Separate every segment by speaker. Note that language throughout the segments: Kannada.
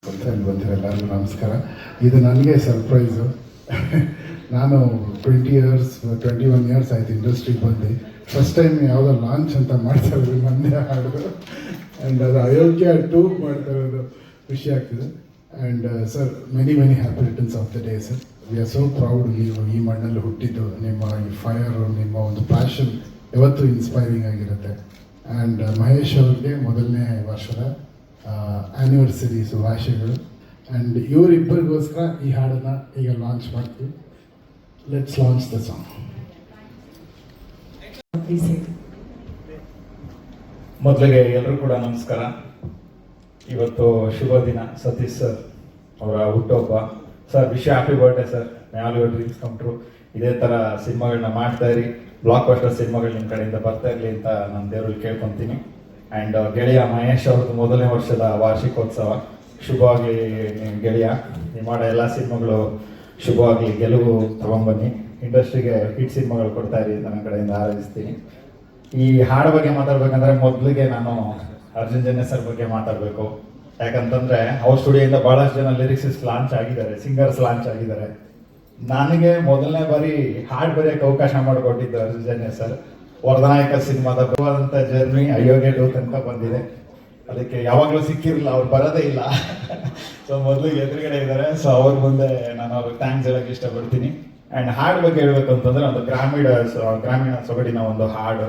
Speaker 1: ಬಂದಿರೋ ಎಲ್ಲರಿಗೂ ನಮಸ್ಕಾರ. ಇದು ನನಗೆ ಸರ್ಪ್ರೈಸು. ನಾನು 21 ಇಯರ್ಸ್ ಆಯಿತು ಇಂಡಸ್ಟ್ರಿಗೆ ಬಂದು. ಫಸ್ಟ್ ಟೈಮ್ ಯಾವುದೋ ಲಾಂಚ್ ಅಂತ ಮಾಡ್ತಾ ಇರೋದು ನನ್ನದೇ ಹಾಡು. ಆ್ಯಂಡ್ ಅದು ಅಯೋಗ್ಯ 2 ಮಾಡ್ತಾ ಇರೋದು ಖುಷಿ ಆಗ್ತಿದೆ. And sir many happy returns of the day sir. We are so proud ನೀವು ಈ ಮಣ್ಣಲ್ಲಿ ಹುಟ್ಟಿದ್ದು. ನಿಮ್ಮ ಈ ಫೈರು, ನಿಮ್ಮ ಒಂದು ಪ್ಯಾಷನ್ ಯಾವತ್ತೂ ಇನ್ಸ್ಪೈರಿಂಗ್ ಆಗಿರುತ್ತೆ. ಆ್ಯಂಡ್ ಮಹೇಶ್ ಅವ್ರಿಗೆ ಮೊದಲನೇ ವರ್ಷದ ಆ್ಯನಿವರ್ಸರಿ ಶುಭಾಶಯಗಳು. ಆ್ಯಂಡ್ ಇವರಿಬ್ಬರಿಗೋಸ್ಕರ ಈ ಹಾಡನ್ನು ಈಗ ಲಾಂಚ್ ಮಾಡ್ತೀವಿ. Let's launch the song.
Speaker 2: ಮೊದಲಿಗೆ ಎಲ್ಲರೂ ಕೂಡ ನಮಸ್ಕಾರ. ಇವತ್ತು ಶುಭ ದಿನ. ಸತೀಶ್ ಸರ್ ಅವರ ಹುಟ್ಟುಹಬ್ಬ. Sir wish happy birthday sir. All your dreams come true. ಇದೇ ಥರ ಸಿನಿಮಾಗಳನ್ನ ಮಾಡ್ತಾ ಇರಿ. ಬ್ಲಾಕ್ ಬಸ್ಟರ್ ಸಿನಿಮಾಗಳು ನಿಮ್ಮ ಕಡೆಯಿಂದ ಬರ್ತಾ ಇರಲಿ ಅಂತ ನಾನು ದೇವರಲ್ಲಿ ಕೇಳ್ಕೊತೀನಿ. ಆ್ಯಂಡ್ ಗೆಳೆಯ ಮಹೇಶ್ ಅವ್ರದ್ದು ಮೊದಲನೇ ವರ್ಷದ ವಾರ್ಷಿಕೋತ್ಸವ ಶುಭವಾಗಿ. ನಿಮ್ಮ ಗೆಳೆಯ ನೀವು ಮಾಡೋ ಎಲ್ಲ ಸಿನಿಮಾಗಳು ಶುಭವಾಗಿ ಗೆಲುವು ತಗೊಂಡ್ಬನ್ನಿ. ಇಂಡಸ್ಟ್ರಿಗೆ ಹಿಟ್ ಸಿನಿಮಾಗಳು ಕೊಡ್ತಾ ಇರಿ ಅಂತ ನನ್ನ ಕಡೆಯಿಂದ ಆರೈಸ್ತೀನಿ. ಈ ಹಾಡು ಬಗ್ಗೆ ಮಾತಾಡ್ಬೇಕಂದ್ರೆ ಮೊದಲಿಗೆ ನಾನು ಅರ್ಜುನ್ ಜನ್ಯ ಸರ್ ಬಗ್ಗೆ ಮಾತಾಡಬೇಕು. ಯಾಕಂತಂದರೆ ಅವ್ರ ಸ್ಟುಡಿಯೋಯಿಂದ ಭಾಳಷ್ಟು ಜನ ಲಿರಿಕ್ಸಿಸ್ಟ್ ಲಾಂಚ್ ಆಗಿದ್ದಾರೆ, ಸಿಂಗರ್ಸ್ ಲಾಂಚ್ ಆಗಿದ್ದಾರೆ. ನನಗೆ ಮೊದಲನೇ ಬಾರಿ ಹಾಡು ಬರೆಯೋಕ್ಕೆ ಅವಕಾಶ ಮಾಡಿಕೊಟ್ಟಿದ್ದು ಅರ್ಜುನ್ ಜನ್ಯ ಸರ್. ವರದನಾಯಕ ಸಿನಿಮಾದ ಬರುವಾದಂಥ ಜರ್ನಿ ಅಯೋಗ್ಯ 2 ತನಕ ಬಂದಿದೆ. ಅದಕ್ಕೆ ಯಾವಾಗಲೂ ಸಿಕ್ಕಿರಲಿಲ್ಲ, ಅವ್ರು ಬರೋದೇ ಇಲ್ಲ. ಸೊ ಮೊದಲಿಗೆ ಎದುರುಗಡೆ ಇದ್ದಾರೆ. ಸೊ ಅವ್ರ ಮುಂದೆ ನಾನು ಅವ್ರಿಗೆ ಥ್ಯಾಂಕ್ಸ್ ಹೇಳೋಕ್ಕೆ ಇಷ್ಟಪಡ್ತೀನಿ. ಆ್ಯಂಡ್ ಹಾಡು ಬಗ್ಗೆ ಹೇಳ್ಬೇಕು ಅಂತಂದರೆ ಒಂದು ಗ್ರಾಮೀಣ ಸೊಗಡಿನ ಒಂದು ಹಾಡು.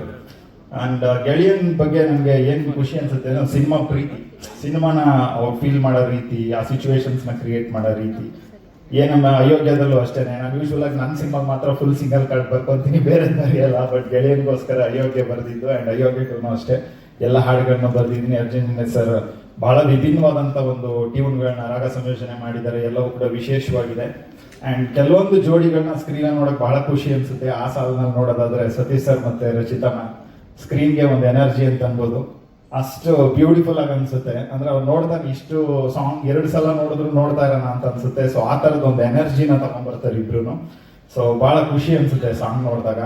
Speaker 2: ಆ್ಯಂಡ್ ಗೆಳೆಯನ ಬಗ್ಗೆ ನನಗೆ ಏನು ಖುಷಿ ಅನಿಸುತ್ತೆ ಅಂದರೆ ಸಿನಿಮಾ ಪ್ರೀತಿ, ಸಿನಿಮಾನ ಅವ್ರು ಫೀಲ್ ಮಾಡೋ ರೀತಿ, ಆ ಸಿಚುವೇಶನ್ಸ್ನ ಕ್ರಿಯೇಟ್ ಮಾಡೋ ರೀತಿ. ಏನಮ್ಮ ಅಯೋಗ್ಯದಲ್ಲೂ ಅಷ್ಟೇ. ನಾನು ಯೂಶ್ವಲಾಗಿ ನನ್ನ ಸಿನಿಮಾಗೆ ಮಾತ್ರ ಫುಲ್ ಸಿಂಗಲ್ ಕಾರ್ಡ್ ಬರ್ಕೊತೀನಿ, ಬೇರೆ ಬರೆಯಲ್ಲ. ಬಟ್ ಗೆಳೆಯನಿಗೋಸ್ಕರ ಅಯೋಗ್ಯ ಬರೆದಿದ್ದು. ಆ್ಯಂಡ್ ಅಯೋಗ್ಯಕ್ಕೂ ಅಷ್ಟೇ ಎಲ್ಲ ಹಾಡುಗಳನ್ನ ಬರೆದಿದ್ದೀನಿ. ಅರ್ಜುನ್ ಸರ್ ಭಾಳ ವಿಭಿನ್ನವಾದಂಥ ಒಂದು ಟ್ಯೂನ್ಗಳನ್ನ ರಾಗ ಸಂಯೋಜನೆ ಮಾಡಿದ್ದಾರೆ. ಎಲ್ಲವೂ ಕೂಡ ವಿಶೇಷವಾಗಿದೆ. ಆ್ಯಂಡ್ ಕೆಲವೊಂದು ಜೋಡಿಗಳನ್ನ ಸ್ಕ್ರೀನಲ್ಲಿ ನೋಡೋಕೆ ಭಾಳ ಖುಷಿ ಅನಿಸುತ್ತೆ. ಆ ಸಾಲಿನಲ್ಲಿ ನೋಡೋದಾದರೆ ಸತೀಶ್ ಸರ್ ಮತ್ತು ರಚಿತಾ ಮ್ಯಾಮ್ ಸ್ಕ್ರೀನ್ಗೆ ಒಂದು ಎನರ್ಜಿ ಅಂತ ಅನ್ಬೋದು. ಅಷ್ಟು ಬ್ಯೂಟಿಫುಲ್ ಆಗಿ ಅನಿಸುತ್ತೆ. ಅಂದರೆ ಅವ್ರು ನೋಡಿದಾಗ ಇಷ್ಟು ಸಾಂಗ್ 2 ಸಲ ನೋಡಿದ್ರು ನೋಡ್ತಾ ಇರೋಣ ಅಂತ ಅನಿಸುತ್ತೆ. ಸೊ ಆ ಥರದ್ದು ಒಂದು ಎನರ್ಜಿನ ತಗೊಂಡ್ಬರ್ತಾರೆ ಇಬ್ರು. ಸೊ ಭಾಳ ಖುಷಿ ಅನಿಸುತ್ತೆ ಸಾಂಗ್ ನೋಡಿದಾಗ.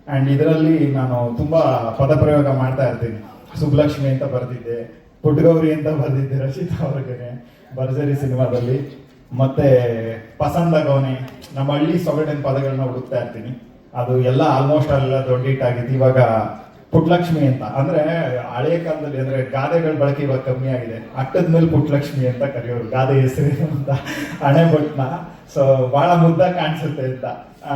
Speaker 2: ಆ್ಯಂಡ್ ಇದರಲ್ಲಿ ನಾನು ತುಂಬ ಪದಪ್ರಯೋಗ ಮಾಡ್ತಾ ಇರ್ತೀನಿ. ಸುಬ್ಲಕ್ಷ್ಮಿ ಅಂತ ಬರೆದಿದ್ದೆ, ಪುಟ್ಟಗೌರಿ ಅಂತ ಬರೆದಿದ್ದೆ ರಚಿತಾ ಅವ್ರಿಗೆ ಭರ್ಜರಿ ಸಿನಿಮಾದಲ್ಲಿ. ಮತ್ತೆ ಪಸಂದಾಗವನೆ, ನಮ್ಮ ಹಳ್ಳಿ ಸೊಗಡಿನ ಪದಗಳನ್ನ ಹುಡುಕ್ತಾ ಇರ್ತೀನಿ. ಅದು ಎಲ್ಲ ಆಲ್ಮೋಸ್ಟ್ ಅಲ್ಲ ದೊಡ್ಡ ಹಿಟ್ ಆಗಿತ್ತು. ಇವಾಗ ಪುಟ್ಟಲಕ್ಷ್ಮಿ ಅಂತ ಅಂದರೆ ಹಳೆಯ ಕಾಲದಲ್ಲಿ ಅಂದರೆ ಗಾದೆಗಳ ಬಳಕೆ ಇವಾಗ ಕಮ್ಮಿ ಆಗಿದೆ. ಅಟ್ಟದ ಮೇಲೆ ಪುಟ್ಟಲಕ್ಷ್ಮಿ ಅಂತ ಕರೆಯೋರು, ಗಾದೆ ಹೆಸರು ಅಂತ ಹಣೆ ಬಟ್ನ. ಸೊ ಭಾಳ ಮುದ್ದಾಗಿ ಕಾಣಿಸುತ್ತೆ ಅಂತ.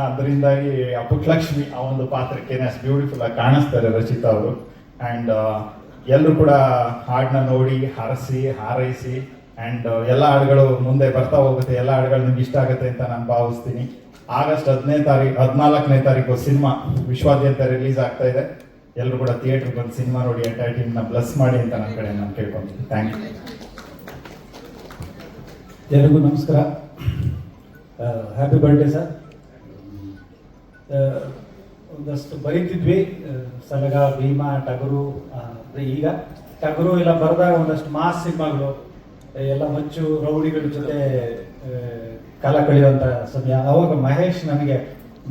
Speaker 2: ಅದರಿಂದಾಗಿ ಆ ಪುಟ್ಟಲಕ್ಷ್ಮಿ ಆ ಒಂದು ಪಾತ್ರಕ್ಕೆ ಅಷ್ಟು ಬ್ಯೂಟಿಫುಲ್ ಆಗಿ ಕಾಣಿಸ್ತಾರೆ ರಚಿತಾ ಅವರು. ಆ್ಯಂಡ್ ಎಲ್ಲರೂ ಕೂಡ ಹಾಡನ್ನ ನೋಡಿ ಹರಸಿ ಹಾರೈಸಿ. ಆ್ಯಂಡ್ ಎಲ್ಲ ಹಾಡುಗಳು ಮುಂದೆ ಬರ್ತಾ ಹೋಗುತ್ತೆ. ಎಲ್ಲ ಹಾಡುಗಳು ನಿಮ್ಗೆ ಇಷ್ಟ ಆಗುತ್ತೆ ಅಂತ ನಾನು ಭಾವಿಸ್ತೀನಿ. ಆಗಸ್ಟ್ 14ನೇ ತಾರೀಕು ಸಿನಿಮಾ ವಿಶ್ವಾದ್ಯಂತ ರಿಲೀಸ್ ಆಗ್ತಾ ಇದೆ. ಎಲ್ಲರೂ ಕೂಡ ಥಿಯೇಟ್ರಿಗೆ ಬಂದು ಸಿನಿಮಾ ನೋಡಿ ಎಂಟೈರ್ ಟೀಮ್ನ ಬ್ಲೆಸ್ ಮಾಡಿ ಅಂತ ನನ್ನ ಕಡೆ ನಾನು ಕೇಳ್ಕೊತೀನಿ. Thank you.
Speaker 3: ಎಲ್ಲರಿಗೂ ನಮಸ್ಕಾರ. Happy birthday sir. ಒಂದಷ್ಟು ಬರೀತಿದ್ವಿ, ಸಲಗ, ಭೀಮಾ, ಟಗರು. ಈಗ ಟಗರು ಎಲ್ಲ ಬರೆದಾಗ ಒಂದಷ್ಟು ಮಾಸ್ ಸಿನಿಮಾಗಳು ಎಲ್ಲ ಮಚ್ಚು ರೌಡಿಗಳ ಜೊತೆ ಕಾಲ ಕಳೆಯುವಂಥ ಸಮಯ. ಅವಾಗ ಮಹೇಶ್ ನನಗೆ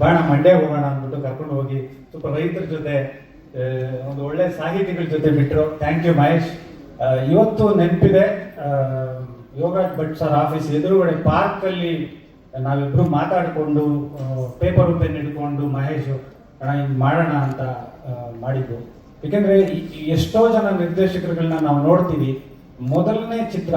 Speaker 3: ಬಾಣ ಮಂಡ್ಯ ಹೋಗೋಣ ಅಂದ್ಬಿಟ್ಟು ಕರ್ಕೊಂಡು ಹೋಗಿ ಸ್ವಲ್ಪ ರೈತರ ಜೊತೆ ಒಂದು ಒಳ್ಳೆ ಸಾಹಿತಿಗಳ ಜೊತೆ ಬಿಟ್ಟರು. Thank you Mahesh. ಇವತ್ತು ನೆನಪಿದೆ, ಯೋಗರಾಜ್ ಭಟ್ ಸರ್ ಆಫೀಸ್ ಎದುರುಗಡೆ ಪಾರ್ಕಲ್ಲಿ ನಾವಿಬ್ರು ಮಾತಾಡಿಕೊಂಡು ಪೇಪರ್ ಪೆನ್ ಹಿಡ್ಕೊಂಡು ಮಹೇಶ್ ಅಣ್ಣ ಹಿಂಗೆ ಮಾಡೋಣ ಅಂತ ಮಾಡಿದ್ದು. ಏಕೆಂದರೆ ಎಷ್ಟೋ ಜನ ನಿರ್ದೇಶಕರುಗಳನ್ನ ನಾವು ನೋಡ್ತೀವಿ, ಮೊದಲನೇ ಚಿತ್ರ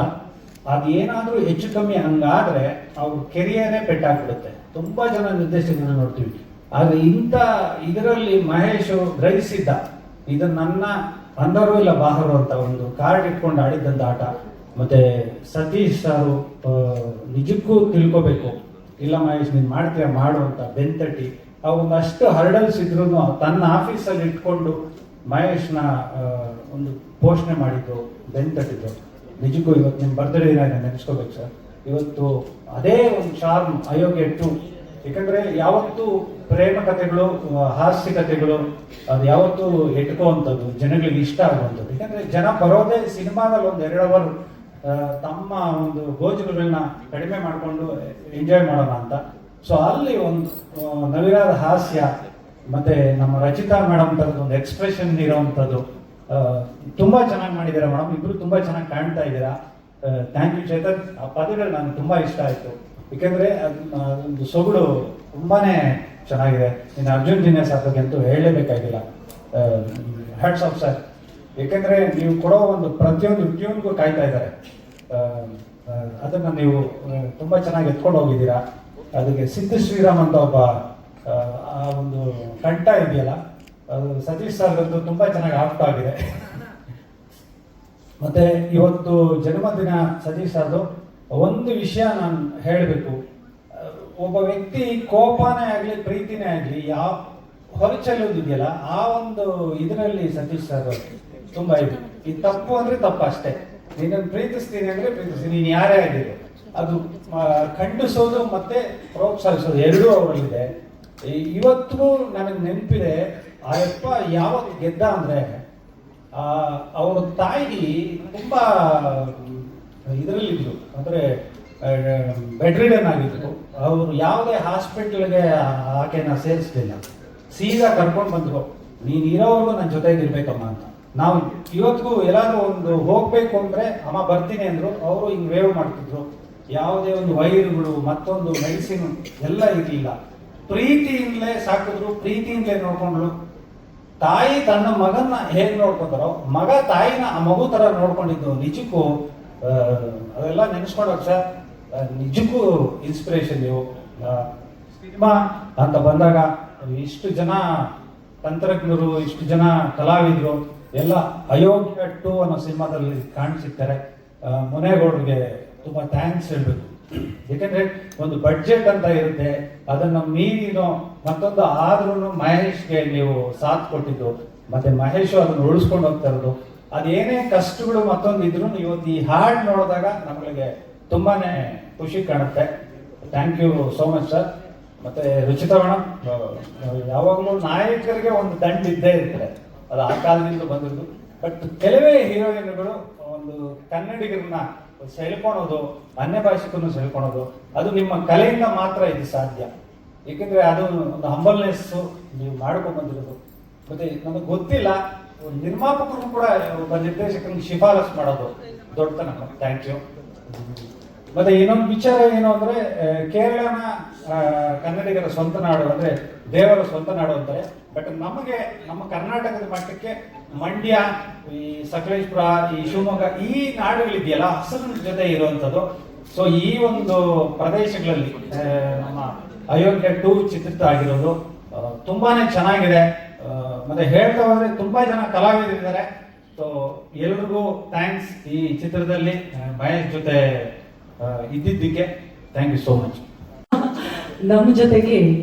Speaker 3: ಅದೇನಾದರೂ ಹೆಚ್ಚು ಕಮ್ಮಿ ಹಂಗಾದರೆ ಅವ್ರ ಕೆರಿಯರೇ ಪೆಟ್ಟಾಗ್ಬಿಡುತ್ತೆ. ತುಂಬ ಜನ ನಿರ್ದೇಶಕರನ್ನ ನೋಡ್ತೀವಿ. ಆದರೆ ಇಂಥ ಇದರಲ್ಲಿ ಮಹೇಶ್ ಗ್ರಹಿಸಿದ್ದ, ಇದು ನನ್ನ ಅಂದರು ಇಲ್ಲ ಬಾಹರು ಅಂತ ಒಂದು ಕಾರ್ಡ್ ಇಟ್ಕೊಂಡು ಆಡಿದ್ದಂಥ ಆಟ. ಮತ್ತು ಸತೀಶ್ ಸಾರು ನಿಜಕ್ಕೂ ತಿಳ್ಕೋಬೇಕು, ಇಲ್ಲ ಮಹೇಶ್ ನೀನು ಮಾಡ್ತೀಯ ಮಾಡು ಅಂತ ಬೆಂತಟ್ಟಿ ಆ ಒಂದಷ್ಟು ಹರ್ಡಲ್ಸ್ ಇದ್ರೂ ತನ್ನ ಆಫೀಸಲ್ಲಿ ಇಟ್ಕೊಂಡು ಮಹೇಶ್ನ ಒಂದು ಪೋಷಣೆ ಮಾಡಿದ್ದು, ಬೆಂತಟ್ಟಿದ್ದು. ನಿಜಕ್ಕೂ ಇವತ್ತು ನಿಮ್ಮ ಬರ್ತ್ಡೇ ದಿನ ನೆನೆಸ್ಕೋಬೇಕು ಸರ್. ಇವತ್ತು ಅದೇ ಒಂದು ಚಾರ್ಮ್ ಅಯೋಗ್ಯ 2. ಯಾಕಂದರೆ ಯಾವತ್ತೂ ಪ್ರೇಮ ಕಥೆಗಳು, ಹಾಸ್ಯ ಕಥೆಗಳು ಅದು ಯಾವತ್ತೂ ಎಟ್ಕೋವಂಥದ್ದು, ಜನಗಳಿಗೆ ಇಷ್ಟ ಆಗುವಂಥದ್ದು. ಯಾಕಂದರೆ ಜನ ಬರೋದೇ ಸಿನಿಮಾದಲ್ಲಿ ಒಂದು 2 ಅವರ್ ತಮ್ಮ ಒಂದು ಗೋಜಲುಗಳನ್ನ ಕಡಿಮೆ ಮಾಡಿಕೊಂಡು ಎಂಜಾಯ್ ಮಾಡೋಣ ಅಂತ. ಸೊ ಅಲ್ಲಿ ಒಂದು ನವಿರಾದ ಹಾಸ್ಯ ಮತ್ತು ನಮ್ಮ ರಚಿತಾ ಮೇಡಮ್ ಥರದ್ದು ಒಂದು ಎಕ್ಸ್ಪ್ರೆಷನ್ ಇರೋವಂಥದ್ದು ತುಂಬ ಚೆನ್ನಾಗಿ ಮಾಡಿದ್ದೀರಾ ಮೇಡಮ್. ಇಬ್ಬರು ತುಂಬ ಚೆನ್ನಾಗಿ ಕಾಣ್ತಾ ಇದ್ದೀರಾ. Thank you Chetan. ಆ ಪದಗಳು ನನಗೆ ತುಂಬ ಇಷ್ಟ ಆಯಿತು, ಏಕೆಂದರೆ ಒಂದು ಸೊಗಡು ತುಂಬಾ ಚೆನ್ನಾಗಿದೆ. ಇನ್ನು ಅರ್ಜುನ್ ಜಿನಿಯಸ್ ಬಗ್ಗೆ ಅಂತೂ ಹೇಳಲೇಬೇಕಾಗಿಲ್ಲ. ಹ್ಯಾಟ್ಸ್ ಆಫ್ ಸರ್, ಏಕೆಂದರೆ ನೀವು ಕೊಡೋ ಒಂದು ಪ್ರತಿಯೊಂದು ಟ್ಯೂನ್ಗೂ ಕಾಯ್ತಾ ಇದ್ದಾರೆ. ಅದನ್ನು ನೀವು ತುಂಬ ಚೆನ್ನಾಗಿ ಎತ್ಕೊಂಡು ಹೋಗಿದ್ದೀರಾ. ಅದಕ್ಕೆ ಸಿದ್ಧ ಶ್ರೀರಾಮ್ ಅಂತ ಒಬ್ಬ ಆ ಒಂದು ಕಂಠ ಇದೆಯಲ್ಲ, ಅದು ಸತೀಶ್ ಸರ್ಗಂತೂ ತುಂಬ ಚೆನ್ನಾಗಿ ಆಪ್ತ ಆಗಿದೆ. ಮತ್ತೆ ಇವತ್ತು ಜನ್ಮದಿನ ಸತೀಶ್ ಸರ್ದು. ಒಂದು ವಿಷಯ ನಾನು ಹೇಳಬೇಕು, ಒಬ್ಬ ವ್ಯಕ್ತಿ ಕೋಪನೇ ಆಗಲಿ ಪ್ರೀತಿನೇ ಆಗಲಿ ಯಾವ ಹೊರಚೆಲ್ಲೋದಿದೆಯಲ್ಲ ಆ ಒಂದು ಇದರಲ್ಲಿ ಸತೀಶ್ ಸರ್ ತುಂಬ ಇದೆ. ಈ ತಪ್ಪು ಅಂದರೆ ತಪ್ಪು ಅಷ್ಟೇ. ನಿನ್ನನ್ನು ಪ್ರೀತಿಸ್ತೀನಿ ಅಂದರೆ ಪ್ರೀತಿಸ್ತೀನಿ, ನೀನು ಯಾರೇ ಆಗಿದ್ರು. ಅದು ಖಂಡಿಸೋದು ಮತ್ತೆ ಪ್ರೋತ್ಸಾಹಿಸೋದು ಎರಡೂ ಅವರಲ್ಲಿದೆ. ಇವತ್ತಿಗೂ ನನಗೆ ನೆನಪಿದೆ, ಆ ಯಪ್ಪ ಯಾವಾಗ ಗೆದ್ದ ಅಂದರೆ ಅವರ ತಾಯಿ ತುಂಬ ಇದರಲ್ಲಿದ್ದರು, ಅಂದರೆ ಬೆಡ್ ರಿಡನ್ ಆಗಿದ್ರು. ಅವರು ಯಾವುದೇ ಹಾಸ್ಪಿಟ್ಲ್ಗೆ ಆಕೆನ ಸೇರಿಸ್ಲಿಲ್ಲ, ಸೀದಾ ಕರ್ಕೊಂಡು ಬಂದರು. ನೀನು ಇರೋವರೆಗೂ ನನ್ನ ಜೊತೆಗೆ ಇರ್ಬೇಕಮ್ಮ ಅಂತ. ನಾವು ಇವತ್ತಿಗೂ ಎಲ್ಲಾದ್ರೂ ಒಂದು ಹೋಗಬೇಕು ಅಂದರೆ ಅಮ್ಮ ಬರ್ತೀನಿ ಅಂದರು, ಅವರು ಹಿಂಗೆ ವೇವ್ ಮಾಡ್ತಿದ್ರು. ಯಾವುದೇ ಒಂದು ವೈರ್ಗಳು ಮತ್ತೊಂದು ಮೆಡಿಸಿನ್ ಎಲ್ಲ ಇರಲಿಲ್ಲ. ಪ್ರೀತಿಯಿಂದಲೇ ಸಾಕಿದ್ರು, ಪ್ರೀತಿಯಿಂದಲೇ ನೋಡ್ಕೊಂಡ್ರು. ತಾಯಿ ತನ್ನ ಮಗನ್ನ ಹೇಗೆ ನೋಡ್ಕೊತಾರೋ ಮಗ ತಾಯಿನ ಆ ಮಗು ಥರ ನೋಡ್ಕೊಂಡಿದ್ದು ನಿಜಕ್ಕೂ ಅದೆಲ್ಲ ನೆನೆಸ್ಕೊಂಡಾಗ ಸರ್ ನಿಜಕ್ಕೂ ಇನ್ಸ್ಪಿರೇಷನ್. ನೀವು ಸಿನಿಮಾ ಅಂತ ಬಂದಾಗ ಇಷ್ಟು ಜನ ತಂತ್ರಜ್ಞರು, ಇಷ್ಟು ಜನ ಕಲಾವಿದರು ಎಲ್ಲ ಅಯೋಗ್ಯ 2 ಅನ್ನೋ ಸಿನಿಮಾದಲ್ಲಿ ಕಾಣಿಸಿರ್ತಾರೆ. ಮುನೇಗೌಡರಿಗೆ ತುಂಬ ಥ್ಯಾಂಕ್ಸ್ ಹೇಳಬೇಕು. ಏಕೆಂದರೆ ಒಂದು ಬಡ್ಜೆಟ್ ಅಂತ ಇರುತ್ತೆ, ಅದನ್ನು ಮೀರಿನೋ ಮತ್ತೊಂದು ಆದ್ರೂ ಮಹೇಶ್ಗೆ ನೀವು ಸಾಥ್ ಕೊಟ್ಟಿದ್ದು, ಮತ್ತೆ ಮಹೇಶು ಅದನ್ನು ಉಳಿಸ್ಕೊಂಡು ಹೋಗ್ತಾ ಇರೋದು. ಅದೇನೇ ಕಷ್ಟಗಳು ಮತ್ತೊಂದು ಇದ್ರೂ ಇವತ್ತು ಈ ಹಾಡು ನೋಡಿದಾಗ ನಮಗೆ ತುಂಬಾನೇ ಖುಷಿ ಕಾಣುತ್ತೆ. Thank you so much sir. ಮತ್ತೆ ರುಚಿತಾ ಮೇಡಮ್, ಯಾವಾಗಲೂ ನಾಯಕರಿಗೆ ಒಂದು ದಂಡ ಇದ್ದೇ ಇರ್ತಾರೆ, ಅದು ಆ ಕಾಲದಿಂದ ಬಂದಿದ್ದು. ಬಟ್ ಕೆಲವೇ ಹೀರೋಯಿನ್ಗಳು ಒಂದು ಕನ್ನಡಿಗರನ್ನ ಸೆಳ್ಕೊಳೋದು, ಅನ್ಯ ಭಾಷಿಕನ್ನು ಸೆಳ್ಕೊಳೋದು, ಅದು ನಿಮ್ಮ ಕಲೆಯಿಂದ ಮಾತ್ರ ಇದು ಸಾಧ್ಯ. ಏಕೆಂದರೆ ಅದು ಒಂದು ಹಂಬಲ್ನೆಸ್ಸು ನೀವು ಮಾಡ್ಕೊಂಡು ಬಂದಿರೋದು. ಮತ್ತೆ ನಮಗೆ ಗೊತ್ತಿಲ್ಲ, ನಿರ್ಮಾಪಕರು ಕೂಡ ಒಬ್ಬ ನಿರ್ದೇಶಕನಿಗೆ ಶಿಫಾರಸ್ ಮಾಡೋದು ದೊಡ್ಡತನ. Thank you. ಮತ್ತೆ ಇನ್ನೊಂದು ವಿಚಾರ ಏನು ಅಂದರೆ, ಕೇರಳನ ಕನ್ನಡಿಗರ ಸ್ವಂತ ನಾಡು ಅಂದರೆ ದೇವರ ಸ್ವಂತ ನಾಡು ಅಂತಾರೆ. ಬಟ್ ನಮಗೆ ನಮ್ಮ ಕರ್ನಾಟಕದ ಮಟ್ಟಕ್ಕೆ ಮಂಡ್ಯ, ಈ ಸಕಲೇಶ್ಪುರ, ಈ ಶಿವಮೊಗ್ಗ, ಈ ನಾಡುಗಳಿದೆಯಲ್ಲ ಹಸಿರಿನ ಜೊತೆ ಇರುವಂಥದ್ದು. ಸೊ ಈ ಒಂದು ಪ್ರದೇಶಗಳಲ್ಲಿ ನಮ್ಮ ಅಯೋಗ್ಯ 2 ಚಿತ್ರಿತ ಆಗಿರೋದು ತುಂಬಾನೇ ಚೆನ್ನಾಗಿದೆ. ಮತ್ತೆ ಹೇಳ್ತಾ ಹೋದ್ರೆ ತುಂಬಾ ಜನ ಕಲಾವಿದರಿದ್ದಾರೆ. ಸೊ ಎಲ್ರಿಗೂ ಥ್ಯಾಂಕ್ಸ್. ಈ ಚಿತ್ರದಲ್ಲಿ ಮಹೇಶ್ ಜೊತೆ ಇದ್ದಿದ್ದಕ್ಕೆ ಥ್ಯಾಂಕ್ ಯು ಸೋ ಮಚ್.
Speaker 4: ನಮ್ಮ ಜೊತೆಗೆ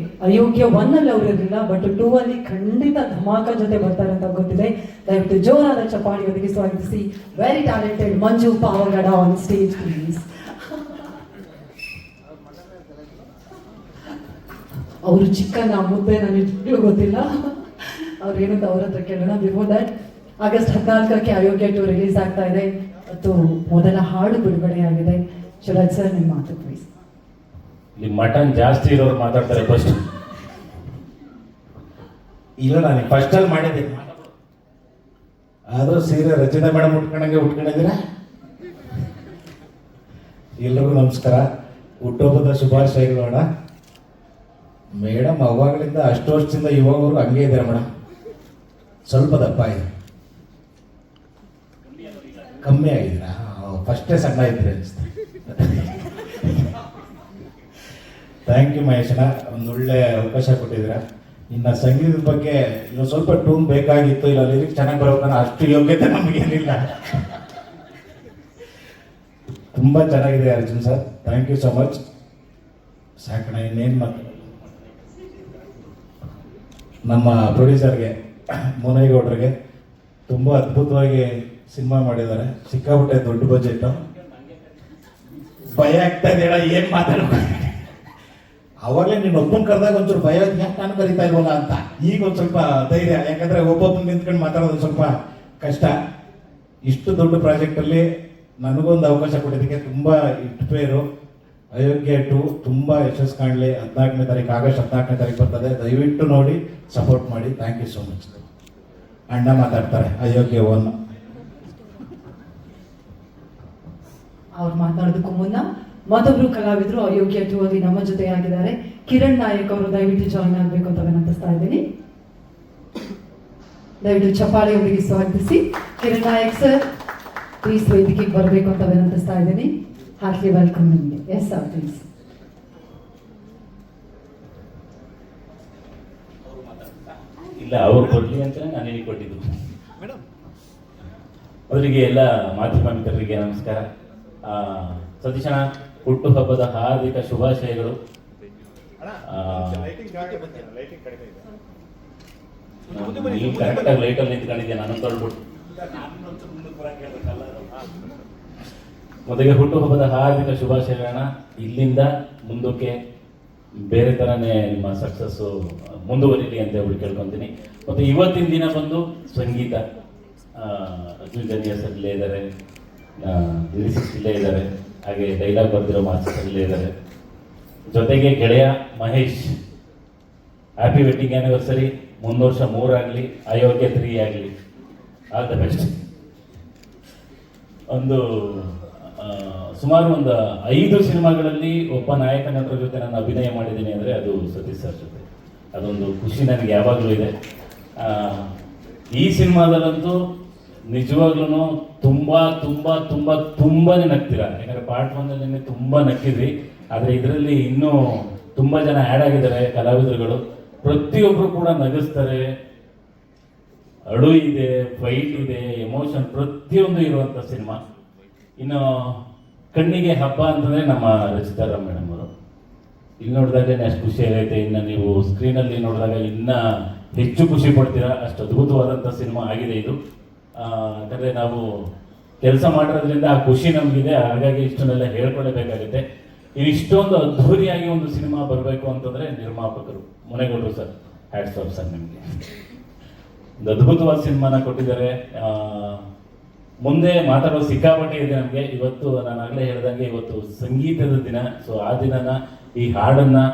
Speaker 4: ಅಯೋಗ್ಯ 1 ಅಲ್ಲಿ ಅವರಿರಲಿಲ್ಲ, ಬಟ್ 2 ಅಲ್ಲಿ ಖಂಡಿತ ಧಮಾಕ ಜೊತೆ ಬರ್ತಾರೆ ಅಂತ ಗೊತ್ತಿದೆ. ದಯವಿಟ್ಟು ಜೋರಾದ ಚಪ್ಪಾಳಿಯೊಂದಿಗೆ ಸ್ವಾಗತಿಸಿ very talented Manju Pavagada on stage please. ಅವರು ಚಿಕ್ಕನ ಮುದ್ದೆ ನನಗೆ ಗೊತ್ತಿಲ್ಲ, ಅವ್ರೇನಂತ ಅವ್ರ ಹತ್ರ ಕೇಳೋಣ. ಬಿಫೋರ್ ದಟ್, ಆಗಸ್ಟ್ 14ಕ್ಕೆ ಅಯೋಗ್ಯ 2 ರಿಲೀಸ್ ಆಗ್ತಾ ಇದೆ ಮತ್ತು ಮೊದಲ ಹಾಡು ಬಿಡುಗಡೆ ಆಗಿದೆ. ಶಿವರಾಜ್ ಸರ್, ನಿಮ್ಮ ಮಾತು ಪ್ಲೀಸ್.
Speaker 5: ಇಲ್ಲಿ ಮಟನ್ ಜಾಸ್ತಿ ಇರೋರು ಮಾತಾಡ್ತಾರೆ ಫಸ್ಟ್. ಇಲ್ಲ, ನಾನು ಫಸ್ಟ್ ಅಲ್ಲಿ ಮಾಡಿದ್ದೆ, ಆದ್ರೂ ಸೀರೆ ರಚಿತಾ ಮೇಡಮ್ ಉಟ್ಕೊಂಡಿದ್ದೀರಾ. ಎಲ್ರಿಗೂ ನಮಸ್ಕಾರ, ಹುಟ್ಟುಹಬ್ಬದ ಶುಭಾಶಯಗಳು ಅಣ್ಣ. ಮೇಡಮ್ ಅವಾಗಲಿಂದ ಅಷ್ಟು ವರ್ಷದಿಂದ ಇವಾಗವರು ಹಂಗೆ ಇದ್ದಾರೆ ಮೇಡಮ್. ಸ್ವಲ್ಪ ದಪ್ಪ ಇದೆ, ಕಮ್ಮಿ ಆಗಿದ್ದೀರಾ? ಫಸ್ಟೇ ಸಣ್ಣ ಇದ್ರೆ ಅನಿಸ್ತಾ. ಥ್ಯಾಂಕ್ ಯು ಮಹೇಶನ, ಒಂದು ಒಳ್ಳೆ ಅವಕಾಶ ಕೊಟ್ಟಿದ್ದೀರಾ. ಇನ್ನು ಸಂಗೀತದ ಬಗ್ಗೆ ಇನ್ನೊಂದು ಸ್ವಲ್ಪ ಟೂನ್ ಬೇಕಾಗಿತ್ತು, ಇಲ್ಲ ಲಿರಿಕ್ಸ್ ಚೆನ್ನಾಗಿ ಬರೋಕನ್ನ ಅಷ್ಟು ಯೋಗ್ಯತೆ ನಮಗೇನಿಲ್ಲ. ತುಂಬ ಚೆನ್ನಾಗಿದೆ Arjun sir, thank you so much. ಸಾಕಣ, ಇನ್ನೇನು ಮಾತು. ನಮ್ಮ ಪ್ರೊಡ್ಯೂಸರ್ಗೆ ಮುನೇಗೌಡರಿಗೆ ತುಂಬ ಅದ್ಭುತವಾಗಿ ಸಿನಿಮಾ ಮಾಡಿದ್ದಾರೆ. ಸಿಕ್ಕಾಪಟ್ಟೆ ದೊಡ್ಡ ಬಜೆಟ್. ಭಯ ಆಗ್ತಾ ಇದೆ ಏನು ಮಾತಾಡ್ಬೇಕು. ಅವಾಗಲೇ ನೀನು ಒಬ್ಬನ ಕರೆದಾಗ ಒಂಚೂರು ಭಯ ಯಾಕೆ ನಾನು ಕರಿತಾ ಇಲ್ವಲ್ಲ ಅಂತ. ಈಗ ಒಂದು ಸ್ವಲ್ಪ ಧೈರ್ಯ, ಯಾಕಂದ್ರೆ ಒಬ್ಬೊಬ್ಬನ ನಿಂತ್ಕೊಂಡು ಮಾತಾಡೋದು ಸ್ವಲ್ಪ ಕಷ್ಟ. ಇಷ್ಟು ದೊಡ್ಡ ಪ್ರಾಜೆಕ್ಟಲ್ಲಿ ನನಗೊಂದು ಅವಕಾಶ ಕೊಟ್ಟಿದ್ದಕ್ಕೆ ತುಂಬ ಇಟ್ಪೇರು. ಅಯೋಗ್ಯ 2 ತುಂಬ ಯಶಸ್ಸು ಕಾಣಲಿ. 14ನೇ ತಾರೀಕು, ಆಗಸ್ಟ್ 14ನೇ ತಾರೀಕು ಬರ್ತದೆ. ದಯವಿಟ್ಟು ನೋಡಿ, ಸಪೋರ್ಟ್ ಮಾಡಿ. Thank you so much. ಅಣ್ಣ ಮಾತಾಡ್ತಾರೆ ಅಯೋಗ್ಯ 1.
Speaker 4: ಅವ್ರು ಮಾತನಾಡೋದಕ್ಕೂ ಮುನ್ನ ಮತ್ತೊಬ್ರು ಕಲಾವಿದರು ಅಯೋಗ್ಯ 2 ಅಲ್ಲಿ ನಮ್ಮ ಜೊತೆ ಆಗಿದ್ದಾರೆ. ಕಿರಣ್ ನಾಯಕ್ ಅವರು ದಯವಿಟ್ಟು ಜಾಯ್ನ್ ಆಗಬೇಕು ಅಂತ ವಿನಂತಿಸ್ತಾ ಇದ್ದೀನಿ. ದಯವಿಟ್ಟು ಚಪ್ಪಾಳೆ ಅವರಿಗೆ ಸ್ವಾಗತಿಸಿ. ಕಿರಣ್ ನಾಯಕ್ ಸರ್ ಪ್ಲೀಸ್ ವೇದಿಕೆಗೆ ಬರಬೇಕು ಅಂತ ವಿನಂತಿಸ್ತಾ ಇದ್ದೀನಿ. ಹಾರ್ಟ್ಲಿ ವೆಲ್ಕಮ್ ನಿಮಗೆ. Yes sir please.
Speaker 6: ಇಲ್ಲ, ಅವ್ರು ಕೊಡ್ಲಿ ಅಂತಲೇ ನಾನು ನಿನಗೆ ಕೊಟ್ಟಿದ್ದು. ಅವರಿಗೆ ಎಲ್ಲ ಮಾಧ್ಯಮ ಮಿತ್ರರಿಗೆ ನಮಸ್ಕಾರ. ಸತೀಶಣ್ಣ ಹುಟ್ಟುಹಬ್ಬದ ಹಾರ್ದಿಕ ಶುಭಾಶಯಗಳು. ನೀವು ಕರೆಕ್ಟಾಗಿ ಲೈಟಲ್ಲಿ ನಿಂತ್ಕೊಂಡಿದ್ಯಾ, ನಾನು ತೊಳ್ಬಿಟ್ಟು. ಮೊದಲಿಗೆ ಹುಟ್ಟುಹಬ್ಬದ ಹಾರ್ದಿಕ ಶುಭಾಶಯಗಳನ್ನ. ಇಲ್ಲಿಂದ ಮುಂದಕ್ಕೆ ಬೇರೆ ಥರನೇ ನಿಮ್ಮ ಸಕ್ಸಸ್ಸು ಮುಂದುವರಿಲಿ ಅಂತ ಹೇಳಿ ಕೇಳ್ಕೊತೀನಿ. ಮತ್ತು ಇವತ್ತಿನ ದಿನ ಬಂದು ಸಂಗೀತ, ಅರ್ಜುನ್ ಜನಿಯ ಸರ್ ಇಲ್ಲೇ ಇದ್ದಾರೆ, ಲಿರಿಸಿಕ್ಸ್ ಇಲ್ಲೇ ಇದ್ದಾರೆ, ಹಾಗೆ ಡೈಲಾಗ್ ಬರ್ದಿರೋ ಮಾಸ್ಟರ್ ಇಲ್ಲೇ ಇದ್ದಾರೆ. ಜೊತೆಗೆ ಗೆಳೆಯ ಮಹೇಶ್, ಹ್ಯಾಪಿ ವೆಡ್ಡಿಂಗ್ ಆ್ಯನಿವರ್ಸರಿ. 3 ವರ್ಷ 3 ಆಗಲಿ, ಅಯೋಗ್ಯ 3 ಆಗಲಿ. All the best. ಸುಮಾರು ಒಂದು 5 ಸಿನಿಮಾಗಳಲ್ಲಿ ಒಬ್ಬ ನಾಯಕ ನಟರ ಜೊತೆ ನಾನು ಅಭಿನಯ ಮಾಡಿದ್ದೀನಿ ಅಂದರೆ ಅದು ಸತೀಶ್ ಸರ್ ಜೊತೆ. ಅದೊಂದು ಖುಷಿ ನನಗೆ ಯಾವಾಗಲೂ ಇದೆ. ಈ ಸಿನಿಮಾದಲ್ಲಂತೂ ನಿಜವಾಗ್ಲೂ ತುಂಬಾನೇ ನಗ್ತೀರಾ. ಯಾಕಂದರೆ ಪಾರ್ಟ್ 1 ತುಂಬ ನಕ್ಕಿದ್ರಿ, ಆದರೆ ಇದರಲ್ಲಿ ಇನ್ನೂ ತುಂಬ ಜನ ಆ್ಯಡ್ ಆಗಿದ್ದಾರೆ ಕಲಾವಿದರುಗಳು. ಪ್ರತಿಯೊಬ್ಬರು ಕೂಡ ನಗಿಸ್ತಾರೆ. ಅಳು ಇದೆ, ಫೈಟ್ ಇದೆ, ಎಮೋಷನ್ ಪ್ರತಿಯೊಂದು ಇರುವಂಥ ಸಿನಿಮಾ. ಇನ್ನು ಕಣ್ಣಿಗೆ ಹಬ್ಬ ಅಂತಂದರೆ ನಮ್ಮ ರಚಿತಾ ರಾಮ್ ಮೇಡಮ್ ಅವರು. ಇಲ್ಲಿ ನೋಡಿದಾಗಲೇ ಅಷ್ಟು ಖುಷಿ ಆಗೈತೆ. ಇನ್ನು ನೀವು ಸ್ಕ್ರೀನಲ್ಲಿ ನೋಡಿದಾಗ ಇನ್ನೂ ಹೆಚ್ಚು ಖುಷಿ ಪಡ್ತೀರಾ. ಅಷ್ಟು ಅದ್ಭುತವಾದಂಥ ಸಿನಿಮಾ ಆಗಿದೆ ಇದು. ಯಾಕಂದರೆ ನಾವು ಕೆಲಸ ಮಾಡಿರೋದ್ರಿಂದ ಆ ಖುಷಿ ನಮಗಿದೆ, ಹಾಗಾಗಿ ಇಷ್ಟನ್ನೆಲ್ಲ ಹೇಳ್ಕೊಳ್ಳೇಬೇಕಾಗುತ್ತೆ. ಇಷ್ಟೊಂದು ಅದ್ಧೂರಿಯಾಗಿ ಒಂದು ಸಿನಿಮಾ ಬರಬೇಕು ಅಂತಂದರೆ ನಿರ್ಮಾಪಕರು ಮುನೇಗೌಡರು ಸರ್, ಹ್ಯಾಟ್ಸ್ ಆಫ್ ಸರ್ ನಿಮಗೆ. ಒಂದು ಅದ್ಭುತವಾದ ಸಿನಿಮಾನ ಕೊಟ್ಟಿದ್ದಾರೆ. ಮುಂದೆ ಮಾತಾಡೋ ಸಿಕ್ಕಾಪಟ್ಟೆ ಇದೆ ನಮಗೆ. ಇವತ್ತು ನಾನು ಆಗಲೇ ಹೇಳ್ದಂಗೆ ಇವತ್ತು ಸಂಗೀತದ ದಿನ. ಸೊ ಆ ದಿನನ ಈ ಹಾಡನ್ನು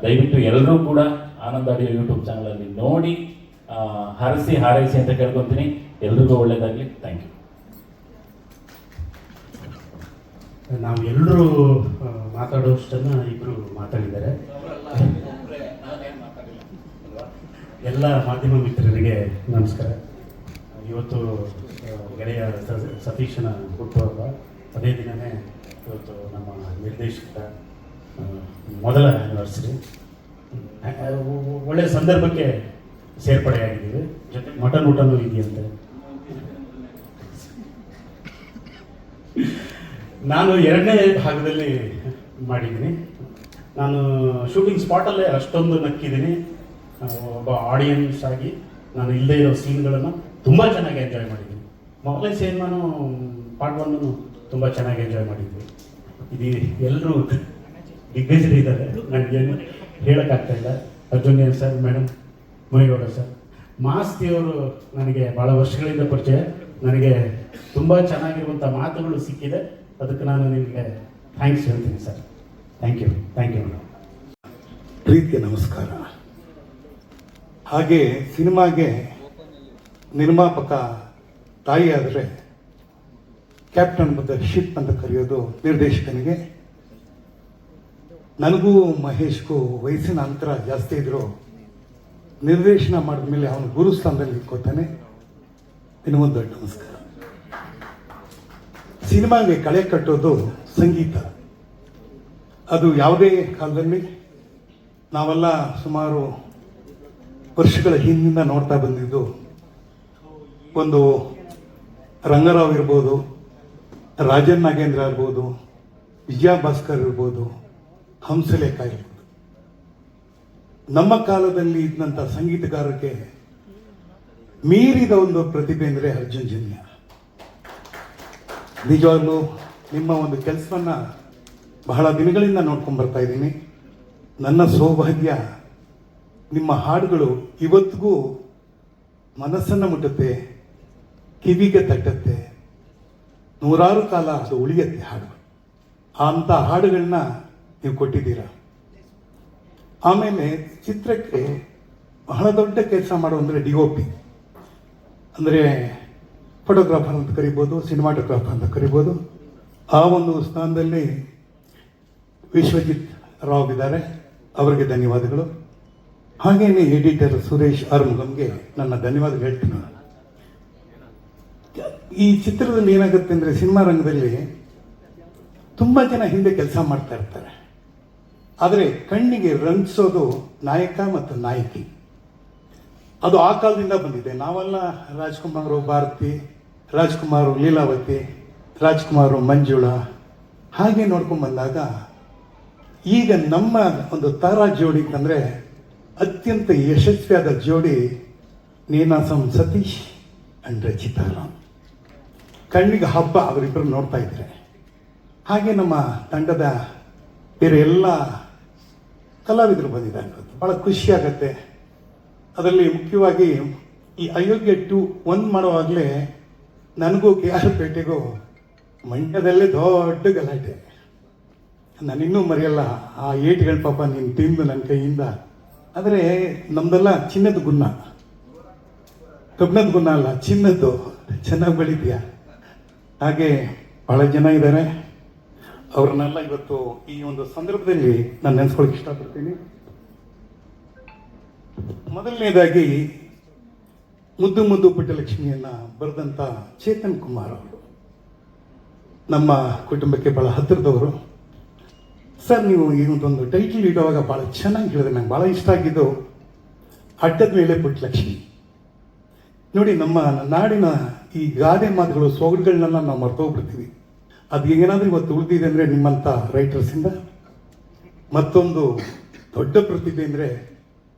Speaker 6: ದಯವಿಟ್ಟು ಎಲ್ಲರೂ ಕೂಡ ಆನಂದ ಆಡಿಯೋ ಯೂಟ್ಯೂಬ್ ಚಾನಲಲ್ಲಿ ನೋಡಿ ಹರಸಿ ಹಾರೈಸಿ ಅಂತ ಕೇಳ್ಕೊತೀನಿ. ಎಲ್ರಿಗೂ ಒಳ್ಳೇದಾಗಲಿ. Thank you.
Speaker 7: ನಾವು ಎಲ್ಲರೂ ಮಾತಾಡೋಷ್ಟನ್ನು ಇಬ್ಬರು ಮಾತಾಡಿದ್ದಾರೆ. ಎಲ್ಲ ಮಾಧ್ಯಮ ಮಿತ್ರರಿಗೆ ನಮಸ್ಕಾರ. ಇವತ್ತು ಗೆಳೆಯ ಸತೀಶನ ಹುಟ್ಟುಹಬ್ಬ. ಅದೇ ದಿನವೇ ಇವತ್ತು ನಮ್ಮ ನಿರ್ದೇಶಕರ ಮೊದಲ ಆ್ಯನಿವರ್ಸರಿ. ಒಳ್ಳೆಯ ಸಂದರ್ಭಕ್ಕೆ ಸೇರ್ಪಡೆಯಾಗಿದ್ದೀವಿ. ಜೊತೆ ಮಟನ್ ಊಟನೂ ಇದೆಯಂತೆ. ನಾನು 2ನೇ ಭಾಗದಲ್ಲಿ ಮಾಡಿದ್ದೀನಿ. ನಾನು ಶೂಟಿಂಗ್ ಸ್ಪಾಟಲ್ಲೇ ಅಷ್ಟೊಂದು ನಕ್ಕಿದ್ದೀನಿ. ಒಬ್ಬ ಆಡಿಯನ್ಸ್ ಆಗಿ ನಾನು ಇಲ್ಲದೇ ಇರೋ ಸೀನ್ಗಳನ್ನು ತುಂಬ ಚೆನ್ನಾಗಿ ಎಂಜಾಯ್ ಮಾಡಿದ್ದೀನಿ. ಮೊದಲನೇ ಸಿನಿಮಾನು ಪಾರ್ಟ್ 1 ತುಂಬ ಚೆನ್ನಾಗಿ ಎಂಜಾಯ್ ಮಾಡಿದ್ವಿ. ಇದು ಎಲ್ಲರೂ ದಿಗ್ಗಜರಿದ್ದಾರೆ, ನನಗೇನು ಹೇಳೋಕ್ಕಾಗ್ತಾಯಿಲ್ಲ. Arjun sir, madam, Munegowda sir, ಮಾಸ್ತಿಯವರು ನನಗೆ ಭಾಳ ವರ್ಷಗಳಿಂದ ಪರಿಚಯ. ನನಗೆ ತುಂಬ ಚೆನ್ನಾಗಿರುವಂಥ ಮಾತುಗಳು ಸಿಕ್ಕಿದೆ. ಅದಕ್ಕೆ ನಾನು ನಿಮಗೆ ಥ್ಯಾಂಕ್ಸ್ ಹೇಳ್ತೀನಿ ಸರ್. Thank you madam.
Speaker 1: ಪ್ರೀತಿಯ ನಮಸ್ಕಾರ. ಹಾಗೆ ಸಿನಿಮಾಗೆ ನಿರ್ಮಾಪಕ ತಾಯಿಯಾದರೆ ಕ್ಯಾಪ್ಟನ್ ಮತ್ತು ಶಿಪ್ ಅಂತ ಕರೆಯೋದು ನಿರ್ದೇಶಕನಿಗೆ. ನನಗೂ ಮಹೇಶ್ಗೂ ವಯಸ್ಸಿನ ಅಂತರ ಜಾಸ್ತಿ ಇದ್ದರೂ ನಿರ್ದೇಶನ ಮಾಡಿದ ಮೇಲೆ ಅವನು ಗುರುಸ್ಥಾನದಲ್ಲಿ ನಿಂತ್ಕೋತಾನೆ. ಇನ್ನೊಂದು ದೊಡ್ಡ ನಮಸ್ಕಾರ. ಸಿನಿಮಾಗೆ ಕಳೆ ಕಟ್ಟೋದು ಸಂಗೀತ. ಅದು ಯಾವುದೇ ಕಾಲದಲ್ಲಿ ನಾವೆಲ್ಲ ಸುಮಾರು ವರ್ಷಗಳ ಹಿಂದಿಂದ ನೋಡ್ತಾ ಬಂದಿದ್ದು. ಒಂದು ರಂಗರಾವ್ ಇರ್ಬೋದು, ರಾಜನ್ ನಾಗೇಂದ್ರ ಇರ್ಬೋದು, ವಿಜಯ ಭಾಸ್ಕರ್ ಇರ್ಬೋದು, ಹಂಸಲೇಖ ಇರ್ಬೋದು. ನಮ್ಮ ಕಾಲದಲ್ಲಿ ಇದ್ದಂಥ ಸಂಗೀತಗಾರರಿಗೆ ಮೀರಿದ ಒಂದು ಪ್ರತಿಭೆ ಅಂದರೆ ಅರ್ಜುನ್ ಜನ್ಯ. ನಿಜವಾಗ್ಲೂ ನಿಮ್ಮ ಒಂದು ಕೆಲಸವನ್ನು ಬಹಳ ದಿನಗಳಿಂದ ನೋಡ್ಕೊಂಡು ಬರ್ತಾ ಇದ್ದೀನಿ. ನನ್ನ ಸೌಭಾಗ್ಯ ನಿಮ್ಮ ಹಾಡುಗಳು ಇವತ್ತಿಗೂ ಮನಸ್ಸನ್ನು ಮುಟ್ಟುತ್ತೆ, ಕಿವಿಗೆ ತಟ್ಟುತ್ತೆ, ನೂರಾರು ಕಾಲ ಅದು ಉಳಿಯುತ್ತೆ ಹಾಡು. ಅಂಥ ಹಾಡುಗಳನ್ನ ನೀವು ಕೊಟ್ಟಿದ್ದೀರ. ಆಮೇಲೆ ಚಿತ್ರಕ್ಕೆ ಬಹಳ ದೊಡ್ಡ ಕೆಲಸ ಮಾಡೋ ಅಂದರೆ DOP ಅಂದರೆ ಫೋಟೋಗ್ರಾಫರ್ ಅಂತ ಕರಿಬೋದು, ಸಿನಿಮಾಟೋಗ್ರಾಫರ್ ಅಂತ ಕರಿಬೋದು.
Speaker 8: ಆ ಒಂದು ಸ್ಥಾನದಲ್ಲಿ ವಿಶ್ವಜಿತ್ ರಾವ್ ಇದ್ದಾರೆ, ಅವರಿಗೆ ಧನ್ಯವಾದಗಳು. ಹಾಗೇನೆ ಎಡಿಟರ್ ಸುರೇಶ್ ಆರ್ಮುಗಂಗೆ ನನ್ನ ಧನ್ಯವಾದ ಹೇಳ್ತೀನಿ. ಈ ಚಿತ್ರದಲ್ಲಿ ಏನಾಗುತ್ತೆ ಅಂದರೆ, ಸಿನಿಮಾ ರಂಗದಲ್ಲಿ ತುಂಬ ಜನ ಹಿಂದೆ ಕೆಲಸ ಮಾಡ್ತಾ ಇರ್ತಾರೆ, ಆದರೆ ಕಣ್ಣಿಗೆ ರಂಜಿಸೋದು ನಾಯಕ ಮತ್ತು ನಾಯಕಿ. ಅದು ಆ ಕಾಲದಿಂದ ಬಂದಿದೆ. ನಾವೆಲ್ಲ ರಾಜ್ಕುಮಾರ್ ಭಾರತಿ, ರಾಜ್ಕುಮಾರ್ ಲೀಲಾವತಿ, ರಾಜ್ಕುಮಾರ್ ಮಂಜುಳಾ ಹಾಗೆ ನೋಡ್ಕೊಂಡು ಬಂದಾಗ, ಈಗ ನಮ್ಮ ಒಂದು ತಾರಾ ಜೋಡಿ ಅಂತಂದರೆ ಅತ್ಯಂತ ಯಶಸ್ವಿಯಾದ ಜೋಡಿ ನೀನಾಸಂ ಸತೀಶ್ ಅಂಡ್ ರಚಿತಾ ರಾಮ್. ಕಣ್ಣಿಗೆ ಹಬ್ಬ ಅವರಿಬ್ಬರು ನೋಡ್ತಾ ಇದ್ದಾರೆ. ಹಾಗೆ ನಮ್ಮ ತಂಡದ ಬೇರೆ ಎಲ್ಲ ಕಲಾವಿದರು ಬಂದಿದ್ದಾರೆ. ಭಾಳ ಖುಷಿಯಾಗತ್ತೆ. ಅದರಲ್ಲಿ ಮುಖ್ಯವಾಗಿ ಈ ಅಯೋಗ್ಯ 2 1 ಮಾಡುವಾಗಲೇ ನನಗೂ KR ಪೇಟೆಗೂ ಮಂಡ್ಯದಲ್ಲೇ ದೊಡ್ಡ ಗಲಾಟೆ. ನಾನಿನ್ನೂ ಮರೆಯಲ್ಲ ಆ ಏಟ್ಗಳ ಪಾಪ ನೀನು ತಿಂದು ನನ್ನ ಕೈಯಿಂದ. ಆದರೆ ನಮ್ದೆಲ್ಲ ಚಿನ್ನದ ಗುಣ, ಕಬ್ಬಿಣದ ಗುಣ ಅಲ್ಲ, ಚಿನ್ನದ್ದು. ಚೆನ್ನಾಗಿ ಬೆಳಿತೀಯ. ಹಾಗೆ ಭಾಳ ಜನ ಇದ್ದಾರೆ, ಅವ್ರನ್ನೆಲ್ಲ ಇವತ್ತು ಈ ಒಂದು ಸಂದರ್ಭದಲ್ಲಿ ನಾನು ನೆನೆಸ್ಕೊಳ್ಳಿಕ್ಕೆ ಇಷ್ಟಪಡ್ತೀನಿ. ಮೊದಲನೇದಾಗಿ ಮುದ್ದು ಮುದ್ದು ಪುಟ್ಟಲಕ್ಷ್ಮಿಯನ್ನ ಬರೆದಂಥ ಚೇತನ್ ಕುಮಾರ್ ಅವರು ನಮ್ಮ ಕುಟುಂಬಕ್ಕೆ ಭಾಳ ಹತ್ತಿರದವರು. ಸರ್, ನೀವು ಈ ಒಂದು ಟೈಟಲ್ ಇಡುವಾಗ ಭಾಳ ಚೆನ್ನಾಗಿ ಹೇಳಿದ್ರೆ ನಂಗೆ ಭಾಳ ಇಷ್ಟ ಆಗಿದ್ದು ಅಡ್ಡದ ಮೇಲೆ ಪುಟ್ಟಲಕ್ಷ್ಮಿ. ನೋಡಿ, ನಮ್ಮ ನಾಡಿನ ಈ ಗಾದೆ ಮಾತುಗಳು, ಸೊಗಡುಗಳನ್ನೆಲ್ಲ ನಾವು ಮರ್ತೋಗ್ಬಿಡ್ತೀವಿ. ಅದು ಏನಾದರೂ ಇವತ್ತು ಉಳಿದಿದೆ ಅಂದರೆ ನಿಮ್ಮಂಥ ರೈಟರ್ಸಿಂದ. ಮತ್ತೊಂದು ದೊಡ್ಡ ಪ್ರತಿಭೆ ಅಂದರೆ,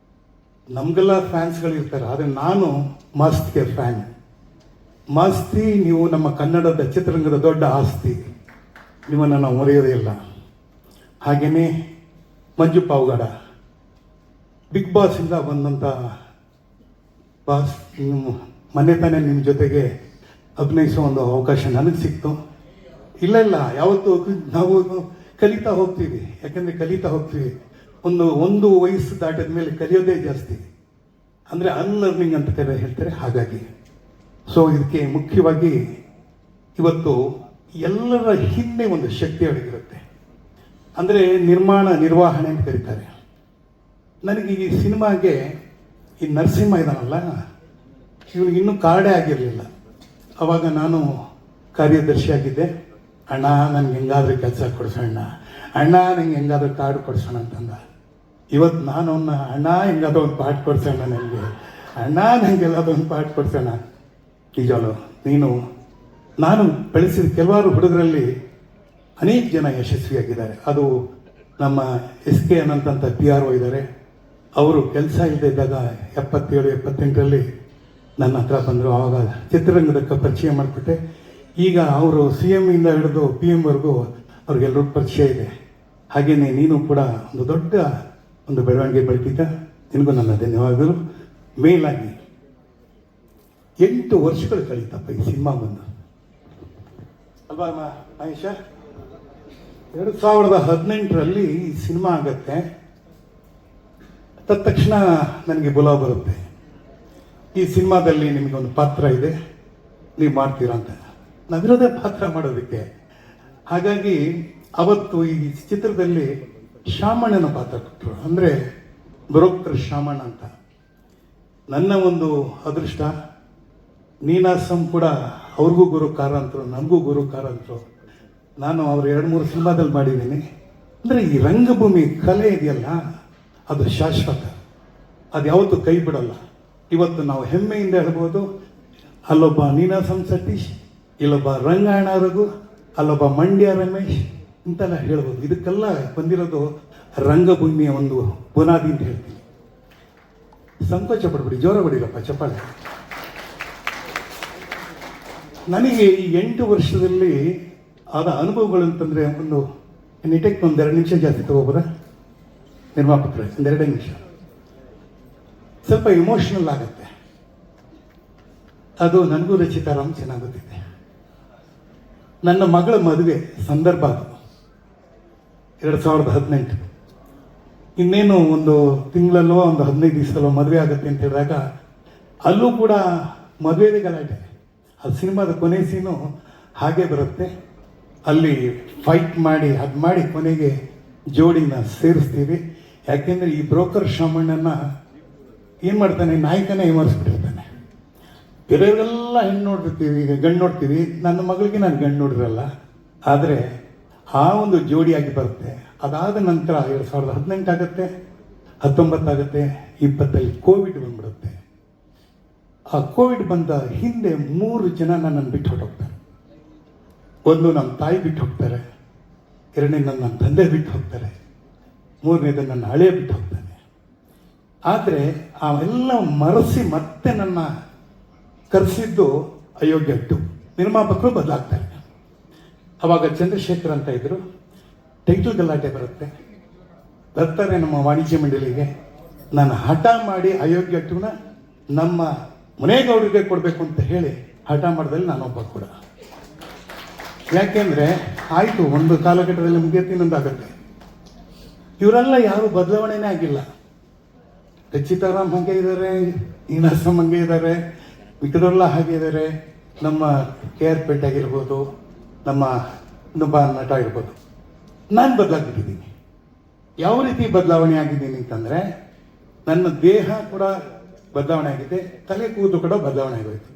Speaker 8: ನಮಗೆಲ್ಲ ಫ್ಯಾನ್ಸ್ಗಳಿರ್ತಾರೆ, ಆದರೆ ನಾನು ಮಾಸ್ತಿಗೆ ಫ್ಯಾನ್. ಮಾಸ್ತಿ, ನೀವು ನಮ್ಮ ಕನ್ನಡದ ಚಿತ್ರರಂಗದ ದೊಡ್ಡ ಆಸ್ತಿ, ನಿಮ್ಮನ್ನು ನಾವು ಮರೆಯೋದೇ ಇಲ್ಲ. ಹಾಗೆಯೇ ಮಂಜು ಪಾವಗಡ, ಬಿಗ್ ಬಾಸಿಂದ ಬಂದಂಥ ಬಾಸ್, ಮನೆ ತಾನೇ ನಿಮ್ಮ ಜೊತೆಗೆ ಅಭಿನಯಿಸೋ ಒಂದು ಅವಕಾಶ ನನಗೆ ಸಿಕ್ತು. ಇಲ್ಲ ಯಾವತ್ತು ನಾವು ಕಲಿತಾ ಹೋಗ್ತೀವಿ. ಯಾಕಂದರೆ ಕಲಿತಾ ಹೋಗ್ತೀವಿ. ಒಂದು ವಯಸ್ಸು ದಾಟಿದ ಮೇಲೆ ಕಲಿಯೋದೇ ಜಾಸ್ತಿ, ಅಂದರೆ ಅನ್ಲರ್ನಿಂಗ್ ಅಂತ ಹೇಳ್ತಾರೆ. ಹಾಗಾಗಿ ಇದಕ್ಕೆ ಮುಖ್ಯವಾಗಿ ಇವತ್ತು ಎಲ್ಲರ ಹಿಂದೆ ಒಂದು ಶಕ್ತಿ ಅಡಗಿರುತ್ತೆ. ಅಂದರೆ ನಿರ್ವಹಣೆ ಅಂತ ಕರೀತಾರೆ. ನನಗೆ ಈ ಸಿನಿಮಾಗೆ ಈ ನರಸಿಂಹ ಇದಾನಲ್ಲ, ಇವನಿಗೆ ಇನ್ನೂ ಕಾರ್ಡೇ ಆಗಿರಲಿಲ್ಲ. ಅವಾಗ ನಾನು ಕಾರ್ಯದರ್ಶಿಯಾಗಿದ್ದೆ. ಅಣ್ಣ, ನನಗೆ ಹೆಂಗಾದ್ರೂ ಕೆಲಸ ಕೊಡಿಸೋಣ, ಅಣ್ಣ ನನಗೆ ಹೆಂಗಾದ್ರೂ ಕಾರ್ಡ್ ಕೊಡಿಸೋಣ ಅಂತಂದ. ಇವತ್ತು ನಾನು ಅವನ್ನ, ಅಣ್ಣ ಹೆಂಗಾದ್ರೂ ಒಂದು ಪಾಠ ಕೊಡಿಸೋಣ, ನನಗೆ ಅಣ್ಣ ನನಗೆಲ್ಲಾದ್ರೂ ಒಂದು ಪಾಠ ಕೊಡಿಸೋಣ. ನಿಜವಲ್ಲ, ನಾನು ಬೆಳೆಸಿದ ಕೆಲವಾರು ಹುಡುಗರಲ್ಲಿ ಅನೇಕ ಜನ ಯಶಸ್ವಿಯಾಗಿದ್ದಾರೆ. ಅದು ನಮ್ಮ SK ಅನಂತ PRO ಇದ್ದಾರೆ. ಅವರು ಕೆಲಸ ಇಲ್ಲದೆ ಇದ್ದಾಗ 77, 78ರಲ್ಲಿ ನನ್ನ ಹತ್ರ ಬಂದರು. ಆವಾಗ ಚಿತ್ರರಂಗದ ಪರಿಚಯ ಮಾಡಿಕೊಟ್ಟೆ. ಈಗ ಅವರು CM ಇಂದ ಹಿಡಿದು PM ವರೆಗೂ ಅವ್ರಿಗೆಲ್ಲರೂ ಪರಿಚಯ ಇದೆ. ಹಾಗೆಯೇ ನೀನು ಕೂಡ ಒಂದು ದೊಡ್ಡ ಒಂದು ಬೆಳವಣಿಗೆ ಬೆಳೀತಿದ್ದ. ನಿನಗೂ ನನ್ನ ಧನ್ಯವಾದಗಳು. ಮೇಲಾಗಿ 8 ವರ್ಷಗಳು ಕಳೀತಪ್ಪ ಈ ಸಿನಿಮಾ ಬಂದು, ಅಲ್ವಾ ಆಯುಷಾ? 2018ರಲ್ಲಿ ಈ ಸಿನಿಮಾ ಆಗತ್ತೆ. ತಕ್ಷಣ ನನಗೆ ಬುಲಾವ್ ಬರುತ್ತೆ, ಈ ಸಿನಿಮಾದಲ್ಲಿ ನಿಮಗೊಂದು ಪಾತ್ರ ಇದೆ, ನೀವು ಮಾಡ್ತೀರಾ ಅಂತ. ನಾವಿರೋದೇ ಪಾತ್ರ ಮಾಡೋದಕ್ಕೆ. ಹಾಗಾಗಿ ಅವತ್ತು ಈ ಚಿತ್ರದಲ್ಲಿ ಶಾಮಣ್ಣನ ಪಾತ್ರ ಕೊಟ್ಟರು, ಅಂದರೆ ಬ್ರೋಕರ್ ಶಾಮಣ್ಣ ಅಂತ. ನನ್ನ ಒಂದು ಅದೃಷ್ಟ, ನೀನಾಸಂ ಕೂಡ ಅವ್ರಿಗೂ ಗುರು ಕಾರಂತರು, ನನಗೂ ಗುರು ಕಾರಂತರು. ನಾನು ಅವ್ರು 2-3 ಸಿನಿಮಾದಲ್ಲಿ ಮಾಡಿದ್ದೀನಿ. ಅಂದರೆ ಈ ರಂಗಭೂಮಿ ಕಲೆ ಇದೆಯಲ್ಲ, ಅದು ಶಾಶ್ವತ, ಅದು ಯಾವತ್ತೂ ಕೈ ಬಿಡಲ್ಲ. ಇವತ್ತು ನಾವು ಹೆಮ್ಮೆಯಿಂದ ಹೇಳ್ಬೋದು, ಅಲ್ಲೊಬ್ಬ ನೀನಾಸಂ ಸತೀಶ್, ಇಲ್ಲೊಬ್ಬ ರಂಗಾಯಣ ರಘು, ಅಲ್ಲೊಬ್ಬ ಮಂಡ್ಯ ರಮೇಶ್ ಇಂತೆಲ್ಲ ಹೇಳ್ಬೋದು. ಇದಕ್ಕೆಲ್ಲ ಬಂದಿರೋದು ರಂಗಭೂಮಿಯ ಒಂದು ಬುನಾದಿ ಅಂತ ಹೇಳ್ತೀನಿ. ಸಂಕೋಚ ಪಡ್ಬಿಡಿ, ಜೋರ ಬಿಡಿರಪ್ಪ ಚಪ್ಪಾಳೆ. ನನಗೆ ಈ 8 ವರ್ಷದಲ್ಲಿ ಆದ ಅನುಭವಗಳು ಅಂತಂದರೆ, ಒಂದು ನಿಟಕ್ಕೆ 1-2 ನಿಮಿಷ ಜಾಸ್ತಿ ತಗೋಬೋದಾ ನಿರ್ಮಾಪಕರೇ? 1-2 ನಿಮಿಷ. ಸ್ವಲ್ಪ ಇಮೋಷನಲ್ ಆಗುತ್ತೆ. ಅದು ನನಗೂ ರಚಿತಾ ರಾಮ್ ಚೆನ್ನಾಗಿ ಗೊತ್ತಿದೆ. ನನ್ನ ಮಗಳ ಮದುವೆ ಸಂದರ್ಭ ಅದು 2018. ಇನ್ನೇನು ಒಂದು ತಿಂಗಳಲ್ಲೋ ಒಂದು 15 ದಿವಸದಲ್ಲೋ ಮದುವೆ ಆಗುತ್ತೆ ಅಂತ ಹೇಳಿದಾಗ, ಅಲ್ಲೂ ಕೂಡ ಮದುವೆದೇ ಗಲಾಟೆ. ಅದು ಸಿನಿಮಾದ ಕೊನೆ ಸೀನು ಹಾಗೆ ಬರುತ್ತೆ. ಅಲ್ಲಿ ಫೈಟ್ ಮಾಡಿ ಅದು ಮಾಡಿ ಕೊನೆಗೆ ಜೋಡಿನ ಸೇರಿಸ್ತೀವಿ. ಯಾಕೆಂದರೆ ಈ ಬ್ರೋಕರ್ ಶಾಮಣ್ಣನ ಏನು ಮಾಡ್ತಾನೆ, ನಾಯಕನೇ ಏಮರಿಸ್ಬಿಟ್ಟಿರ್ತಾನೆ. ಬೇರೆಯವರೆಲ್ಲ ಹೆಣ್ಣು ನೋಡಿರ್ತೀವಿ, ಈಗ ಗಂಡು ನೋಡ್ತೀವಿ. ನನ್ನ ಮಗಳಿಗೆ ನಾನು ಗಂಡು ನೋಡಿರಲ್ಲ. ಆದರೆ ಆ ಒಂದು ಜೋಡಿಯಾಗಿ ಬರುತ್ತೆ. ಅದಾದ ನಂತರ 2018 ಆಗುತ್ತೆ, 19 ಆಗುತ್ತೆ, 20 ಕೋವಿಡ್ ಬಂದ್ಬಿಡುತ್ತೆ. ಆ ಕೋವಿಡ್ ಬಂದ ಹಿಂದೆ 3 ಜನ ನನ್ನನ್ನು ಬಿಟ್ಟು ಹೊರಟೋಗ್ತಾರೆ. ಒಂದು ನಮ್ಮ ತಾಯಿ ಬಿಟ್ಟು ಹೋಗ್ತಾರೆ, ಎರಡನೇ ನನ್ನ ತಂದೆ ಬಿಟ್ಟು ಹೋಗ್ತಾರೆ, ಮೂರನೇದು ನನ್ನ ಹಳೆಯ ಬಿಟ್ಟು ಹೋಗ್ತಾನೆ. ಆದರೆ ಅವೆಲ್ಲ ಮರೆಸಿ ಮತ್ತೆ ನನ್ನ ಕರೆಸಿದ್ದು ಅಯೋಗ್ಯ 2 ನಿರ್ಮಾಪಕರು ಬದಲಾಗ್ತಾರೆ. ಅವಾಗ ಚಂದ್ರಶೇಖರ್ ಅಂತ ಇದ್ರು. ಟೈಟಲ್ ಗಲಾಟೆ ಬರುತ್ತೆ, ಬರ್ತಾರೆ ನಮ್ಮ ವಾಣಿಜ್ಯ ಮಂಡಳಿಗೆ. ನಾನು ಹಠ ಮಾಡಿ ಅಯೋಗ್ಯ 2ನ ನಮ್ಮ ಮುನೇಗೌಡರಿಗೆ ಕೊಡಬೇಕು ಅಂತ ಹೇಳಿ ಹಠ ಮಾಡಿದಲ್ಲಿ ನಾನೊಬ್ಬ ಕೂಡ. ಯಾಕೆಂದರೆ ಆಯಿತು, ಒಂದು ಕಾಲಘಟ್ಟದಲ್ಲಿ ಮುಗಿಯುತ್ತೆ, ಇನ್ನೊಂದಾಗುತ್ತೆ. ಇವರೆಲ್ಲ ಯಾರು ಬದಲಾವಣೆನೇ ಆಗಿಲ್ಲ. ರಚಿತಾರಾಮ್ ಹಾಗೆ ಇದ್ದಾರೆ, ನೀನಾಸಂ ಹಂಗೆ ಇದ್ದಾರೆ, ಮಿಕ್ಕದವರೆಲ್ಲ ಹಾಗೆ ಇದ್ದಾರೆ. ನಮ್ಮ KR ಪೇಟೆ ಆಗಿರ್ಬೋದು, ನಮ್ಮ ಇನ್ನೊಬ್ಬ ನಟ ಇರ್ಬೋದು. ನಾನು ಬದಲಾಗ್ಬಿಟ್ಟಿದ್ದೀನಿ. ಯಾವ ರೀತಿ ಬದಲಾವಣೆ ಆಗಿದ್ದೀನಿ ಅಂತಂದರೆ, ನನ್ನ ದೇಹ ಕೂಡ ಬದಲಾವಣೆ ಆಗಿದೆ, ತಲೆ ಕೂದಲು ಕೂಡ ಬದಲಾವಣೆ ಆಗೋಯ್ತು.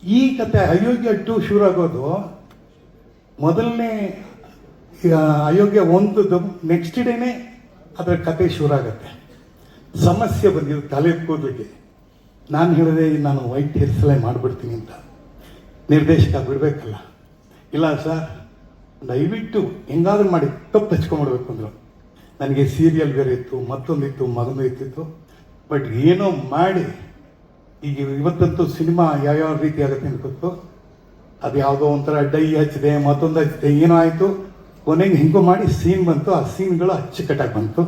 Speaker 8: ಈ ಕತೆ ಅಯೋಗ್ಯ 2 ಶುರು ಆಗೋದು ಮೊದಲನೇ ಅಯೋಗ್ಯ 1 ನೆಕ್ಸ್ಟ್ ಡೇನೇ ಅದರ ಕತೆ ಶುರು ಆಗುತ್ತೆ. ಸಮಸ್ಯೆ ಬಂದಿದ್ದು ತಲೆ ಕೂದಲಿಗೆ. ನಾನು ಹೇಳಿದೆ, ನಾನು ವೈಟ್ ಹೇರ್ ಸ್ಟೈಲ್ ಮಾಡಿಬಿಡ್ತೀನಿ ಅಂತ. ನಿರ್ದೇಶಕ ಬಿಡಬೇಕಲ್ಲ. ಇಲ್ಲ ಸರ್, ದಯವಿಟ್ಟು ಹೆಂಗಾದ್ರೂ ಮಾಡಿ ತಪ್ಪು ಹಚ್ಕೊಂಡ್ಬಿಡ್ಬೇಕು ಅಂದರು. ನನಗೆ ಸೀರಿಯಲ್ ಬೇರೆ ಇತ್ತು, ಮತ್ತೊಂದಿತ್ತು, ಮಗನೂ ಇತ್ತಿತ್ತು. ಬಟ್ ಏನೋ ಮಾಡಿ ಈಗ ಇವತ್ತಂತೂ ಸಿನಿಮಾ ಯಾವ್ಯಾವ ರೀತಿ ಆಗುತ್ತೆ ಅಂತ ಗೊತ್ತು. ಅದು ಯಾವುದೋ ಒಂಥರ ಡೈ ಹಚ್ಚಿದೆ, ಮತ್ತೊಂದು ಹಚ್ಚಿದೆ, ಏನೋ ಆಯಿತು. ಕೊನೆಗೆ ಹಿಂಗೋ ಮಾಡಿ ಸೀನ್ ಬಂತು. ಆ ಸೀನ್ಗಳು ಅಚ್ಚುಕಟ್ಟಾಗಿ ಬಂತು.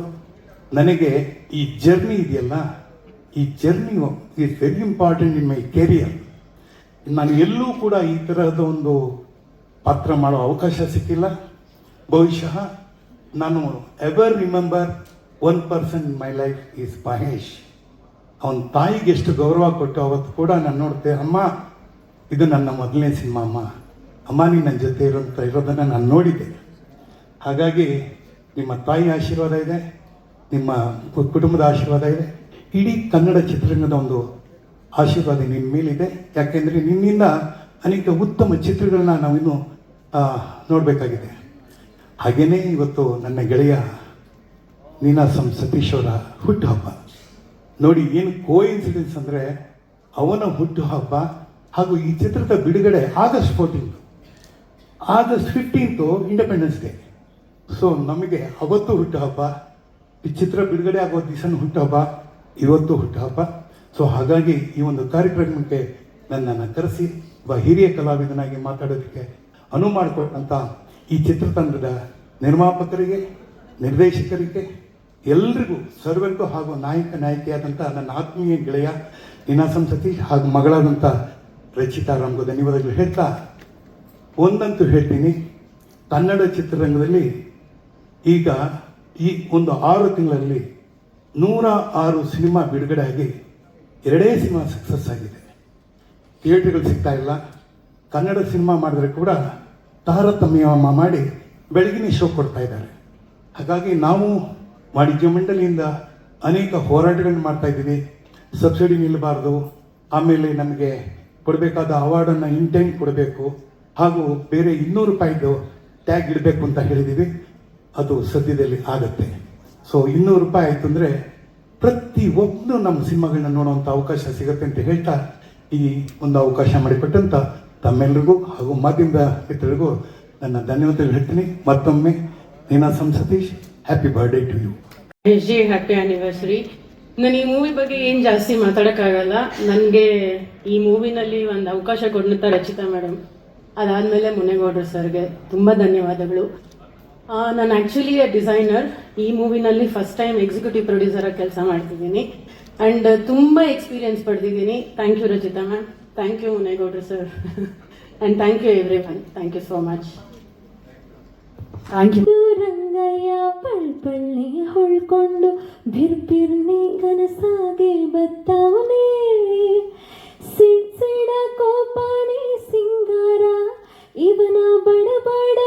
Speaker 8: ನನಗೆ ಈ ಜರ್ನಿ ಇದೆಯಲ್ಲ, ಈ journey is very important in my career. ನಾನು ಎಲ್ಲೂ ಕೂಡ ಈ ಥರದ ಒಂದು ಪಾತ್ರ ಮಾಡೋ ಅವಕಾಶ ಸಿಕ್ಕಿಲ್ಲ. ಬಹುಶಃ ನಾನು ever remember 1 person in my life is Mahesh. ಅವನ ತಾಯಿಗೆ ಎಷ್ಟು ಗೌರವ ಕೊಟ್ಟು ಅವತ್ತು ಕೂಡ ನಾನು ನೋಡ್ತೆ, ಅಮ್ಮ ಇದು ನನ್ನ ಮೊದಲನೇ ಸಿನಿಮಾ ಅಮ್ಮ, ಅಮ್ಮ ನೀನು ನನ್ನ ಜೊತೆ ಇರೋದನ್ನು ನಾನು ನೋಡಿದ್ದೆ. ಹಾಗಾಗಿ ನಿಮ್ಮ ತಾಯಿ ಆಶೀರ್ವಾದ ಇದೆ, ನಿಮ್ಮ ಕುಟುಂಬದ ಆಶೀರ್ವಾದ ಇದೆ, ಇಡೀ ಕನ್ನಡ ಚಿತ್ರರಂಗದ ಒಂದು ಆಶೀರ್ವಾದ ನಿನ್ನ ಮೇಲಿದೆ. ಯಾಕೆಂದರೆ ನಿನ್ನಿಂದ ಅನೇಕ ಉತ್ತಮ ಚಿತ್ರಗಳನ್ನ ನಾವಿನ್ನೂ ನೋಡಬೇಕಾಗಿದೆ. ಹಾಗೆಯೇ ಇವತ್ತು ನನ್ನ ಗೆಳೆಯ ನೀನಾಸಂ ಸತೀಶ್ ಅವರ ಹುಟ್ಟುಹಬ್ಬ. ನೋಡಿ ಏನು ಕೋಇನ್ಸಿಡೆನ್ಸ್ ಅಂದರೆ, ಅವನ ಹುಟ್ಟುಹಬ್ಬ ಹಾಗೂ ಈ ಚಿತ್ರದ ಬಿಡುಗಡೆ August 14. August 15 independence day. So ನಮಗೆ ಅವತ್ತು ಹುಟ್ಟುಹಬ್ಬ, ಈ ಚಿತ್ರ ಬಿಡುಗಡೆ ಆಗೋ ದಿವಸನೂ ಹುಟ್ಟುಹಬ್ಬ, ಇವತ್ತು ಹುಟ್ಟುಹಬ್ಬ. ಸೊ ಹಾಗಾಗಿ ಈ ಒಂದು ಕಾರ್ಯಕ್ರಮಕ್ಕೆ ನನ್ನನ್ನು ಕರೆಸಿ ಒಬ್ಬ ಹಿರಿಯ ಕಲಾವಿದನಾಗಿ ಮಾತಾಡೋದಕ್ಕೆ ಅನುವು ಮಾಡಿಕೊಟ್ಟಂಥ ಈ ಚಿತ್ರತಂಡದ ನಿರ್ಮಾಪಕರಿಗೆ, ನಿರ್ದೇಶಕರಿಗೆ, ಎಲ್ರಿಗೂ, ಸರ್ವರಿಗೂ ಹಾಗೂ ನಾಯಕಿಯಾದಂಥ ನನ್ನ ಆತ್ಮೀಯ ಗೆಳೆಯ ನೀನಾಸಂ ಸತೀಶ್ ಹಾಗೂ ಮಗಳಾದಂಥ ರಚಿತಾರಾಮ್ಗೂ ಧನ್ಯವಾದಗಳು ಹೇಳ್ತಾ, ಒಂದಂತೂ ಹೇಳ್ತೀನಿ, ಕನ್ನಡ ಚಿತ್ರರಂಗದಲ್ಲಿ ಈಗ ಈ ಒಂದು 6 ತಿಂಗಳಲ್ಲಿ 106 ಸಿನಿಮಾ ಬಿಡುಗಡೆ ಆಗಿ 2 ಸಿನಿಮಾ ಸಕ್ಸಸ್ ಆಗಿದೆ. ಥಿಯೇಟರ್ಗಳು ಸಿಗ್ತಾ ಇಲ್ಲ. ಕನ್ನಡ ಸಿನಿಮಾ ಮಾಡಿದ್ರೆ ಕೂಡ ತಾರತಮ್ಯ ಮಾಡಿ ಬೆಳಗಿನ ಶೋ ಕೊಡ್ತಾ ಇದ್ದಾರೆ. ಹಾಗಾಗಿ ನಾವು ವಾಣಿಜ್ಯ ಮಂಡಳಿಯಿಂದ ಅನೇಕ ಹೋರಾಟಗಳನ್ನು ಮಾಡ್ತಾ ಇದ್ದೀವಿ. ಸಬ್ಸಿಡಿ ನಿಲ್ಲಬಾರ್ದು, ಆಮೇಲೆ ನಮಗೆ ಕೊಡಬೇಕಾದ ಅವಾರ್ಡನ್ನು ಇಂಟೈಮ್ ಕೊಡಬೇಕು, ಹಾಗೂ ಬೇರೆ 200 ರೂಪಾಯಿದು ಟ್ಯಾಗ್ ಇಡಬೇಕು ಅಂತ ಹೇಳಿದ್ದೀವಿ. ಅದು ಸದ್ಯದಲ್ಲಿ ಆಗುತ್ತೆ. ಸೊ 200 ರೂಪಾಯಿ ಆಯಿತು ಅಂದರೆ ಪ್ರತಿಯೊಬ್ಬರು ನಮ್ಮ ಸಿನಿಮಾಗಳನ್ನ ನೋಡುವಂಥ ಅವಕಾಶ ಸಿಗುತ್ತೆ ಅಂತ ಹೇಳ್ತಾ, ಈ ಒಂದು ಅವಕಾಶ ಮಾಡಿಕೊಟ್ಟಂಥ ತಮ್ಮೆಲ್ಲರಿಗೂ ಹಾಗೂ ಮಾಧ್ಯಮದ ಮಿತ್ರರಿಗೂ ನನ್ನ ಧನ್ಯವಾದಗಳು ಹೇಳ್ತೀನಿ. ಮತ್ತೊಮ್ಮೆ Ninasam Satish, happy birthday to you.
Speaker 9: ಜಿ ಹ್ಯಾಪಿ ಆ್ಯನಿವರ್ಸರಿ. ನಾನು ಈ ಮೂವಿ ಬಗ್ಗೆ ಏನು ಜಾಸ್ತಿ ಮಾತಾಡೋಕ್ಕಾಗಲ್ಲ. ನನಗೆ ಈ ಮೂವಿನಲ್ಲಿ ಒಂದು ಅವಕಾಶ ಕೊಟ್ಟಂಥ ರಚಿತಾ ಮೇಡಮ್, ಅದಾದಮೇಲೆ ಮುನೇಗೌಡರು ಸರ್ಗೆ ತುಂಬ ಧನ್ಯವಾದಗಳು. ನಾನು ಆ್ಯಕ್ಚುಲಿ ಡಿಸೈನರ್. ಈ ಮೂವಿನಲ್ಲಿ ಫಸ್ಟ್ ಟೈಮ್ ಎಕ್ಸಿಕ್ಯೂಟಿವ್ ಪ್ರೊಡ್ಯೂಸರಾಗಿ ಕೆಲಸ ಮಾಡ್ತಿದ್ದೀನಿ ಆ್ಯಂಡ್ ತುಂಬ ಎಕ್ಸ್ಪೀರಿಯನ್ಸ್ ಪಡೆದಿದ್ದೀನಿ. Thank you Rachita ma'am, thank you ಮುನೇಗೌಡರು sir, and thank you everyone. Thank you so much.
Speaker 4: Thank you.
Speaker 10: Rangayya ಪಳ್ಪಳ್ಳಿ ಹೊಳ್ಕೊಂಡು ಬಿರ್ಬಿರ್ನಿ ಕನಸಾಗೆ ಬತ್ತವನೇ, ಸಿಡ ಕೋಪಾನಿ ಸಿಂಗಾರ ಇವನ ಬಡ ಬಡ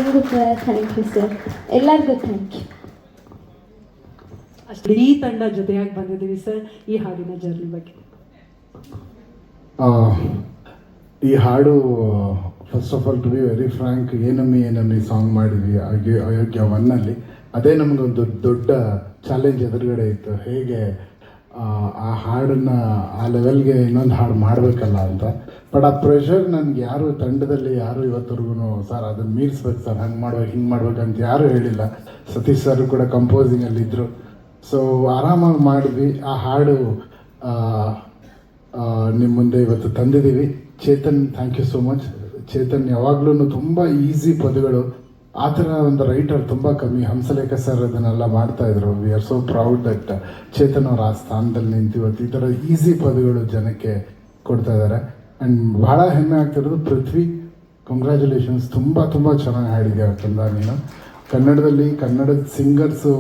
Speaker 10: ನಿಮಗೂ ಥ್ಯಾಂಕ್ ಯು ಸರ್, ಎಲ್ಲರಿಗೂ ಥ್ಯಾಂಕ್ ಯು.
Speaker 4: ಅಷ್ಟು ಈ ತಂಡ ಜೊತೆಯಾಗಿ ಬಂದಿದ್ದೀವಿ ಸರ್. ಈ ಹಾಡಿನ ಜರ್ನಿ ಬಗ್ಗೆ
Speaker 1: ಈ ಹಾಡು first of all to be very frank, ಏನಮ್ಮಿ ಸಾಂಗ್ ಮಾಡಿದ್ವಿ ಅಯೋಗ್ಯ 1ನಲ್ಲಿ. ಅದೇ ನಮಗೊಂದು ದೊಡ್ಡ ಚಾಲೆಂಜ್ ಎದುರುಗಡೆ ಇತ್ತು, ಹೇಗೆ ಆ ಹಾಡನ್ನು ಆ ಲೆವೆಲ್ಗೆ ಇನ್ನೊಂದು ಹಾಡು ಮಾಡಬೇಕಲ್ಲ ಅಂತ. ಬಟ್ ಆ ಪ್ರೆಷರ್ ನನಗೆ ಯಾರು ತಂಡದಲ್ಲಿ ಯಾರು ಇವತ್ತರೆಗೂ ಸರ್ ಅದನ್ನು ಮೀರಿಸ್ಬೇಕು ಸರ್, ಹಂಗೆ ಮಾಡ್ಬೇಕು ಹಿಂಗೆ ಮಾಡ್ಬೇಕಂತ ಯಾರೂ ಹೇಳಿಲ್ಲ. ಸತೀಶ್ ಸರ್ ಕೂಡ ಕಂಪೋಸಿಂಗಲ್ಲಿದ್ದರು. ಸೊ ಆರಾಮಾಗಿ ಮಾಡಿದ್ವಿ. ಆ ಹಾಡು ನಿಮ್ಮ ಮುಂದೆ ಇವತ್ತು ತಂದಿದ್ದೀವಿ. Chetan, thank you so much. Chetan ಯಾವಾಗಲೂ ತುಂಬ ಈಸಿ ಪದಗಳು, ಆ ಥರ ಒಂದು ರೈಟರ್ ತುಂಬ ಕಮ್ಮಿ. ಹಂಸಲೇಖ ಸರ್ ಅದನ್ನೆಲ್ಲ ಮಾಡ್ತಾಯಿದ್ರು. We are so proud that Chetan ಅವ್ರು ಆ ಸ್ಥಾನದಲ್ಲಿ ನಿಂತು ಇವತ್ತು ಈ ಥರ ಈಸಿ ಪದಗಳು ಜನಕ್ಕೆ ಕೊಡ್ತಾ ಇದ್ದಾರೆ. ಆ್ಯಂಡ್ ಭಾಳ ಹೆಮ್ಮೆ ಆಗ್ತಿರೋದು ಪೃಥ್ವಿ, ಕಂಗ್ರ್ಯಾಚುಲೇಷನ್ಸ್, ತುಂಬ ಚೆನ್ನಾಗಿ ಹಾಡಿದ್ಯಾ ಕಂದ ನೀನು. ಕನ್ನಡದಲ್ಲಿ ಕನ್ನಡದ ಸಿಂಗರ್ಸು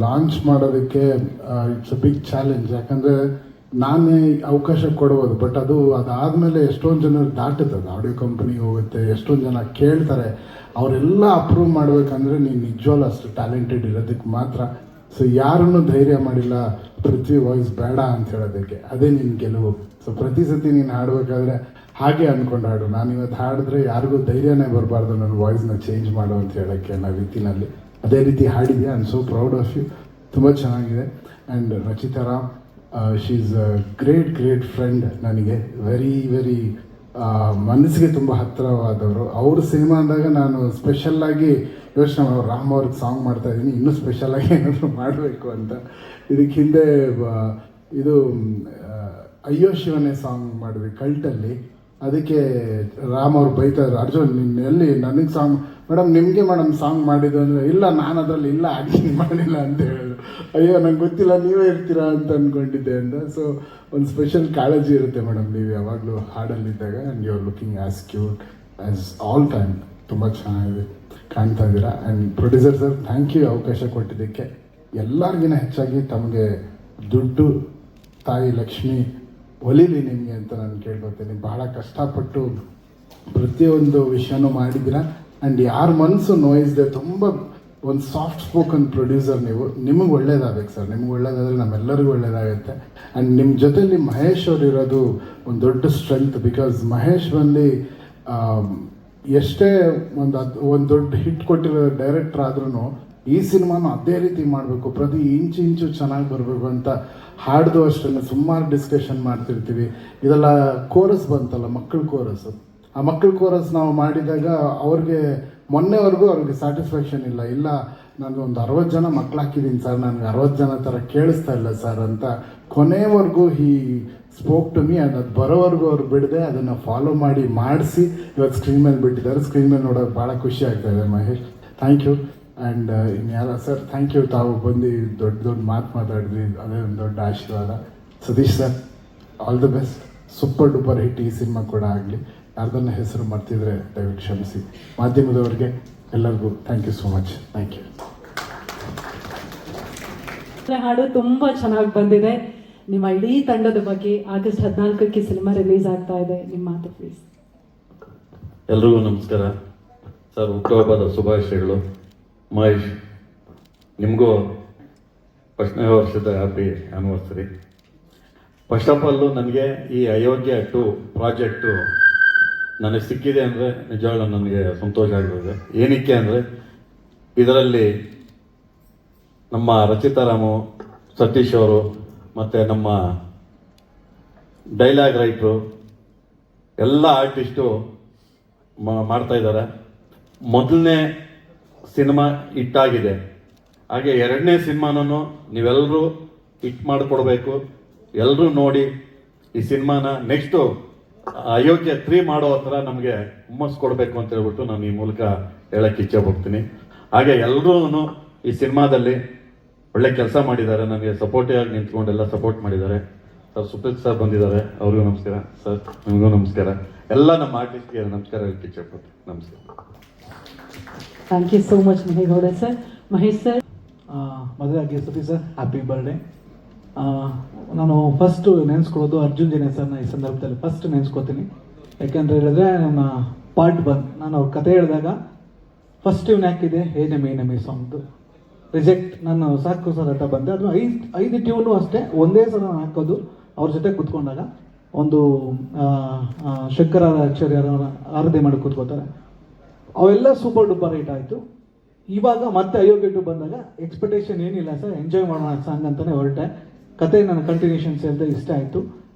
Speaker 1: ಲಾಂಚ್ ಮಾಡೋದಕ್ಕೆ ಇಟ್ಸ್ ಅ ಬಿಗ್ ಚಾಲೆಂಜ್. ಯಾಕಂದರೆ ನಾನೇ ಅವಕಾಶ ಕೊಡ್ಬೋದು, ಬಟ್ ಅದಾದಮೇಲೆ ಎಷ್ಟೊಂದು ಜನರು ದಾಟುತ್ತದೆ, ಆಡಿಯೋ ಕಂಪ್ನಿಗೆ ಹೋಗುತ್ತೆ, ಎಷ್ಟೊಂದು ಜನ ಕೇಳ್ತಾರೆ. ಅವರೆಲ್ಲ ಅಪ್ರೂವ್ ಮಾಡಬೇಕಂದ್ರೆ ನೀನು ನಿಜವಾಗ್ಲೂ ಅಷ್ಟು ಟ್ಯಾಲೆಂಟೆಡ್ ಇರೋದಕ್ಕೆ ಮಾತ್ರ. ಸೊ ಯಾರನ್ನೂ ಧೈರ್ಯ ಮಾಡಿಲ್ಲ ಪೃಥ್ವಿ ವಾಯ್ಸ್ ಬೇಡ ಅಂತ ಹೇಳೋದಕ್ಕೆ, ಅದೇ ನಿನ್ನ ಗೆಲುವು. ಸೊ ಪ್ರತಿ ಸತಿ ನೀನು ಹಾಡಬೇಕಾದ್ರೆ ಹಾಗೆ ಅಂದ್ಕೊಂಡು ಹಾಡು. ನಾನು ಇವತ್ತು ಹಾಡಿದ್ರೆ ಯಾರಿಗೂ ಧೈರ್ಯನೇ ಬರಬಾರ್ದು ನನ್ನ ವಾಯ್ಸ್ನ ಚೇಂಜ್ ಮಾಡು ಅಂತ ಹೇಳೋಕ್ಕೆ ನಾವು ರೀತಿನಲ್ಲಿ ಅದೇ ರೀತಿ ಹಾಡಿದ್ಯಾ. I am so proud of you. ತುಂಬ ಚೆನ್ನಾಗಿದೆ. And Rachita Ram, she is a great friend ನನಗೆ. ವೆರಿ ಮನಸ್ಸಿಗೆ ತುಂಬ ಹತ್ತಿರವಾದವರು. ಅವ್ರ ಸಿನಿಮಾ ಅಂದಾಗ ನಾನು ಸ್ಪೆಷಲ್ಲಾಗಿ ಯೋಚನೆ ರಾಮ್ ಅವ್ರಿಗೆ ಸಾಂಗ್ ಮಾಡ್ತಾಯಿದ್ದೀನಿ, ಇನ್ನೂ ಸ್ಪೆಷಲಾಗಿ ಏನಾದರೂ ಮಾಡಬೇಕು ಅಂತ. ಇದಕ್ಕೆ ಹಿಂದೆ ಇದು ಅಯ್ಯೋ ಶಿವನೇ ಸಾಂಗ್ ಮಾಡಿದ್ವಿ ಕಲ್ಟಲ್ಲಿ. ಅದಕ್ಕೆ ರಾಮ್ ಅವ್ರು ಬೈತಾಯಿದ್ರು, ಅರ್ಜುನ್ ನಿನ್ನ ಎಲ್ಲಿ ನನಗೆ ಸಾಂಗ್ ಮೇಡಮ್ ನಿಮಗೆ ಮೇಡಮ್ ಸಾಂಗ್ ಮಾಡಿದ್ದು ಅಂದರೆ, ಇಲ್ಲ ನಾನು ಅದರಲ್ಲಿ ಇಲ್ಲ ಆ್ಯಕ್ಟಿಂಗ್ ಮಾಡಿಲ್ಲ ಅಂತ ಹೇಳಿದ್ರು. ಅಯ್ಯೋ ನಂಗೆ ಗೊತ್ತಿಲ್ಲ, ನೀವೇ ಇರ್ತೀರಾ ಅಂತ ಅಂದ್ಕೊಂಡಿದ್ದೆ ಅಂತ. ಸೊ ಒಂದು ಸ್ಪೆಷಲ್ ಕಾಳಜಿ ಇರುತ್ತೆ ಮೇಡಮ್ ನೀವು ಯಾವಾಗಲೂ ಹಾಡಲ್ಲಿದ್ದಾಗ. And you are looking as cute as all time. ತುಂಬ ಚೆನ್ನಾಗಿದೆ ಕಾಣ್ತಾ ಇದ್ದೀರಾ. And producer sir, thank you ಅವಕಾಶ ಕೊಟ್ಟಿದ್ದಕ್ಕೆ. ಎಲ್ಲರಿಗಿನ ಹೆಚ್ಚಾಗಿ ತಮಗೆ ದುಡ್ಡು ತಾಯಿ ಲಕ್ಷ್ಮಿ ಒಲಿಲಿ ನಿಮಗೆ ಅಂತ ನಾನು ಕೇಳ್ಕೊತೀನಿ. ಬಹಳ ಕಷ್ಟಪಟ್ಟು ಪ್ರತಿಯೊಂದು ವಿಷಯನೂ ಮಾಡಿದ್ದೀರಾ. ಆ್ಯಂಡ್ ಯಾರ ಮನಸ್ಸು ನೋಯಿಸದೆ ತುಂಬ ಒಂದು ಸಾಫ್ಟ್ ಸ್ಪೋಕನ್ ಪ್ರೊಡ್ಯೂಸರ್ ನೀವು. ನಿಮಗೆ ಒಳ್ಳೇದಾಗಬೇಕು ಸರ್, ನಿಮ್ಗೆ ಒಳ್ಳೇದಾದರೆ ನಮ್ಮೆಲ್ಲರಿಗೂ ಒಳ್ಳೇದಾಗುತ್ತೆ. ಆ್ಯಂಡ್ ನಿಮ್ಮ ಜೊತೆಲಿ ಮಹೇಶ್ ಅವರು ಇರೋದು ಒಂದು ದೊಡ್ಡ ಸ್ಟ್ರೆಂತ್. ಬಿಕಾಸ್ ಮಹೇಶ್ ಬಂದು ಎಷ್ಟೇ ಒಂದು ದೊಡ್ಡ ಹಿಟ್ ಕೊಟ್ಟಿರೋ ಡೈರೆಕ್ಟ್ರ್ ಆದ್ರೂ ಈ ಸಿನಿಮಾನು ಅದೇ ರೀತಿ ಮಾಡಬೇಕು, ಪ್ರತಿ ಇಂಚು ಚೆನ್ನಾಗಿ ಬರಬೇಕು ಅಂತ ಹಾಡ್ದು ಅಷ್ಟೇ ಸುಮಾರು ಡಿಸ್ಕಷನ್ ಮಾಡ್ತಿರ್ತೀವಿ. ಇದೆಲ್ಲ ಕೋರಸ್ ಬಂತಲ್ಲ, ಮಕ್ಕಳ ಕೋರಸ್ಸು. ಆ ಮಕ್ಕಳ ಕೋರಸ್ ನಾವು ಮಾಡಿದಾಗ ಮೊನ್ನೆವರೆಗೂ ಅವ್ರಿಗೆ ಸ್ಯಾಟಿಸ್ಫ್ಯಾಕ್ಷನ್ ಇಲ್ಲ ನಾನು ಒಂದು 60 ಜನ ಮಕ್ಳು ಹಾಕಿದ್ದೀನಿ ಸರ್, ನನಗೆ 60 ಜನ ಥರ ಕೇಳಿಸ್ತಾ ಇಲ್ಲ ಸರ್ ಅಂತ ಕೊನೆವರೆಗೂ ಹಿ ಸ್ಪೋಕ್ ಟು ಮೀ. ಅದು ಬರೋವರೆಗೂ ಅವ್ರು ಬಿಡದೆ ಅದನ್ನು ಫಾಲೋ ಮಾಡಿಸಿ ಇವತ್ತು ಸ್ಕ್ರೀನ್ ಮೇಲೆ ಬಿಟ್ಟಿದ್ದಾರೆ. ಸ್ಕ್ರೀನ್ ಮೇಲೆ ನೋಡೋಕೆ ಭಾಳ ಖುಷಿ ಆಗ್ತಾಯಿದೆ ಮಹೇಶ್, ಥ್ಯಾಂಕ್ ಯು. ಆ್ಯಂಡ್ ಇನ್ಯಾರ ಸರ್, ಥ್ಯಾಂಕ್ ಯು, ತಾವು ಬಂದು ದೊಡ್ಡ ಮಾತಾಡಿದ್ರಿ, ಅದೇ ಒಂದು ದೊಡ್ಡ ಆಶೀರ್ವಾದ. Satish sir, all the best. Super duper hit ಈ ಸಿನಿಮಾ ಕೂಡ ಆಗಲಿ. ಯಾರ್ದನ್ನ ಹೆಸರು ಮರ್ತಿದ್ರೆ ದಯವಿಟ್ಟು ಕ್ಷಮಿಸಿ. ಮಾಧ್ಯಮದವರಿಗೆ ಎಲ್ಲರಿಗೂ thank you so much. Thank you.
Speaker 4: ಹಾಡು ತುಂಬ ಚೆನ್ನಾಗಿ ಬಂದಿದೆ. ನಿಮ್ಮ ಇಡೀ ತಂಡದ ಬಗ್ಗೆ ಆಗಸ್ಟ್ 14ಕ್ಕೆ ಸಿನಿಮಾ ರಿಲೀಸ್ ಆಗ್ತಾ ಇದೆ, ನಿಮ್ಮ ಮಾತು ಪ್ಲೀಸ್.
Speaker 11: ಎಲ್ರಿಗೂ ನಮಸ್ಕಾರ ಸರ್. ಹುಟ್ಟುಹಬ್ಬದ ಶುಭಾಶಯಗಳು. ಮಹೇಶ್, ನಿಮಗೂ 1ನೇ ವರ್ಷದ happy anniversary. First of all ನನಗೆ ಈ ಅಯೋಗ್ಯ 2 ಪ್ರಾಜೆಕ್ಟು ನನಗೆ ಸಿಕ್ಕಿದೆ ಅಂದರೆ ನಿಜವಾಗ್ಲೂ ನನಗೆ ಸಂತೋಷ ಆಗಿರುತ್ತೆ. ಏನಕ್ಕೆ ಅಂದರೆ ಇದರಲ್ಲಿ ನಮ್ಮ ರಚಿತಾ ರಾಮು, ಸತೀಶ್ ಅವರು ಮತ್ತು ನಮ್ಮ ಡೈಲಾಗ್ ರೈಟ್ರು ಎಲ್ಲ ಆರ್ಟಿಸ್ಟು ಮಾಡ್ತಾಯಿದ್ದಾರೆ. ಮೊದಲನೇ ಸಿನಿಮಾ ಹಿಟ್ಟಾಗಿದೆ, ಹಾಗೆ 2ನೇ ಸಿನಿಮಾನೂ ನೀವೆಲ್ಲರೂ ಹಿಟ್ ಮಾಡಿಕೊಡ್ಬೇಕು. ಎಲ್ಲರೂ ನೋಡಿ ಈ ಸಿನಿಮಾನ ನೆಕ್ಸ್ಟು ಅಯೋಗ್ಯ 3 ಮಾಡೋ ಹತ್ರ ನಮಗೆ ಹುಮ್ಮಸ್ ಕೊಡಬೇಕು ಅಂತ ಹೇಳ್ಬಿಟ್ಟು ನಾನು ಈ ಮೂಲಕ ಹೇಳಕ್ಕೆ ಇಚ್ಛೆ ಪಡ್ತೀನಿ. ಹಾಗೆ ಎಲ್ಲರೂ ಈ ಸಿನಿಮಾದಲ್ಲಿ ಒಳ್ಳೆ ಕೆಲಸ ಮಾಡಿದ್ದಾರೆ, ನನಗೆ ಸಪೋರ್ಟಿವ್ ಆಗಿ ನಿಂತ್ಕೊಂಡೆಲ್ಲ ಸಪೋರ್ಟ್ ಮಾಡಿದ್ದಾರೆ. ಸರ್ ಸುಪ್ರೀತ್ ಸರ್ ಬಂದಿದ್ದಾರೆ, ಅವ್ರಿಗೂ ನಮಸ್ಕಾರ. ಸರ್ ನಿಮಗೂ ನಮಸ್ಕಾರ. ಎಲ್ಲ ನಮ್ಮ ಆರ್ಟಿಸ್ಟ್ಗೆ ನಮಸ್ಕಾರ ಹೇಳಕ್ಕೆ ಇಚ್ಛೆ ಪಡ್ತೀನಿ. ನಮಸ್ಕಾರ.
Speaker 4: Thank you so much Mahegowda sir. Mahesh sir,
Speaker 12: ಮೊದಲಾಗಿ ಸತೀಶ್ ಸರ್, ಹ್ಯಾಪಿ ಬರ್ಡೇ. ನಾನು ಫಸ್ಟು ನೆನೆಸ್ಕೊಳ್ಳೋದು ಅರ್ಜುನ್ ಜೇನೆ ಸರ್ನ ಈ ಸಂದರ್ಭದಲ್ಲಿ ಫಸ್ಟ್ ನೆನೆಸ್ಕೋತೀನಿ. ಯಾಕೆಂದರೆ ಹೇಳಿದ್ರೆ ನನ್ನ ಪಾರ್ಟ್ 1 ನಾನು ಅವ್ರ ಕತೆ ಹೇಳಿದಾಗ ಫಸ್ಟ್ ಟ್ಯೂನ್ ಹಾಕಿದೆ ಏನಮೇ ಸಾಂಗ್ದು ರಿಜೆಕ್ಟ್. ನಾನು ಸಾಕು ಸರ್ ಅಂತ ಬಂದೆ. ಅದು ಐದು ಟ್ಯೂನು ಅಷ್ಟೇ ಒಂದೇ ಸಲ ಹಾಕೋದು ಅವ್ರ ಜೊತೆ ಕೂತ್ಕೊಂಡಾಗ. ಒಂದು ಶಂಕರಾಚಾರ್ಯರ ಆರಾಧನೆ ಮಾಡಿ ಕೂತ್ಕೋತಾರೆ. ಅವೆಲ್ಲ ಸೂಪರ್ ಡೂಪರ್ ಹಿಟ್ ಆಯಿತು. ಇವಾಗ ಮತ್ತೆ ಅಯೋಗ್ಯ ಟು ಬಂದಾಗ ಎಕ್ಸ್ಪೆಕ್ಟೇಷನ್ ಏನಿಲ್ಲ ಸರ್, ಎಂಜಾಯ್ ಮಾಡೋಣ ಸಾಂಗ್ ಅಂತಲೇ ಹೊರಟೆ. ಕತೆ ನನ್ನ ಕಂಟಿನ್ಯೂಷನ್ಸ್ ಎಲ್ಲ ಇಷ್ಟ ಆಯಿತು.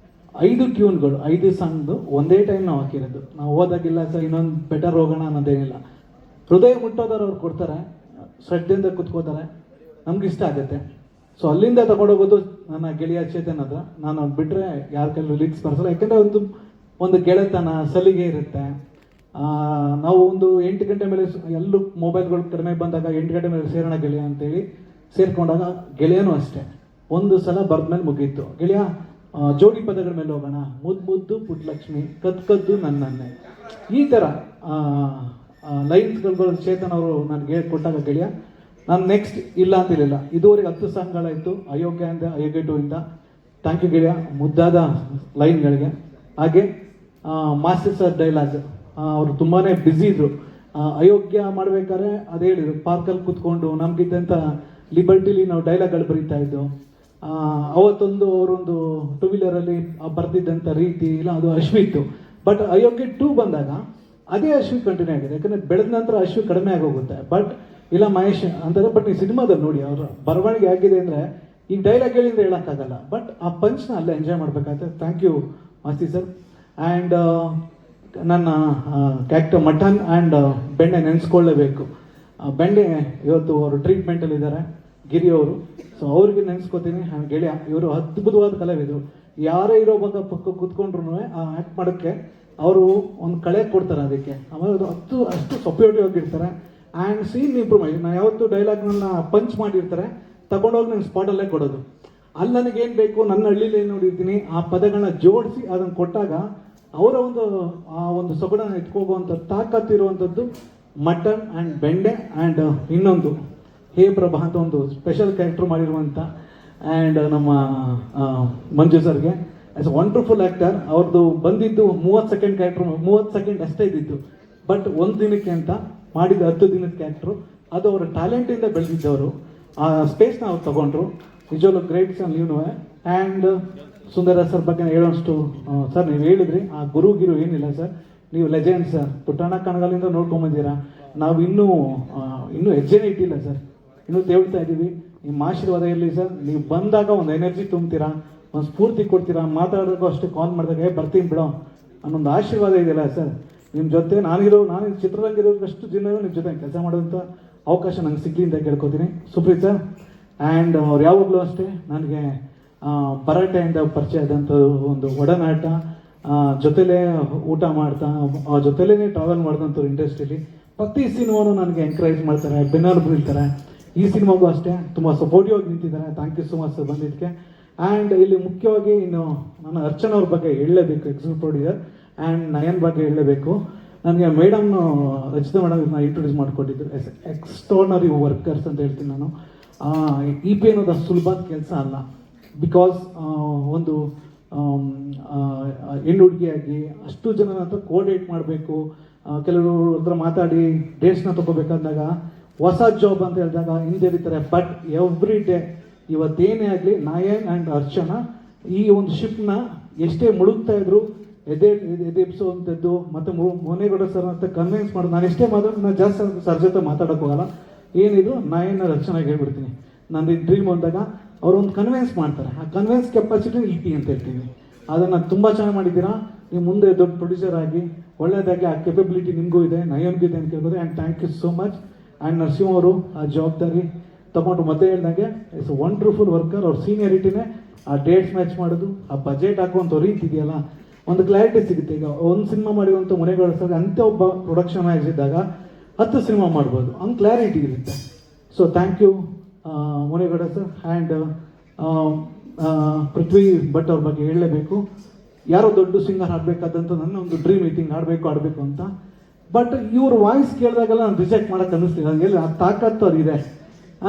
Speaker 12: 5 ಟ್ಯೂನ್ಗಳು 5 ಸಾಂಗ್ದು ಒಂದೇ ಟೈಮ್ ನಾವು ಹಾಕಿರೋದು. ನಾವು ಓದಾಗಿಲ್ಲ ಸರ್ ಇನ್ನೊಂದು ಬೆಟರ್ ಹೋಗೋಣ ಅನ್ನೋದೇನಿಲ್ಲ. ಹೃದಯ ಮುಟ್ಟೋದವ್ರು ಅವ್ರು ಕೊಡ್ತಾರೆ, ಶ್ರದ್ಧೆಯಿಂದ ಕೂತ್ಕೋತಾರೆ, ನಮ್ಗೆ ಇಷ್ಟ ಆಗುತ್ತೆ. ಸೊ ಅಲ್ಲಿಂದ ತಗೊಂಡೋಗೋದು ನನ್ನ ಗೆಳೆಯ ಚೇತನ್ ಹತ್ರ. ನಾನು ಅದು ಬಿಟ್ಟರೆ ಯಾರ ಕೈಲೂ ಲಿರಿಕ್ಸ್ ಬರ್ಸಲ್ಲ. ಯಾಕೆಂದರೆ ಒಂದು ಗೆಳೆತನ ಸಲಿಗೆ ಇರುತ್ತೆ. ನಾವು ಒಂದು 8 ಗಂಟೆ ಮೇಲೆ ಎಲ್ಲೂ ಮೊಬೈಲ್ಗಳು ಕಡಿಮೆ ಬಂದಾಗ 8 ಗಂಟೆ ಮೇಲೆ ಸೇರೋಣ ಗೆಳೆಯ ಅಂತೇಳಿ ಸೇರ್ಕೊಂಡಾಗ ಗೆಳೆಯನೂ ಅಷ್ಟೇ ಒಂದು ಸಲ ಬರ್ದ್ಮೇಲೆ ಮುಗೀತು. ಗೆಳೆಯ ಜೋಡಿ ಪದಗಳ ಮೇಲೆ ಹೋಗೋಣ, ಮುದ್ದು ಪುಟ್ಟಲಕ್ಷ್ಮಿ, ಕದ್ದು ನನ್ನನ್ನೇ, ಈ ಥರ ಲೈನ್ಸ್ಗಳು ಚೇತನ್ ಅವರು ನನಗೆ ಹೇಳ್ಕೊಟ್ಟಾಗ ಗೆಳೆಯ ನಾನು ನೆಕ್ಸ್ಟ್ ಇಲ್ಲ ಅಂತಿರಲಿಲ್ಲ. ಇದುವರೆಗೆ 10 ಸಾಂಗ್ಗಳಾಯಿತು ಅಯೋಗ್ಯ ಟು ಇಂದ. ಥ್ಯಾಂಕ್ ಯು ಗೆಳೆಯ, ಮುದ್ದಾದ ಲೈನ್ಗಳಿಗೆ. ಹಾಗೆ ಮಾಸ್ಟರ್ ಸರ್ ಡೈಲಾಗ್, ಅವರು ತುಂಬಾ ಬ್ಯುಸಿ ಇದ್ರು. ಅಯೋಗ್ಯ ಮಾಡ್ಬೇಕಾದ್ರೆ ಅದೇ ಹೇಳಿದ್ರು, ಪಾರ್ಕಲ್ಲಿ ಕೂತ್ಕೊಂಡು ನಮಗಿದ್ದಂಥ ಲಿಬರ್ಟಿಲಿ ನಾವು ಡೈಲಾಗ್ಗಳು ಬರೀತಾ ಇದ್ದು. ಅವತ್ತೊಂದು ಅವರೊಂದು 2 ವೀಲರಲ್ಲಿ ಬರ್ತಿದ್ದಂಥ ರೀತಿ ಇಲ್ಲ, ಅದು ಅಶ್ವಿತ್ತು. ಬಟ್ ಅಯೋಗ್ಯ 2 ಬಂದಾಗ ಅದೇ ಅಶ್ವಿ ಕಂಟಿನ್ಯೂ ಆಗಿದೆ. ಯಾಕಂದರೆ ಬೆಳೆದ ನಂತರ ಅಶ್ವಿ ಕಡಿಮೆ ಆಗೋಗುತ್ತೆ. ಬಟ್ ಇಲ್ಲ ಮಹೇಶ್ ಅಂತಾರೆ. ಬಟ್ ನೀವು ಸಿನಿಮಾದಲ್ಲಿ ನೋಡಿ ಅವರ ಬರವಣಿಗೆ ಆಗಿದೆ ಅಂದರೆ ಈಗ ಡೈಲಾಗ್ ಹೇಳಿದ್ರೆ ಹೇಳೋಕ್ಕಾಗಲ್ಲ. ಬಟ್ ಆ ಪಂಚ್ನ ಅಲ್ಲೇ ಎಂಜಾಯ್ ಮಾಡಬೇಕಾಗುತ್ತೆ. Thank you Masti sir. And ನನ್ನ ಕ್ಯಾರೆಕ್ಟರ್ ಮಟನ್ ಆ್ಯಂಡ್ ಬೆಣ್ಣೆ ನೆನೆಸ್ಕೊಳ್ಳೇಬೇಕು. ಬೆಣ್ಣೆ ಇವತ್ತು ಅವರು ಟ್ರೀಟ್ಮೆಂಟಲ್ಲಿದ್ದಾರೆ, ಗಿರಿ ಅವರು. ಸೊ ಅವ್ರಿಗೆ ನೆನೆಸ್ಕೋತೀನಿ. ಗೆಳೆಯ ಇವರು ಅದ್ಭುತವಾದ ಕಲಾವಿದರು. ಯಾರೇ ಇರೋ ಪಕ್ಕ ಕೂತ್ಕೊಂಡ್ರು ಆ್ಯಕ್ಟ್ ಮಾಡೋಕ್ಕೆ ಅವರು ಒಂದು ಕಳೆ ಕೊಡ್ತಾರೆ. ಅದಕ್ಕೆ ಆಮೇಲೆ ಅದು ಅಷ್ಟು ಸಪೋರ್ಟಿವ್ ಆಗಿರ್ತಾರೆ. And scene improvement. ನಾನು ಯಾವತ್ತು ಡೈಲಾಗ್ನ ಪಂಚ್ ಮಾಡಿರ್ತಾರೆ, ತಗೊಂಡೋಗಿ ನನ್ನ ಸ್ಪಾಟಲ್ಲೇ ಕೊಡೋದು. ಅಲ್ಲಿ ನನಗೇನು ಬೇಕು, ನನ್ನ ಹಳ್ಳಿಲಿ ಏನು ನೋಡಿರ್ತೀನಿ, ಆ ಪದಗಳನ್ನ ಜೋಡಿಸಿ ಅದನ್ನು ಕೊಟ್ಟಾಗ ಅವರ ಒಂದು ಸೊಗಡನ್ನು ಇಟ್ಕೋಗುವಂಥ ತಾಕತ್ತಿರುವಂಥದ್ದು ಮಟನ್ ಆ್ಯಂಡ್ ಬೆಂಡೆ. ಆ್ಯಂಡ್ ಇನ್ನೊಂದು ಹೇ ಪ್ರಭಾ ಅಂತ ಒಂದು ಸ್ಪೆಷಲ್ ಕ್ಯಾರೆಕ್ಟರ್ ಮಾಡಿರುವಂಥ ಆ್ಯಂಡ್ ನಮ್ಮ ಮಂಜು ಸರ್ಗೆ ಆ್ಯಸ್ ಅ ವಂಡರ್ಫುಲ್ ಆ್ಯಕ್ಟರ್. ಅವ್ರದ್ದು ಬಂದಿದ್ದು 30 ಸೆಕೆಂಡ್ ಕ್ಯಾರೆಕ್ಟ್ರು, 30 ಸೆಕೆಂಡ್ ಅಷ್ಟೇ ಇದ್ದಿದ್ದು. ಬಟ್ 1 ದಿನಕ್ಕೆ ಅಂತ ಮಾಡಿದ 10 ದಿನದ ಕ್ಯಾರೆಕ್ಟ್ರು. ಅದು ಅವರ ಟ್ಯಾಲೆಂಟಿಂದ ಬೆಳೆದಿದ್ದವರು. ಆ ಸ್ಪೇಸ್ನ ಅವ್ರು ತೊಗೊಂಡ್ರು. ನಿಜವಾಗ್ಲೂ ಗ್ರೇಟ್ ಸರ್ ನೀವು. ಆ್ಯಂಡ್ ಸುಂದರ ಸರ್ ಬಗ್ಗೆ ಹೇಳೋಷ್ಟು ಸರ್ ನೀವು ಹೇಳಿದ್ರಿ, ಆ ಗುರು ಏನಿಲ್ಲ ಸರ್, ನೀವು ಲೆಜೆಂಡ್ ಸರ್. ಪುಟ್ಟಣ್ಣ ಕಣಗಾಲಿಂದ ನೋಡ್ಕೊಂಬಂದಿರಾ. ನಾವು ಇನ್ನೂ ಹೆಜ್ಜೆನೇ ಇಟ್ಟಿಲ್ಲ ಸರ್, ಇನ್ನೂ ತೇಳ್ತಾ ಇದ್ದೀವಿ. ನಿಮ್ಮ ಆಶೀರ್ವಾದ ಇರಲಿ ಸರ್. ನೀವು ಬಂದಾಗ ಒಂದು ಎನರ್ಜಿ ತುಂಬ್ತೀರಾ, ಒಂದು ಸ್ಫೂರ್ತಿ ಕೊಡ್ತೀರಾ. ಮಾತಾಡೋಕ್ಕೂ ಅಷ್ಟೇ ಕಾಲ್ ಮಾಡಿದಾಗ ಬರ್ತೀನಿ ಬಿಡೋ ಅನ್ನೊಂದು ಆಶೀರ್ವಾದ ಇದೆಯಲ್ಲ ಸರ್ ನಿಮ್ಮ ಜೊತೆ. ನಾನು ಚಿತ್ರರಂಗಿರೋಷ್ಟು ದಿನವೂ ನಿಮ್ಮ ಜೊತೆ ಕೆಲಸ ಮಾಡೋಂಥ ಅವಕಾಶ ನಂಗೆ ಸಿಗಲಿ ಅಂತ ಕೇಳ್ಕೊತೀನಿ. ಸುಪ್ರೀತ್ ಸರ್. ಆ್ಯಂಡ್ ಅವ್ರು ಯಾವಾಗಲೂ ಅಷ್ಟೇ ನನಗೆ ಭರಾಟೆಯಿಂದ ಪರಿಚಯ ಆದಂಥ ಒಂದು ಒಡನಾಟ, ಜೊತೆಲೇ ಊಟ ಮಾಡ್ತಾ ಜೊತೆಲೇ ಟ್ರಾವೆಲ್ ಮಾಡಿದಂಥವ್ರು ಇಂಡಸ್ಟ್ರೀಲಿ. ಪ್ರತಿ ಸಿನಿಮಾನು ನನಗೆ ಎಂಕರೇಜ್ ಮಾಡ್ತಾರೆ, ಬೆನ್ನೆಲುಬು ನಿಲ್ತಾರೆ. ಈ ಸಿನಿಮಾಗೂ ಅಷ್ಟೇ ತುಂಬ ಸಪೋರ್ಟಿವ್ ಆಗಿ ನಿಂತಿದ್ದಾರೆ. Thank you so much sir ಬಂದಿದ್ದಕ್ಕೆ. ಆ್ಯಂಡ್ ಇಲ್ಲಿ ಮುಖ್ಯವಾಗಿ ಇನ್ನು ನಾನು ಅರ್ಚನಾ ಅವ್ರ ಬಗ್ಗೆ ಹೇಳಲೇಬೇಕು, ಎಕ್ಸಿಕ್ಯೂಟಿವ್ ಪ್ರೊಡ್ಯೂಸರ್. ಆ್ಯಂಡ್ ನಯನ್ ಬಗ್ಗೆ ಹೇಳಲೇಬೇಕು. ನನಗೆ ಮೇಡಮ್ ರಚಿತಾ ಮೇಡಮ್ ಇದನ್ನ ಇಂಟ್ರೊಡ್ಯೂಸ್ ಮಾಡಿಕೊಟ್ಟಿದ್ರು. ಎಕ್ಸ್ಟ್ರಾರ್ನರಿ ವರ್ಕರ್ಸ್ ಅಂತ ಹೇಳ್ತೀನಿ ನಾನು. ಇ ಪಿ ಅನ್ನೋದು ಅಷ್ಟು ಸುಲಭದ ಕೆಲಸ ಅಲ್ಲ. ಬಿಕಾಸ್ ಒಂದು ಹೆಣ್ಣು ಹುಡುಗಿಯಾಗಿ ಅಷ್ಟು ಜನರ ಹತ್ರ ಕೋಆರ್ಡಿನೇಟ್ ಮಾಡಬೇಕು, ಕೆಲವರು ಹತ್ರ ಮಾತಾಡಿ ಡೇಟ್ಸ್ನ ತೊಗೋಬೇಕಾದಾಗ ಹೊಸ ಜಾಬ್ ಅಂತ ಹೇಳಿದಾಗ ಹಿಂದಿರಿತಾರೆ. ಬಟ್ ಎವ್ರಿ ಡೇ ಇವತ್ತೇನೇ ಆಗಲಿ ನಯನ್ ಆ್ಯಂಡ್ ಅರ್ಚನಾ ಈ ಒಂದು ಶಿಫ್ಟ್ನ ಎಷ್ಟೇ ಮುಳುಗ್ತಾ ಇದ್ರು ಎದೆಬ್ಸೋವಂಥದ್ದು. ಮತ್ತು ಮೊನೇಗೌಡ ಸರ್ ಅಂತ ಕನ್ವಿನ್ಸ್ ಮಾಡೋದು. ನಾನು ಎಷ್ಟೇ ನಾನು ಜಾಸ್ತಿ ಸರ್ ಜೊತೆ ಮಾತಾಡೋಕೆ ಹೋಗಲ್ಲ. ಏನಿದ್ರು ನಯನ್ ಅರ್ಚನಾಗಿ ಹೇಳ್ಬಿಡ್ತೀನಿ. ನಂದು ಈ ಡ್ರೀಮ್ ಅಂದಾಗ ಅವರು ಒಂದು ಕನ್ವಿನ್ಸ್ ಮಾಡ್ತಾರೆ. ಆ ಕನ್ವಿನ್ಸ್ ಕೆಪಾಸಿಟಿ ಇ ಪಿ ಅಂತ ಹೇಳ್ತೀವಿ. ಅದನ್ನು ತುಂಬ ಚೆನ್ನಾಗಿ ಮಾಡಿದ್ದೀರಾ. ನೀವು ಮುಂದೆ ದೊಡ್ಡ ಪ್ರೊಡ್ಯೂಸರ್ ಆಗಿ ಒಳ್ಳೆಯದಾಗಿ ಆ ಕೆಪಬಿಲಿಟಿ ನಿಮಗೂ ಇದೆ, ನಯನ್ಗೂ ಇದೆ ಅಂತ ಕೇಳ್ಬೋದು. And thank you so much. And Narasimha ಅವರು ಆ ಜವಾಬ್ದಾರಿ ತೊಗೊಂಡು ಮೊದಲೇ ಹೇಳಿದಾಗೆ ಇಟ್ಸ್ ವಂಡರ್ಫುಲ್ ವರ್ಕರ್. ಅವ್ರ ಸೀನಿಯರಿಟಿನೇ ಆ ಡೇಟ್ಸ್ ಮ್ಯಾಚ್ ಮಾಡೋದು, ಆ ಬಜೆಟ್ ಹಾಕುವಂಥ ರೀತಿ ಇದೆಯಲ್ಲ, ಒಂದು ಕ್ಲಾರಿಟಿ ಸಿಗುತ್ತೆ. ಈಗ ಒಂದು ಸಿನಿಮಾ ಮಾಡಿರುವಂಥ ಮೊನೆಗೌಡ ಸರ್ ಅಂತೆ ಒಬ್ಬ ಪ್ರೊಡಕ್ಷನ್ ಮ್ಯಾನೇಜ್ ಇದ್ದಾಗ 10 ಸಿನಿಮಾ ಮಾಡ್ಬೋದು, ಹಂಗೆ ಕ್ಲಾರಿಟಿ ಇರುತ್ತೆ. So thank you Monegowda sir. And Prithvi Bhat ಅವ್ರ ಬಗ್ಗೆ ಹೇಳಲೇಬೇಕು. ಯಾರೋ ದೊಡ್ಡ ಸಿಂಗರ್ ಹಾಡಬೇಕಾದಂಥ ನನ್ನ ಒಂದು ಡ್ರೀಮ್ ಇತ್ತು, ಆಡಬೇಕು ಅಂತ. ಬಟ್ ಇವ್ರ ವಾಯ್ಸ್ ಕೇಳಿದಾಗೆಲ್ಲ ನಾನು ರಿಜೆಕ್ಟ್ ಮಾಡೋಕ್ಕೆ ಅನ್ನಿಸ್ಲಿಲ್ಲ. ಎಲ್ಲಿ ಆ ತಾಕತ್ತು ಅದಿದೆ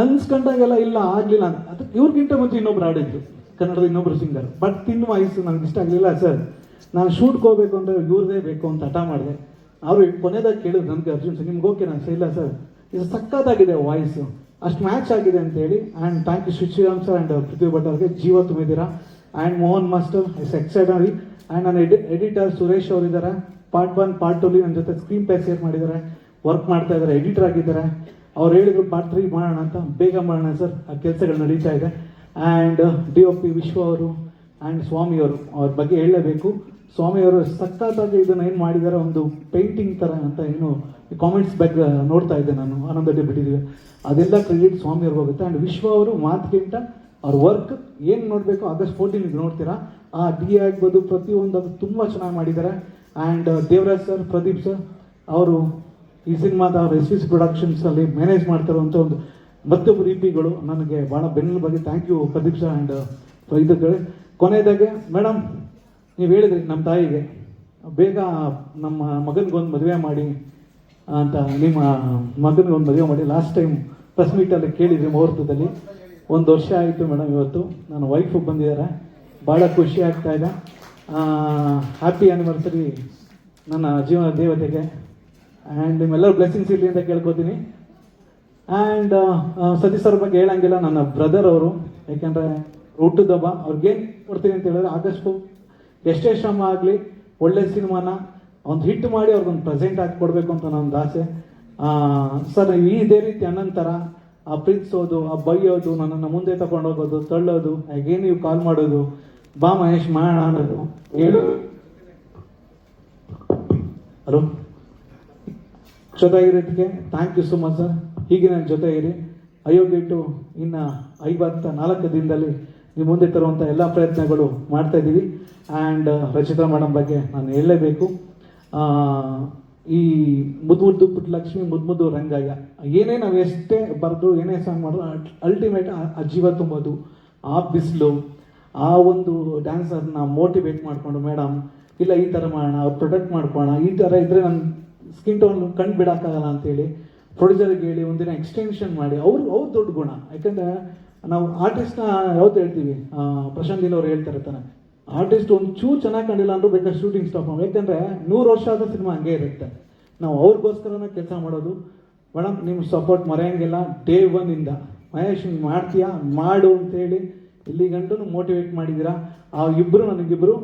Speaker 12: ಅನ್ಸ್ಕೊಂಡಾಗೆಲ್ಲ ಇಲ್ಲ ಆಗಲಿಲ್ಲ ಅಂತ. ಅದಕ್ಕೆ ಇವ್ರಿಗಿಂತ ಮುಂಚೆ ಇನ್ನೊಬ್ರು ಆಡಿದ್ರು, ಕನ್ನಡದ ಇನ್ನೊಬ್ರು ಸಿಂಗರ್. ಬಟ್ ತಿನ್ನ ವಾಯ್ಸ್ ನನಗೆ ಇಷ್ಟ ಆಗಲಿಲ್ಲ ಸರ್. ನಾನು ಶೂಟ್ಗೆ ಹೋಗ್ಬೇಕು ಅಂದರೆ ಇವ್ರದೇ ಬೇಕು ಅಂತ ಹಠ ಮಾಡಿದೆ. ಅವರು ಕೊನೆದಾಗ ಕೇಳಿದ್ರು ನನಗೆ ಅರ್ಜುನ್ ಸರ್ ನಿಮ್ಗೆ ಓಕೆ ನಾನು ಇಲ್ಲ ಸರ್ ಇದು ಸಕ್ಕತ್ತಾಗಿದೆ ವಾಯ್ಸು ಅಷ್ಟು ಮ್ಯಾಚ್ ಆಗಿದೆ ಅಂತೇಳಿ. And thank you Shriram sir and Prithvi Bhat ಅವ್ರಿಗೆ ಜೀವ ತುಂಬಿದ್ದೀರಾ. And Mohan master is excited. And ನನ್ನ ಎಡಿಟರ್ ಸುರೇಶ್ ಅವರಿದ್ದಾರೆ. ಪಾರ್ಟ್ 1 ಪಾರ್ಟ್ 2 ನನ್ನ ಜೊತೆ ಸ್ಕ್ರೀನ್ ಪ್ಲೇ ಶೇರ್ ಮಾಡಿದ್ದಾರೆ, ವರ್ಕ್ ಮಾಡ್ತಾ ಇದ್ದಾರೆ, ಎಡಿಟರ್ ಆಗಿದ್ದಾರೆ. ಅವ್ರು ಹೇಳಿದ್ರು ಪಾರ್ಟ್ 3 ಮಾಡೋಣ ಅಂತ, ಬೇಗ ಮಾಡೋಣ ಸರ್, ಆ ಕೆಲಸಗಳು ನಡೀತಾ ಇದೆ. ಆ್ಯಂಡ್ DOP ವಿಶ್ವ ಅವರು ಆ್ಯಂಡ್ ಸ್ವಾಮಿಯವರು ಅವ್ರ ಬಗ್ಗೆ ಹೇಳಲೇಬೇಕು. ಸ್ವಾಮಿಯವರು ಸಖತ್ತಾಗಿ ಇದನ್ನು ಏನು ಮಾಡಿದ್ದಾರೆ, ಒಂದು ಪೇಂಟಿಂಗ್ ಥರ ಅಂತ ಏನು ಕಾಮೆಂಟ್ಸ್ ಬಗ್ಗೆ ನೋಡ್ತಾ ಇದ್ದೆ ನಾನು, ಆನಂದಡ್ಡಿ ಬಿಟ್ಟಿದ್ದೀವಿ, ಅದೆಲ್ಲ ಕ್ರೆಡಿಟ್ ಸ್ವಾಮಿಯವ್ರಿಗೆ ಹೋಗುತ್ತೆ. ಆ್ಯಂಡ್ ವಿಶ್ವ ಅವರು ಮಾತಿಗಿಂತ ಅವ್ರ ವರ್ಕ್ ಏನು ನೋಡಬೇಕು August 14 ನೋಡ್ತೀರಾ. ಆ ಡಿ ಆಗ್ಬೋದು ಪ್ರತಿಯೊಂದು ಅದು ತುಂಬ ಚೆನ್ನಾಗಿ ಮಾಡಿದ್ದಾರೆ. And Devaraj sir, Pradeep sir ಅವರು ಈ ಸಿನಿಮಾದ SVC ಪ್ರೊಡಕ್ಷನ್ಸಲ್ಲಿ ಮ್ಯಾನೇಜ್ ಮಾಡ್ತಾರಂಥ ಒಂದು ಮತ್ತೊಬ್ಬರು EP-ಗಳು ನನಗೆ ಭಾಳ ಬೆನ್ನೆಲು ಬಗ್ಗೆ thank you Pradeep sir and ಇದಕ್ಕೆ. ಕೊನೆಯದಾಗೆ ಮೇಡಮ್ ನೀವು ಹೇಳಿದ್ರಿ ನಮ್ಮ ತಾಯಿಗೆ ಬೇಗ ನಮ್ಮ ಮಗನಿಗೊಂದು ಮದುವೆ ಮಾಡಿ ಅಂತ, ನಿಮ್ಮ ಮಗನಿಗೊಂದು ಮದುವೆ ಮಾಡಿ ಲಾಸ್ಟ್ ಟೈಮ್ ಪ್ರೆಸ್ ಮೀಟಲ್ಲಿ ಕೇಳಿದ್ರಿ ಮುಹೂರ್ತದಲ್ಲಿ. 1 ವರ್ಷ ಆಯಿತು ಮೇಡಮ್. ಇವತ್ತು ನನ್ನ ವೈಫು ಬಂದಿದ್ದಾರೆ, ಭಾಳ ಖುಷಿ ಆಗ್ತಾ ಇದೆ. ಹ್ಯಾಪಿ ಆ್ಯನಿವರ್ಸರಿ ನನ್ನ ಜೀವನ ದೇವತೆಗೆ. ಆ್ಯಂಡ್ ನಿಮ್ಮೆಲ್ಲರೂ ಬ್ಲೆಸ್ಸಿಂಗ್ಸ್ ಇರಲಿ ಅಂತ ಕೇಳ್ಕೊತೀನಿ. ಆ್ಯಂಡ್ ಸತೀಶ್ ಸರ್ ಬಗ್ಗೆ ಹೇಳಂಗಿಲ್ಲ, ನನ್ನ ಬ್ರದರ್ ಅವರು, ಯಾಕೆಂದರೆ ಹುಟ್ಟುದಬ್ಬ ಅವ್ರಿಗೇನು ಕೊಡ್ತೀನಿ ಅಂತ ಹೇಳಿದ್ರೆ ಆಗಸ್ಟ್ ಎಷ್ಟೇ ಶ್ರಮ ಆಗಲಿ ಒಳ್ಳೆ ಸಿನಿಮಾನ ಒಂದು ಹಿಟ್ ಮಾಡಿ ಅವ್ರಿಗೊಂದು ಪ್ರೆಸೆಂಟ್ ಹಾಕಿ ಕೊಡಬೇಕು ಅಂತ ನನ್ನ ಆಸೆ. ಸರ್ ಇದೇ ರೀತಿ ಅನಂತರ ಆ ಪ್ರೀತಿಸೋದು, ಆ ಬೈಯೋದು, ನನ್ನನ್ನು ಮುಂದೆ ತಗೊಂಡೋಗೋದು, ತಳ್ಳೋದು, ಹಾಗೇನು ನೀವು ಕಾಲ್ ಮಾಡೋದು, ಬಾ ಮಹೇಶ್ ಮಾಡೋಣ ಅನ್ನೋದು ಹೇಳು. ಹಲೋ, ಜೊತೆಗಿರೋದಕ್ಕೆ thank you so much sir. ಹೀಗೆ ನನ್ನ ಜೊತೆ ಇರಿ. ಅಯೋಗ್ಯ ಟು ಇನ್ನು 54 ದಿನದಲ್ಲಿ ನಿಮ್ಮ ಮುಂದೆ ತರುವಂಥ ಎಲ್ಲ ಪ್ರಯತ್ನಗಳು ಮಾಡ್ತಾ ಇದ್ದೀವಿ. ಆ್ಯಂಡ್ ರಚಿತಾ ಮೇಡಮ್ ಬಗ್ಗೆ ನಾನು ಹೇಳಲೇಬೇಕು. ಈ ಮುದ್ದು ಪುಟ್ಟಲಕ್ಷ್ಮಿ, ಮುದ್ದು ರಂಗಯ್ಯ, ಏನೇ ನಾವು ಎಷ್ಟೇ ಬರೆದು ಏನೇ ಸಾಂಗ್ ಮಾಡಿದ್ರು ಅಲ್ಟಿಮೇಟ್ ಆ ಜೀವ ತುಂಬೋದು, ಆ ಬಿಸಿಲು, ಆ ಒಂದು ಡ್ಯಾನ್ಸರ್ನ ಮೋಟಿವೇಟ್ ಮಾಡಿಕೊಂಡು ಮೇಡಮ್ ಇಲ್ಲ ಈ ಥರ ಮಾಡೋಣ, ಅವ್ರು ಪ್ರೊಟೆಕ್ಟ್ ಮಾಡ್ಕೊಳ್ಳೋಣ, ಈ ಥರ ಇದ್ದರೆ ನನ್ನ ಸ್ಕಿನ್ ಟೋನ್ ಕಂಡು ಬಿಡೋಕ್ಕಾಗಲ್ಲ ಅಂತೇಳಿ ಪ್ರೊಡ್ಯೂಸರ್ಗೆ ಹೇಳಿ ಒಂದಿನ ಎಕ್ಸ್ಟೆನ್ಷನ್ ಮಾಡಿ ಅವ್ರು ದೊಡ್ಡ ಗುಣ. ಯಾಕಂದರೆ ನಾವು ಆರ್ಟಿಸ್ಟ್ನ ಯಾವತ್ತು ಹೇಳ್ತೀವಿ, ಪ್ರಶಾಂತ್ ನೀಲ್ ಅವ್ರು ಹೇಳ್ತಾರೆ ತಾನೆ, ಆರ್ಟಿಸ್ಟ್ ಒಂದು ಚೂರು ಚೆನ್ನಾಗಿ ಕಂಡಿಲ್ಲ ಅಂದರೂ ಬೇಕಾದ್ರೆ ಶೂಟಿಂಗ್ ಸ್ಟಾಪ್ ಮಾಡಿ. ಯಾಕಂದರೆ 100 ವರ್ಷ ಆದ ಸಿನಿಮಾ ಹಂಗೆ ಇರುತ್ತೆ. ನಾವು ಅವ್ರಿಗೋಸ್ಕರನೇ ಕೆಲಸ ಮಾಡೋದು. ಮೇಡಮ್ ನಿಮ್ಮ ಸಪೋರ್ಟ್ ಮರೆಯೋಂಗಿಲ್ಲ. ಡೇ 1 ಮಹೇಶ್ ಹಿಂಗೆ ಮಾಡ್ತೀಯಾ ಮಾಡು ಅಂತೇಳಿ ಇಲ್ಲಿ ಗಂಟು ಮೋಟಿವೇಟ್ ಮಾಡಿದ್ದೀರಾ. ಆ ಇಬ್ಬರು ನನಗಿಬ್ಬರು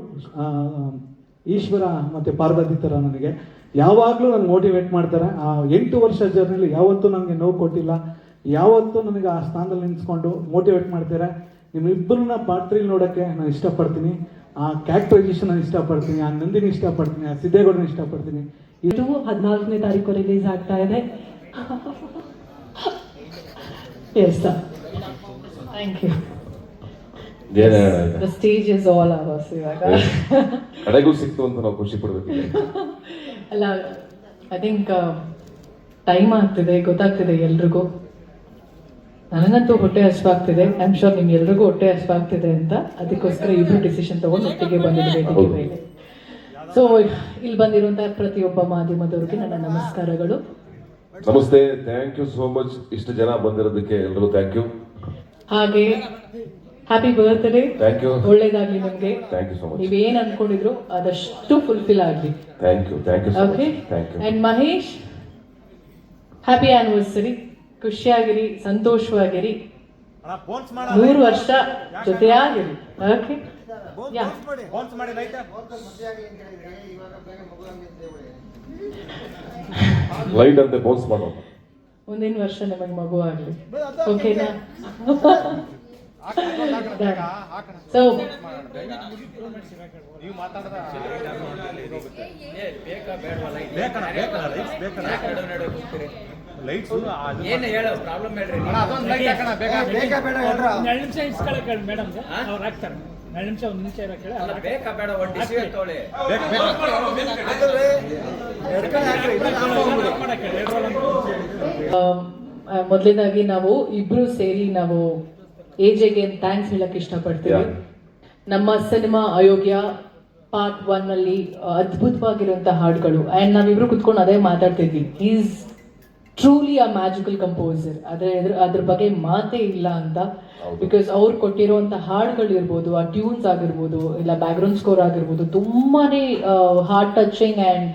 Speaker 12: ಈಶ್ವರ ಮತ್ತು ಪಾರ್ವತಿ ಥರ ನನಗೆ ಯಾವಾಗಲೂ ನನಗೆ ಮೋಟಿವೇಟ್ ಮಾಡ್ತಾರೆ. ಆ 8 ವರ್ಷ ಜರ್ನಿಲಿ ಯಾವತ್ತೂ ನನಗೆ ನೋವು ಕೊಟ್ಟಿಲ್ಲ, ಯಾವತ್ತೂ ನನಗೆ ಆ ಸ್ಥಾನದಲ್ಲಿ ನಿಂತ್ಕೊಂಡು ಮೋಟಿವೇಟ್ ಮಾಡ್ತಾರೆ. ನಿಮ್ಮಿಬ್ಬರನ್ನ ಪಾರ್ಟ್ 3 ನೋಡೋಕ್ಕೆ ನಾನು ಇಷ್ಟಪಡ್ತೀನಿ. ಆ ಕ್ಯಾರೆಕ್ಟರೈಸೇಷನ್ ನಾನು ಇಷ್ಟಪಡ್ತೀನಿ, ಆ ನಂದಿನಿ ಇಷ್ಟಪಡ್ತೀನಿ, ಆ ಸಿದ್ದೇಗೌಡನ ಇಷ್ಟಪಡ್ತೀನಿ.
Speaker 4: ಇದು 14ನೇ ತಾರೀಕು ರಿಲೀಸ್ ಆಗ್ತಾ ಇದೆ. Yes sir, thank you. The stage is all ours. ಇವಾಗ
Speaker 13: ಕಡೆಗೂ ಸಿಕ್ತು ಅಂತ ನಾವು ಖುಷಿ ಪಡಬೇಕು.
Speaker 4: ಅಲ್ಲ, ಐ ಥಿಂಕ್ ಟೈಮ್ ಆಗ್ತಿದೆ, ಗೊತ್ತಾಗ್ತಿದೆ ಎಲ್ರಿಗೂ. ನನಗಂತೂ ಹೊಟ್ಟೆ ಹಸಿವಾಗ್ತಿದೆ, ಐ ಆಮ್ ಶೋರ್ ನಿಮ್ಗೆ ಎಲ್ರಿಗೂ ಹೊಟ್ಟೆ ಹಸಿವಾಗ್ತಿದೆ ಅಂತ. ಅದಕ್ಕೋಸ್ಕರ ಇಬ್ರು ಡಿಸಿಷನ್ ತಗೊಂಡು ಒಟ್ಟಿಗೆ ಬಂದಿದ್ದೆ ವೇದಿಕೆ ಮೇಲೆ. ಸೊ ಇಲ್ಲಿ ಬಂದಿರುವಂಥ ಪ್ರತಿಯೊಬ್ಬ ಮಾಧ್ಯಮದವ್ರಿಗೆ ನನ್ನ ನಮಸ್ಕಾರಗಳು.
Speaker 13: ನಮಸ್ತೆ, ಥ್ಯಾಂಕ್ ಯು ಸೋ ಮಚ್. ಇಷ್ಟು ಜನ ಬಂದಿರೋದಕ್ಕೆ ಎಲ್ರಿಗೂ ಥ್ಯಾಂಕ್ ಯು.
Speaker 4: ಹಾಗೆ ಹ್ಯಾಪಿ ಬರ್ತ್ಡೇ.
Speaker 13: Thank you.
Speaker 4: ಒಳ್ಳೇದಾಗ್ಲಿ ನಿಮಗೆ.
Speaker 13: Thank you so much.
Speaker 4: ನೀವೇನು ಅನ್ಕೊಂಡಿದ್ರು ಅದಷ್ಟು ಫುಲ್ಫಿಲ್ ಆಗಲಿ.
Speaker 13: Thank you, thank you.
Speaker 4: Okay.
Speaker 13: Thank you.
Speaker 4: And Mahesh, happy anniversary. ಖುಷಿಯಾಗಿರಿ, ಸಂತೋಷವಾಗಿರಿ, 100 ವರ್ಷ ಜೊತೆಯಾಗಿರಿ. ಓಕೆ.
Speaker 13: ಲೈಟ್ ಅಂತೆ ಬೌನ್ಸ್ ಮಾಡೋಣ.
Speaker 4: ಮುಂದಿನ ವರ್ಷ ನಮಗೆ ಮಗು ಆಗಲಿ. ಓಕೆನಾ? ಸೊ ಮೊದಲನೇದಾಗಿ ನಾವು ಇಬ್ರು ಸೇರಿ ನಾವು AJಗೆ ಥ್ಯಾಂಕ್ಸ್ ಹೇಳಕ್ ಇಷ್ಟಪಡ್ತೀವಿ. ನಮ್ಮ ಸಿನಿಮಾ ಅಯೋಗ್ಯ ಪಾರ್ಟ್ 1 ಅಲ್ಲಿ ಅದ್ಭುತವಾಗಿರುವಂತಹ ಹಾಡುಗಳು. ಅಂಡ್ ನಾವಿಬ್ರು ಕುತ್ಕೊಂಡು ಅದೇ ಮಾತಾಡ್ತಿದ್ವಿ, is truly a magical composer. ಅದ್ರ ಬಗ್ಗೆ ಮಾತೇ ಇಲ್ಲ ಅಂತ. ಬಿಕಾಸ್ ಅವ್ರು ಕೊಟ್ಟಿರುವಂತ ಹಾಡುಗಳು ಇರ್ಬೋದು, ಆ ಟ್ಯೂನ್ಸ್ ಆಗಿರ್ಬೋದು, ಇಲ್ಲ ಬ್ಯಾಕ್ ಗ್ರೌಂಡ್ ಸ್ಕೋರ್ ಆಗಿರ್ಬೋದು, ತುಂಬಾನೇ ಹಾರ್ಟ್ ಟಚಿಂಗ್ ಅಂಡ್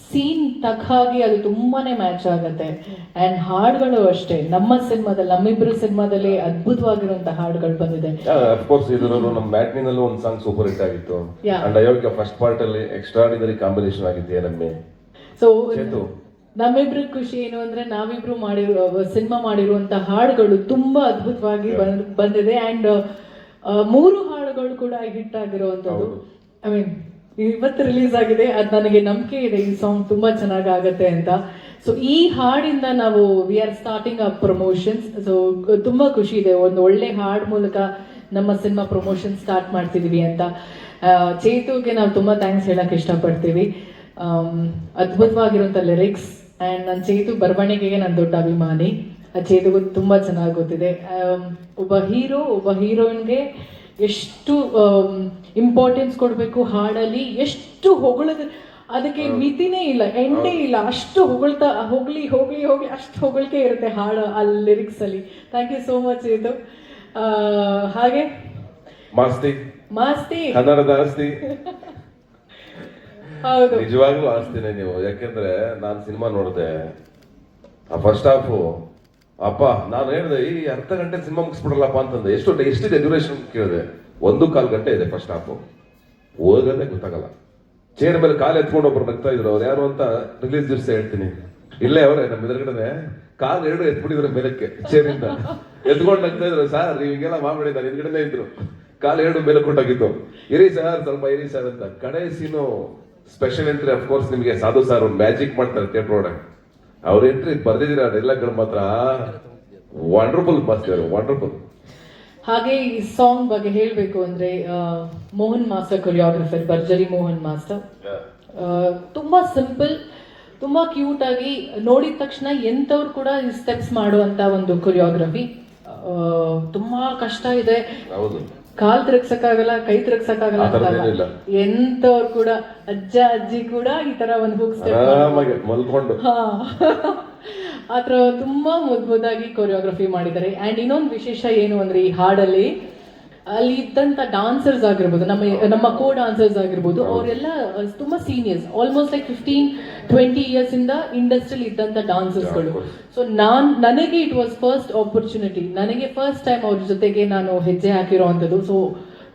Speaker 4: ಸೀನ್ ತಕ್ಕ ಹಾಗೆ ಅದು ತುಂಬಾನೇ ಮ್ಯಾಚ್ ಆಗುತ್ತೆ. ಅಂಡ್ ಹಾಡುಗಳು ಅಷ್ಟೇ, ನಮ್ಮ ಸಿನಿಮಾದಲ್ಲಿ, ನಮ್ಮಿಬ್ರು ಸಿನಿಮಾದಲ್ಲಿ ಅದ್ಭುತವಾಗಿರುವಂತ ಹಾಡುಗಳು ಬಂದಿದೆ.
Speaker 13: ಅಫ್ಕೋರ್ಸ್ ಇದರಲ್ಲೂ ನಮ್ಮ ಮ್ಯಾಟ್ನಿನಲ್ಲೂ ಒಂದು ಸಾಂಗ್ ಸೂಪರ್ ಹಿಟ್ ಆಗಿತ್ತು.
Speaker 4: Yeah.
Speaker 13: And Ayogya first part ಅಲ್ಲಿ ಎಕ್ಸ್ಟ್ರಾರ್ಡಿನರಿ ಕಾಂಬಿನೇಷನ್ ಆಗಿತ್ತು ಏನಮ್ಮೆ.
Speaker 4: ಸೊ
Speaker 13: ಚೇತು,
Speaker 4: ನಮ್ಮಿಬ್ರ ಖುಷಿ ಏನು ಅಂದ್ರೆ ನಾವಿಬ್ರು ಸಿನಿಮಾ ಮಾಡಿರುವಂತ ಹಾಡುಗಳು ತುಂಬಾ ಅದ್ಭುತವಾಗಿ ಬಂದಿದೆ. ಅಂಡ್ 3 ಹಾಡುಗಳು ಕೂಡ ಹಿಟ್ ಆಗಿರುವಂತದ್ದು. ಐ ಮೀನ್ ಇವತ್ತು ರಿಲೀಸ್ ಆಗಿದೆ, ಅದು ನನಗೆ ನಂಬಿಕೆ ಇದೆ ಈ ಸಾಂಗ್ ತುಂಬಾ ಚೆನ್ನಾಗಿ ಆಗತ್ತೆ ಅಂತ. ಸೊ ಈ ಹಾಡಿಂದ ನಾವು we are starting up promotions. So ತುಂಬಾ ಖುಷಿ ಇದೆ, ಒಂದು ಒಳ್ಳೆ ಹಾಡ್ ಮೂಲಕ ನಮ್ಮ ಸಿನಿಮಾ ಪ್ರಮೋಷನ್ ಸ್ಟಾರ್ಟ್ ಮಾಡ್ತಿದೀವಿ ಅಂತ. ಚೇತುಗೆ ನಾವು ತುಂಬಾ ಥ್ಯಾಂಕ್ಸ್ ಹೇಳಕ್ ಇಷ್ಟಪಡ್ತೀವಿ. ಅದ್ಭುತವಾಗಿರುವಂತ ಲಿರಿಕ್ಸ್. ಅಂಡ್ ನನ್ನ ಚೇತು ಬರವಣಿಗೆಗೆ ನಾನು ದೊಡ್ಡ ಅಭಿಮಾನಿ. ಚೇತುಗೂ ತುಂಬಾ ಚೆನ್ನಾಗಿ ಗೊತ್ತಿದೆ. ಒಬ್ಬ ಹೀರೋಯಿನ್ಗೆ ಎಷ್ಟು ಇಂಪಾರ್ಟೆನ್ಸ್ ಕೊಡಬೇಕು ಹಾಡಲ್ಲಿ, ಎಷ್ಟು ಅದಕ್ಕೆ ಮಿತಿನೇ ಇಲ್ಲ, ಎಂಡೇ ಇಲ್ಲ, ಅಷ್ಟು ಹೋಗ್ಲಿ ಅಷ್ಟು ಹೊಗಳಿಕೆ ಇರುತ್ತೆ ಹಾಡು ಆ ಲಿರಿಕ್ಸ್ ಅಲ್ಲಿ. ಥ್ಯಾಂಕ್ ಯು ಸೋ ಮಚ್ ಇದು. ಹಾಗೆ ಮಾಸ್ತಿ
Speaker 13: ಕನ್ನಡದ ಆಸ್ತಿ.
Speaker 4: ಹೌದು,
Speaker 13: ನಿಜವಾಗ್ಲೂ ಆಸ್ತಿನೇ ನೀವು. ಯಾಕೆಂದ್ರೆ ನಾನು ಸಿನಿಮಾ ನೋಡಿದೆ, ಆ ಫಸ್ಟ್ ಹಾಫು ಅಪ್ಪ ನಾನು ಹೇಳಿದೆ ಈ ಅರ್ಧ ಗಂಟೆ ಸಿನಿಮಾ ಮುಗಿಸ್ಬಿಡಲ್ಲಪ್ಪ ಅಂತಂದೆ. ಎಷ್ಟಿದೆ ಡ್ಯೂರೇಷನ್ ಕೇಳಿದೆ, 1.25 ಗಂಟೆ ಇದೆ ಫಸ್ಟ್ ಹಾಫು. ಓದೋದೇ ಗೊತ್ತಾಗಲ್ಲ. ಚೇರ್ ಮೇಲೆ ಕಾಲು ಎತ್ಕೊಂಡು ಒಬ್ರು ನಗ್ತಾ ಇದ್ರು. ಅವ್ರು ಯಾರು ಅಂತ ರಿಲೀಸ್ ದಿವಸ ಹೇಳ್ತೀನಿ. ಇಲ್ಲೇ ಅವರೇ ನಮ್ಮ ಎದುರುಗಡೆ ಕಾಲು 2 ಎತ್ಬಿಟ್ಟಿದ್ರು ಮೇಲಕ್ಕೆ, ಚೇರಿಂದ ಎತ್ಕೊಂಡು ನಗ್ತಾ ಇದ್ರು. ಸರ್ ನೀವು ಹಿಂಗೆಲ್ಲ ಮಾಡ್ಬಿಟ್ಟಿದ್ದಾರೆ, ಎದುರುಗಡೆ ಇದ್ರು, ಕಾಲು 2 ಮೇಲೆ ಕೊಟ್ಟಾಗಿತ್ತು. ಇರಿ ಸರ್ ಸ್ವಲ್ಪ ಇರಿ ಸರ್ ಅಂತ. ಕಡೆ ಸೀನು ಸ್ಪೆಷಲ್ ಎಂಟ್ರಿ. ಅಫ್ಕೋರ್ಸ್ ನಿಮಗೆ ಸಾಧು ಸರ್ ಒಂದು ಮ್ಯಾಜಿಕ್ ಮಾಡ್ತಾರೆ ಥಿಯೇಟರ್ ಒಳಗೆ. ಅವ್ರ ಎಂಟ್ರಿ ಬರ್ದಿದ್ದೀರ ಡೈಲಾಗ್ಗಳು ಮಾತ್ರ ವಂಡರ್ಫುಲ್ ವಂಡರ್ಫುಲ್.
Speaker 4: ಹಾಗೆ ಈ ಸಾಂಗ್ ಬಗ್ಗೆ ಹೇಳಬೇಕು ಅಂದ್ರೆ ಮೋಹನ್ ಮಾಸ್ಟರ್ ಕೊರಿಯೋಗ್ರಫರ್, ಭರ್ಜರಿ ಮೋಹನ್ ಮಾಸ್ಟರ್. ತುಂಬಾ ಸಿಂಪಲ್, ತುಂಬಾ ಕ್ಯೂಟ್ ಆಗಿ ನೋಡಿದ ತಕ್ಷಣ ಎಂಥವ್ರು ಕೂಡ ಸ್ಟೆಪ್ಸ್ ಮಾಡುವಂತ ಒಂದು ಕೊರಿಯೋಗ್ರಫಿ. ತುಂಬಾ ಕಷ್ಟ ಇದೆ, ಕಾಲ್ ತಿರುಗ್ಸಕ್ಕಾಗಲ್ಲ, ಕೈ ತಿರುಗ್ಸಕ್ಕಾಗಲ್ಲ ಅಂತ ಎಂತವ್ರು ಕೂಡ, ಅಜ್ಜಿ ಕೂಡ ಈ ತರ ಒಂದು ಹುಕ್ ಸ್ಟೆಪ್ ಆತರ ತುಂಬಾ ಮುದ್ದಾಗಿ ಕೊರಿಯೋಗ್ರಫಿ ಮಾಡಿದ್ದಾರೆ. ಅಂಡ್ ಇನ್ನೊಂದು ವಿಶೇಷ ಏನು ಅಂದ್ರೆ ಈ ಹಾಡಲ್ಲಿ ಅಲ್ಲಿ ಇದ್ದಂತ ಡಾನ್ಸರ್ಸ್ ಆಗಿರ್ಬೋದು, ನಮ್ಮ ಕೋ ಡಾನ್ಸರ್ಸ್ ಆಗಿರ್ಬೋದು, ಅವರೆಲ್ಲ ತುಂಬಾ ಸೀನಿಯರ್ಸ್, ಆಲ್ಮೋಸ್ಟ್ ಲೈಕ್ 15-20 ಇಯರ್ಸ್ ಇಂದ ಇಂಡಸ್ಟ್ರಿಯಲ್ಲಿ ಇದ್ದಂತ ಡಾನ್ಸರ್ಸ್ಗಳು. ಸೊ ನನಗೆ ಇಟ್ ವಾಸ್ ಫಸ್ಟ್ ಆಪರ್ಚುನಿಟಿ, ನನಗೆ ಫಸ್ಟ್ ಟೈಮ್ ಅವ್ರ ಜೊತೆಗೆ ನಾನು ಹೆಜ್ಜೆ ಹಾಕಿರೋವಂಥದ್ದು. So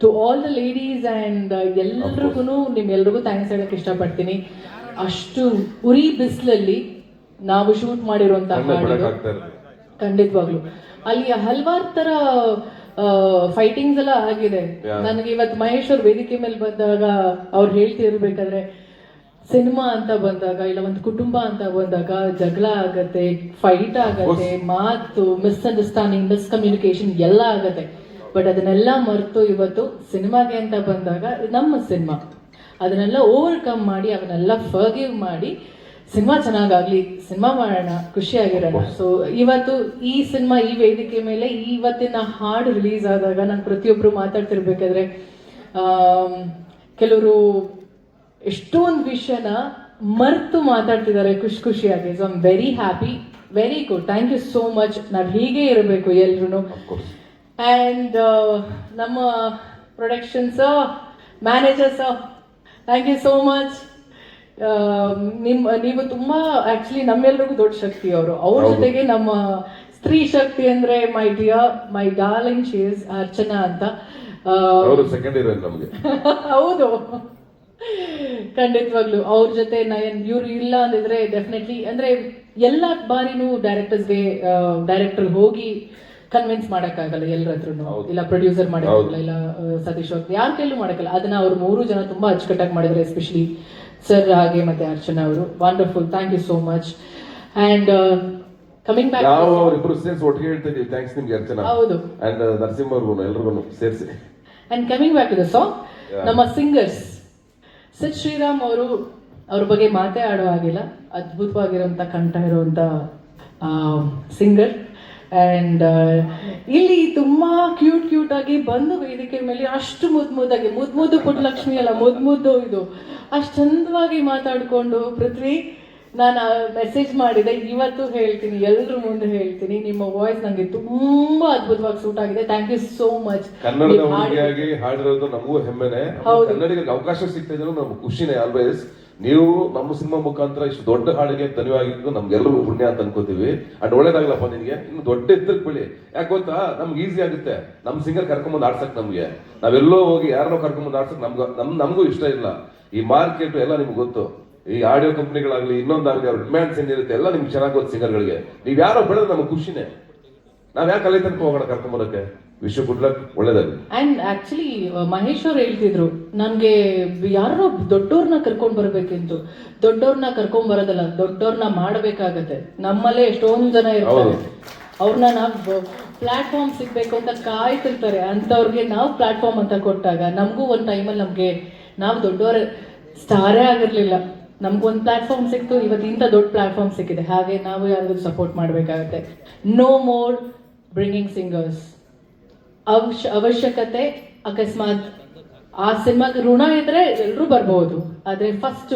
Speaker 4: to all the ladies and ಎಲ್ರಿಗೂ ನಿಮ್ಮೆಲ್ರಿಗೂ ಥ್ಯಾಂಕ್ಸ್ ಹೇಳಕ್ ಇಷ್ಟಪಡ್ತೀನಿ. ಅಷ್ಟು ಉರಿ ಬಿಸಿಲಲ್ಲಿ ನಾವು ಶೂಟ್ ಮಾಡಿರುವಂತ ಹಾಡು ಖಂಡಿತವಾಗ್ಲು ಅಲ್ಲಿ ಹಲವಾರು ತರ ಫೈಟಿಂಗ್ಸ್ ಎಲ್ಲ ಆಗಿದೆ. ನನಗೆ ಇವತ್ತು ಮಹೇಶ್ ಅವ್ರ ವೇದಿಕೆ ಮೇಲೆ ಬಂದಾಗ ಅವ್ರು ಹೇಳ್ತಿರ್ಬೇಕಾದ್ರೆ, ಸಿನಿಮಾ ಅಂತ ಬಂದಾಗ ಇಲ್ಲ ಒಂದು ಕುಟುಂಬ ಅಂತ ಬಂದಾಗ ಜಗಳ ಆಗತ್ತೆ, ಫೈಟ್ ಆಗತ್ತೆ, ಮಾತು, ಮಿಸ್ಅಂಡರ್ಸ್ಟ್ಯಾಂಡಿಂಗ್, ಮಿಸ್ಕಮ್ಯುನಿಕೇಶನ್ ಎಲ್ಲ ಆಗತ್ತೆ. ಬಟ್ ಅದನ್ನೆಲ್ಲ ಮರೆತು ಇವತ್ತು ಸಿನಿಮಾಗೆ ಅಂತ ಬಂದಾಗ ನಮ್ಮ ಸಿನಿಮಾ ಅದನ್ನೆಲ್ಲ ಓವರ್ಕಮ್ ಮಾಡಿ, ಅವನ್ನೆಲ್ಲ ಫರ್ಗಿವ್ ಮಾಡಿ ಸಿನಿಮಾ ಚೆನ್ನಾಗಾಗ್ಲಿ, ಸಿನಿಮಾ ಮಾಡೋಣ, ಖುಷಿಯಾಗಿರೋಣ. ಸೊ ಇವತ್ತು ಈ ಸಿನಿಮಾ ಈ ವೇದಿಕೆ ಮೇಲೆ ಇವತ್ತಿನ ಹಾಡು ರಿಲೀಸ್ ಆದಾಗ ನಾನು ಪ್ರತಿಯೊಬ್ರು ಮಾತಾಡ್ತಿರ್ಬೇಕಾದ್ರೆ ಕೆಲವರು ಎಷ್ಟೊಂದು ವಿಷಯನ ಮರೆತು ಮಾತಾಡ್ತಿದ್ದಾರೆ ಖುಷಿಯಾಗಿ. So I am very happy, very good, thank you so much. ನಾವು ಹೀಗೆ ಇರಬೇಕು ಎಲ್ರು. ಆ್ಯಂಡ್ ನಮ್ಮ productions managers, thank you so much. ನೀವು ತುಂಬಾ ಆಕ್ಚುಲಿ ನಮ್ಮೆಲ್ರಿಗೂ ದೊಡ್ಡ ಶಕ್ತಿ ಅವರು. ಅವ್ರ ಜೊತೆಗೆ ನಮ್ಮ ಸ್ತ್ರೀ ಶಕ್ತಿ ಅಂದ್ರೆ my darling she is Archana ಅಂತ. ಹೌದು, ಖಂಡಿತವಾಗ್ಲು ಅವ್ರ ಜೊತೆ ಇವ್ರು ಇಲ್ಲ ಅಂದಿದ್ರೆ ಡೆಫಿನೆಟ್ಲಿ ಅಂದ್ರೆ ಎಲ್ಲ ಬಾರಿನೂ ಡೈರೆಕ್ಟರ್ ಹೋಗಿ ಕನ್ವಿನ್ಸ್ ಮಾಡಕ್ಕಾಗಲ್ಲ ಎಲ್ಲರ ಹತ್ರನು, ಇಲ್ಲ ಪ್ರೊಡ್ಯೂಸರ್ ಮಾಡಕ್ಕಾಗಲ್ಲ, ಇಲ್ಲ ಸತೀಶ್ ಅವ್ರ ಯಾರ ಕೈಲೂ ಮಾಡಕ್ಕಲ್ಲ. ಅದನ್ನ ಅವ್ರು 3 ಜನ ತುಂಬಾ ಅಚ್ಚುಕಟ್ಟಾಗಿ ಮಾಡಿದ್ರೆ, ಎಸ್ಪೆಷಲಿ ಸರ್ ಹಾಗೆ ಮತ್ತೆ ಅರ್ಚನಾ ಅವರು. Wonderful, thank you so much. And coming back,
Speaker 13: ಒಟ್ಟಿಗೆ ಹೇಳ್ತೀವಿ ಥ್ಯಾಂಕ್ಸ್ ನಿಮ್ಗೆ ಅರ್ಚನಾ.
Speaker 4: ಹೌದು,
Speaker 13: ಅಂಡ್ ನರಸಿಂಹ ಅವ್ರಿಗೂ ಎಲ್ಲರಿಗೂ ಸೇರಿಸಿ.
Speaker 4: And coming back to the song, ನಮ್ಮ ಸಿಂಗರ್ಸ್ ಸಿದ್ ಶ್ರೀರಾಮ್ ಅವರು, ಅವ್ರ ಬಗ್ಗೆ ಮಾತೇ ಆಡೋ ಆಗಿಲ್ಲ. ಅದ್ಭುತವಾಗಿರುವಂತ ಕಂಠ ಇರುವಂತ ಸಿಂಗರ್. ಅಂಡ್ ಇಲ್ಲಿ ತುಂಬಾ ಕ್ಯೂಟ್ ಆಗಿ ಬಂದು ವೇದಿಕೆ ಮೇಲೆ ಅಷ್ಟು ಮುದ್ದಾಗಿ, ಮುದ್ದು ಪುಟ್ಟಲಕ್ಷ್ಮಿ ಅಲ್ಲ, ಮುದ್ದು ಇದು ಅಷ್ಟು ಚಂದವಾಗಿ ಮಾತಾಡ್ಕೊಂಡು, ಪೃಥ್ವಿ ನಾನು ಮೆಸೇಜ್ ಮಾಡಿದೆ, ಇವತ್ತು ಹೇಳ್ತೀನಿ, ಎಲ್ರ ಮುಂದೆ ಹೇಳ್ತೀನಿ, ನಿಮ್ಮ ವಾಯ್ಸ್ ನಂಗೆ ತುಂಬಾ ಅದ್ಭುತವಾಗಿ ಸೂಟ್ ಆಗಿದೆ. Thank you so much.
Speaker 13: ಕನ್ನಡದ ಹುಡುಗಿಯಾಗಿ ಹಾಡಿರೋದು ನಮಗೂ ಹೆಮ್ಮೆನೆ. ಕನ್ನಡಿಗರಿಗೆ ಅವಕಾಶ ಸಿಗ್ತಾ ಇದ್ರು ನಮ್ಗೆ ಖುಷಿನೇ ಆಲ್ವೇಸ್. ನೀವು ನಮ್ಮ ಸಿನಿಮಾ ಮುಖಾಂತರ ಇಷ್ಟು ದೊಡ್ಡ ಹಾಡಿಗೆ ಧನ್ಯವಾಗಿದ್ದು ನಮ್ಗೆಲ್ಲರಿಗೂ ಪುಣ್ಯ ಅಂತ ಅನ್ಕೋತೀವಿ. ಅಂಡ್ ಒಳ್ಳೇದಾಗ್ಲಪ್ಪ ನಿನ್ಗೆ, ಇನ್ನು ದೊಡ್ಡ ಎತ್ತರಕ್ಕೆ ಬೆಳಿ. ಯಾಕೆ ಗೊತ್ತಾ, ನಮ್ಗೆ ಈಸಿ ಆಗುತ್ತೆ ನಮ್ ಸಿಂಗರ್ ಕರ್ಕೊಂಬಂದು ಆಡ್ಸಕ್. ನಮ್ಗೆ ನಾವೆಲ್ಲೋ ಹೋಗಿ ಯಾರನ್ನೋ ಕರ್ಕೊಂಬಂದು ಆಡ್ಸಕ್ ನಮಗೂ ಇಷ್ಟ ಇಲ್ಲ. ಈ ಮಾರ್ಕೆಟ್ ಎಲ್ಲ ನಿಮ್ಗೆ ಗೊತ್ತು, ಈ ಆಡಿಯೋ ಕಂಪ್ನಿಗಳಾಗ್ಲಿ ಇನ್ನೊಂದಾಗ್ಲಿ ಅವ್ರ ಡಿಮ್ಯಾಂಡ್ಸ್ ಏನಿರುತ್ತೆ ಎಲ್ಲ ನಿಮ್ಗೆ ಚೆನ್ನಾಗಿ ಗೊತ್ತು. ಸಿಂಗರ್ಗಳಿಗೆ ನೀವ್ ಯಾರೋ ಬೆಳೆದ್ರೆ ನಮ್ಗೆ ಖುಷಿನೇ. ನಾವ್ ಯಾಕೆ ಅಲ್ಲಿ ತನಕ ಹೋಗೋಣ ಕರ್ಕೊಂಬರಕ್ಕೆ. ವಿಶ್ವ ಗುಡ್ ಲಕ್, ಒಳ್ಳೇದಾಗ್ಲಿ.
Speaker 14: ಅಂಡ್ ಆಕ್ಚುಲಿ ಮಹೇಶ್ ಅವ್ರು ಹೇಳ್ತಿದ್ರು ನನ್ಗೆ ಯಾರೋ ದೊಡ್ಡವ್ರನ್ನ ಕರ್ಕೊಂಡ್ ಬರ್ಬೇಕಿತ್ತು. ದೊಡ್ಡವ್ರನ್ನ ಕರ್ಕೊಂಡ್ ಬರೋದಲ್ಲ, ದೊಡ್ಡವ್ರನ್ನ ಮಾಡಬೇಕಾಗತ್ತೆ. ನಮ್ಮಲ್ಲೇ ಎಷ್ಟೊಂದು ಜನ ಇರ್ತಾರೆ, ಅವ್ರನ್ನ ನಾವು ಪ್ಲಾಟ್ಫಾರ್ಮ್ ಸಿಗ್ಬೇಕು ಅಂತ ಕಾಯ್ತಿರ್ತಾರೆ. ಅಂತವ್ರಿಗೆ ನಾವು ಪ್ಲಾಟ್ಫಾರ್ಮ್ ಅಂತ ಕೊಟ್ಟಾಗ ನಮಗೂ ಒಂದು ಟೈಮಲ್ಲಿ ನಮ್ಗೆ ನಾವು ದೊಡ್ಡವರ ಸ್ಟಾರೇ ಆಗಿರ್ಲಿಲ್ಲ, ನಮ್ಗೊಂದು ಪ್ಲಾಟ್ಫಾರ್ಮ್ ಸಿಕ್ತು, ಇವತ್ತು ಇಂಥ ದೊಡ್ಡ ಪ್ಲಾಟ್ಫಾರ್ಮ್ ಸಿಕ್ಕಿದೆ. ಹಾಗೆ ನಾವು ಯಾರಿಗೂ ಸಪೋರ್ಟ್ ಮಾಡಬೇಕಾಗತ್ತೆ. No more bringing singers. ಅವಶ್ಯಕತೆ ಅಕಸ್ಮಾತ್ ಆ ಸಿನಿಮಾಗೆ ಋಣ ಇದ್ರೆ ಎಲ್ಲರೂ ಬರ್ಬೋದು, ಆದ್ರೆ ಫಸ್ಟ್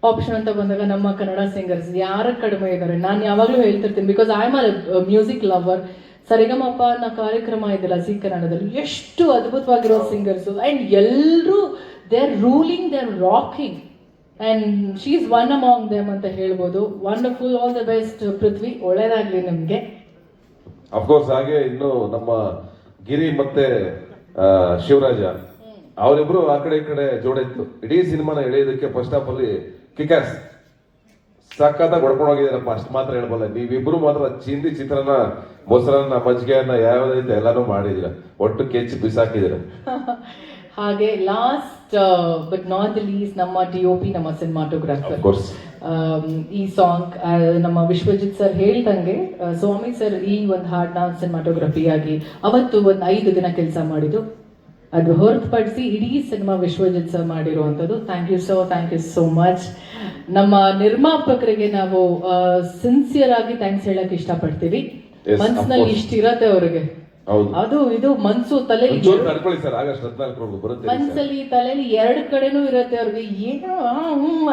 Speaker 14: ಆಪ್ಷನ್ ಅಂತ ಬಂದಾಗ ನಮ್ಮ ಕನ್ನಡ ಸಿಂಗರ್ಸ್ ಯಾರ ಕಡಿಮೆ ಇದ್ದಾರೆ. ನಾನು ಯಾವಾಗಲೂ ಹೇಳ್ತಿರ್ತೀನಿ, because I am a music lover. Sa Re Ga Ma Pa ಅನ್ನೋ ಕಾರ್ಯಕ್ರಮ ಇದೆಯಲ್ಲ ಜೀ ಕನ್ನಡದಲ್ಲಿ, ಎಷ್ಟು ಅದ್ಭುತವಾಗಿರೋ ಸಿಂಗರ್ಸು. ಅಂಡ್ ಎಲ್ಲರೂ they are ruling, they are rocking, and she is one among them ಅಂತ ಹೇಳ್ಬೋದು. Wonderful, all the best Prithvi, ಒಳ್ಳೇದಾಗ್ಲಿ ನಿಮ್ಗೆ.
Speaker 13: ಅಫ್ಕೋರ್ಸ್ ಹಾಗೆ ಇನ್ನು ನಮ್ಮ ಗಿರಿ ಮತ್ತೆ ಶಿವರಾಜ ಅವರಿಬ್ರು ಆ ಕಡೆ ಈ ಕಡೆ ಜೋಡಿತ್ತು. ಇಡೀ ಸಿನಿಮಾನ ಎಳೆಯೋದಕ್ಕೆ ಫಸ್ಟ್ ಹಾಫ್ ಅಲ್ಲಿ ಕಿಕ್ಯಾಸ್ ಸಖತ್ತಾಗಿ ಹೊಡ್ಕೊಂಡು ಹೋಗಿದ್ದೀರಪ್ಪ, ಅಷ್ಟು ಮಾತ್ರ ಹೇಳ್ಬಲ್ಲ. ನೀವಿಬ್ರು ಮಾತ್ರ ಚಿಂದಿ ಚಿತ್ರಾನ್ನ, ಮೊಸರನ್ನ, ಮಜ್ಜಿಗೆಯನ್ನ ಯಾವ್ದೈತೆ ಎಲ್ಲಾನು ಮಾಡಿದೀರ, ಒಟ್ಟು ಕೆಚ್ಚಿ ಬಿಸಾಕಿದಿರ.
Speaker 14: ಹಾಗೆ last but not the least ನಮ್ಮ DOP, ನಮ್ಮ ಸಿನಿಮಾಟೋಗ್ರಾಫರ್. ಈ ಸಾಂಗ್ ನಮ್ಮ ವಿಶ್ವಜಿತ್ ಸರ್ ಹೇಳ್ದಂಗೆ ಸ್ವಾಮಿ ಸರ್ ಈ ಒಂದು ಹಾಡನ್ನ ಸಿನಿಮಾಟೋಗ್ರಫಿ ಆಗಿ ಅವತ್ತು ಒಂದು 5 ದಿನ ಕೆಲಸ ಮಾಡಿದ್ದು. ಅದು ಹೊರತುಪಡಿಸಿ ಇಡೀ ಸಿನಿಮಾ ವಿಶ್ವಜಿತ್ ಸರ್ ಮಾಡಿರುವಂಥದ್ದು. Thank you so much. ನಮ್ಮ ನಿರ್ಮಾಪಕರಿಗೆ ನಾವು ಸಿನ್ಸಿಯರ್ ಆಗಿ ಥ್ಯಾಂಕ್ಸ್ ಹೇಳಕ್ ಇಷ್ಟಪಡ್ತೀವಿ. ಮನ್ಸಿನಲ್ಲಿ ಇಷ್ಟಿರತ್ತೆ ಅವ್ರಿಗೆ, ಅದು ಇದು ಮನ್ಸು ತಲೆಯಲ್ಲಿ ಮನ್ಸಲ್ಲಿ ತಲೆಯಲ್ಲಿ 2 ಕಡೆನೂ ಇರತ್ತೆ ಅವ್ರಿಗೆ. ಏನೋ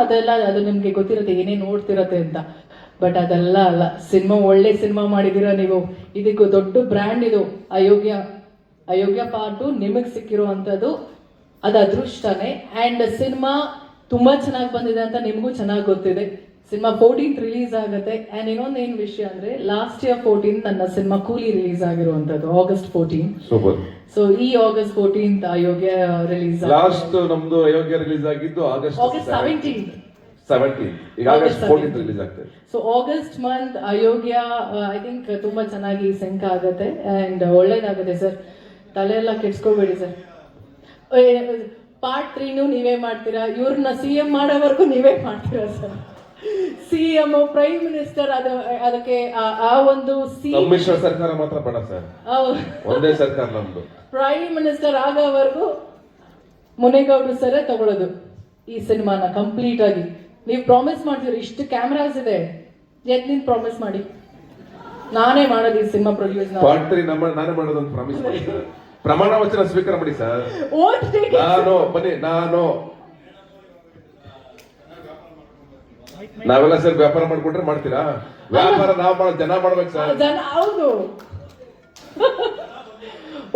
Speaker 14: ಅದೆಲ್ಲ ಅದು ನಿಮ್ಗೆ ಗೊತ್ತಿರತ್ತೆ ಏನೇನು ನೋಡ್ತಿರತ್ತೆ ಅಂತ. ಬಟ್ ಅದೆಲ್ಲ ಅಲ್ಲ, ಸಿನಿಮಾ ಒಳ್ಳೆ ಸಿನಿಮಾ ಮಾಡಿದೀರ ನೀವು. ಇದಕ್ಕೂ ದೊಡ್ಡ ಬ್ರ್ಯಾಂಡ್ ಇದು ಅಯೋಗ್ಯ ಪಾರ್ಟು ನಿಮಗ್ ಸಿಕ್ಕಿರುವಂಥದ್ದು, ಅದು ಅದೃಷ್ಟನೇ. ಅಂಡ್ ಸಿನಿಮಾ ತುಂಬಾ ಚೆನ್ನಾಗಿ ಬಂದಿದೆ ಅಂತ ನಿಮಗೂ ಚೆನ್ನಾಗಿ ಗೊತ್ತಿದೆ. ಸಿನಿಮಾ 14th ರಿಲೀಸ್ ಆಗುತ್ತೆ. ಅಂಡ್ ಇನ್ನೊಂದು ಏನ್ ವಿಷಯ ಅಂದ್ರೆ ಲಾಸ್ಟ್ ಇಯರ್ 14th ನನ್ನ ಸಿನಿಮಾ ಕೂಲಿ ರಿಲೀಸ್ ಆಗಿರುವಂತದ್ದು, August 14. ಸೊ ಈ August 14th ಅಯೋಗ್ಯ ರಿಲೀಸ್.
Speaker 13: ಲಾಸ್ಟ್ ನಮ್ದು ಅಯೋಗ್ಯ ರಿಲೀಸ್ ಆಗಿದ್ದು August 17. ಈಗ August 14th ರಿಲೀಸ್ ಆಗ್ತದೆ.
Speaker 14: So August month Ayogya I think ತುಂಬಾ ಚೆನ್ನಾಗಿ ಸಿಂಕ್ ಆಗುತ್ತೆ ಅಂಡ್ ಒಳ್ಳೇದಾಗುತ್ತೆ ಸರ್. ತಲೆ ಎಲ್ಲ ಕೆಡ್ಸ್ಕೋಬೇಡಿ ಸರ್. ಪಾರ್ಟ್ 3 ನೀವೇ ಮಾಡ್ತೀರಾ, ಇವ್ರನ್ನ CM ಮಾಡೋವರೆಗೂ ನೀವೇ ಮಾಡ್ತೀರಾ ಸರ್. CM ಪ್ರೈಮ್ ಮಿನಿಸ್ಟರ್ ಅದಕ್ಕೆ ಆ ಒಂದು
Speaker 13: ಸಮ್ಮಿಶ್ರ ಸರ್ಕಾರ ಮಾತ್ರ ಬೇಡ ಸರ್, ಒಂದೇ ಸರ್ಕಾರ ನಮ್ದು.
Speaker 14: ಪ್ರೈಮ್ ಮಿನಿಸ್ಟರ್ ಆಗೋವರೆಗೂ ಮುನೇಗೌಡರು ಸರೇ ತಗೊಳ್ಳೋದು ಈ ಸಿನಿಮಾನ ಕಂಪ್ಲೀಟ್ ಆಗಿ. ನೀವು ಪ್ರಾಮಿಸ್ ಮಾಡ್ತೀರಿ, ಇಷ್ಟು ಕ್ಯಾಮ್ರಾಸ್ ಇದೆ, ನಿನ್ ಪ್ರಾಮಿಸ್ ಮಾಡಿ ನಾನೇ ಮಾಡೋದು ಈ ಸಿನಿಮಾ ಪ್ರೊಡ್ಯೂಸ್.
Speaker 13: ಪಾರ್ಟ್ 3 ನಾನೇ ಮಾಡೋದು ಅಂತ ಪ್ರಾಮಿಸ್ ಮಾಡಿ ಪ್ರಮಾಣ ವಚನ ಸ್ವೀಕಾರ ಮಾಡಿ ಸರ್. ನಾವೆಲ್ಲ ಸರ್ ವ್ಯಾಪಾರ ಮಾಡ್ಕೊಟ್ರೆ ಮಾಡ್ತೀರಾ? ವ್ಯಾಪಾರ ನಾವು ಜನ ಮಾಡ್ಬೇಕು ಸರ್.
Speaker 14: ಹೌದು,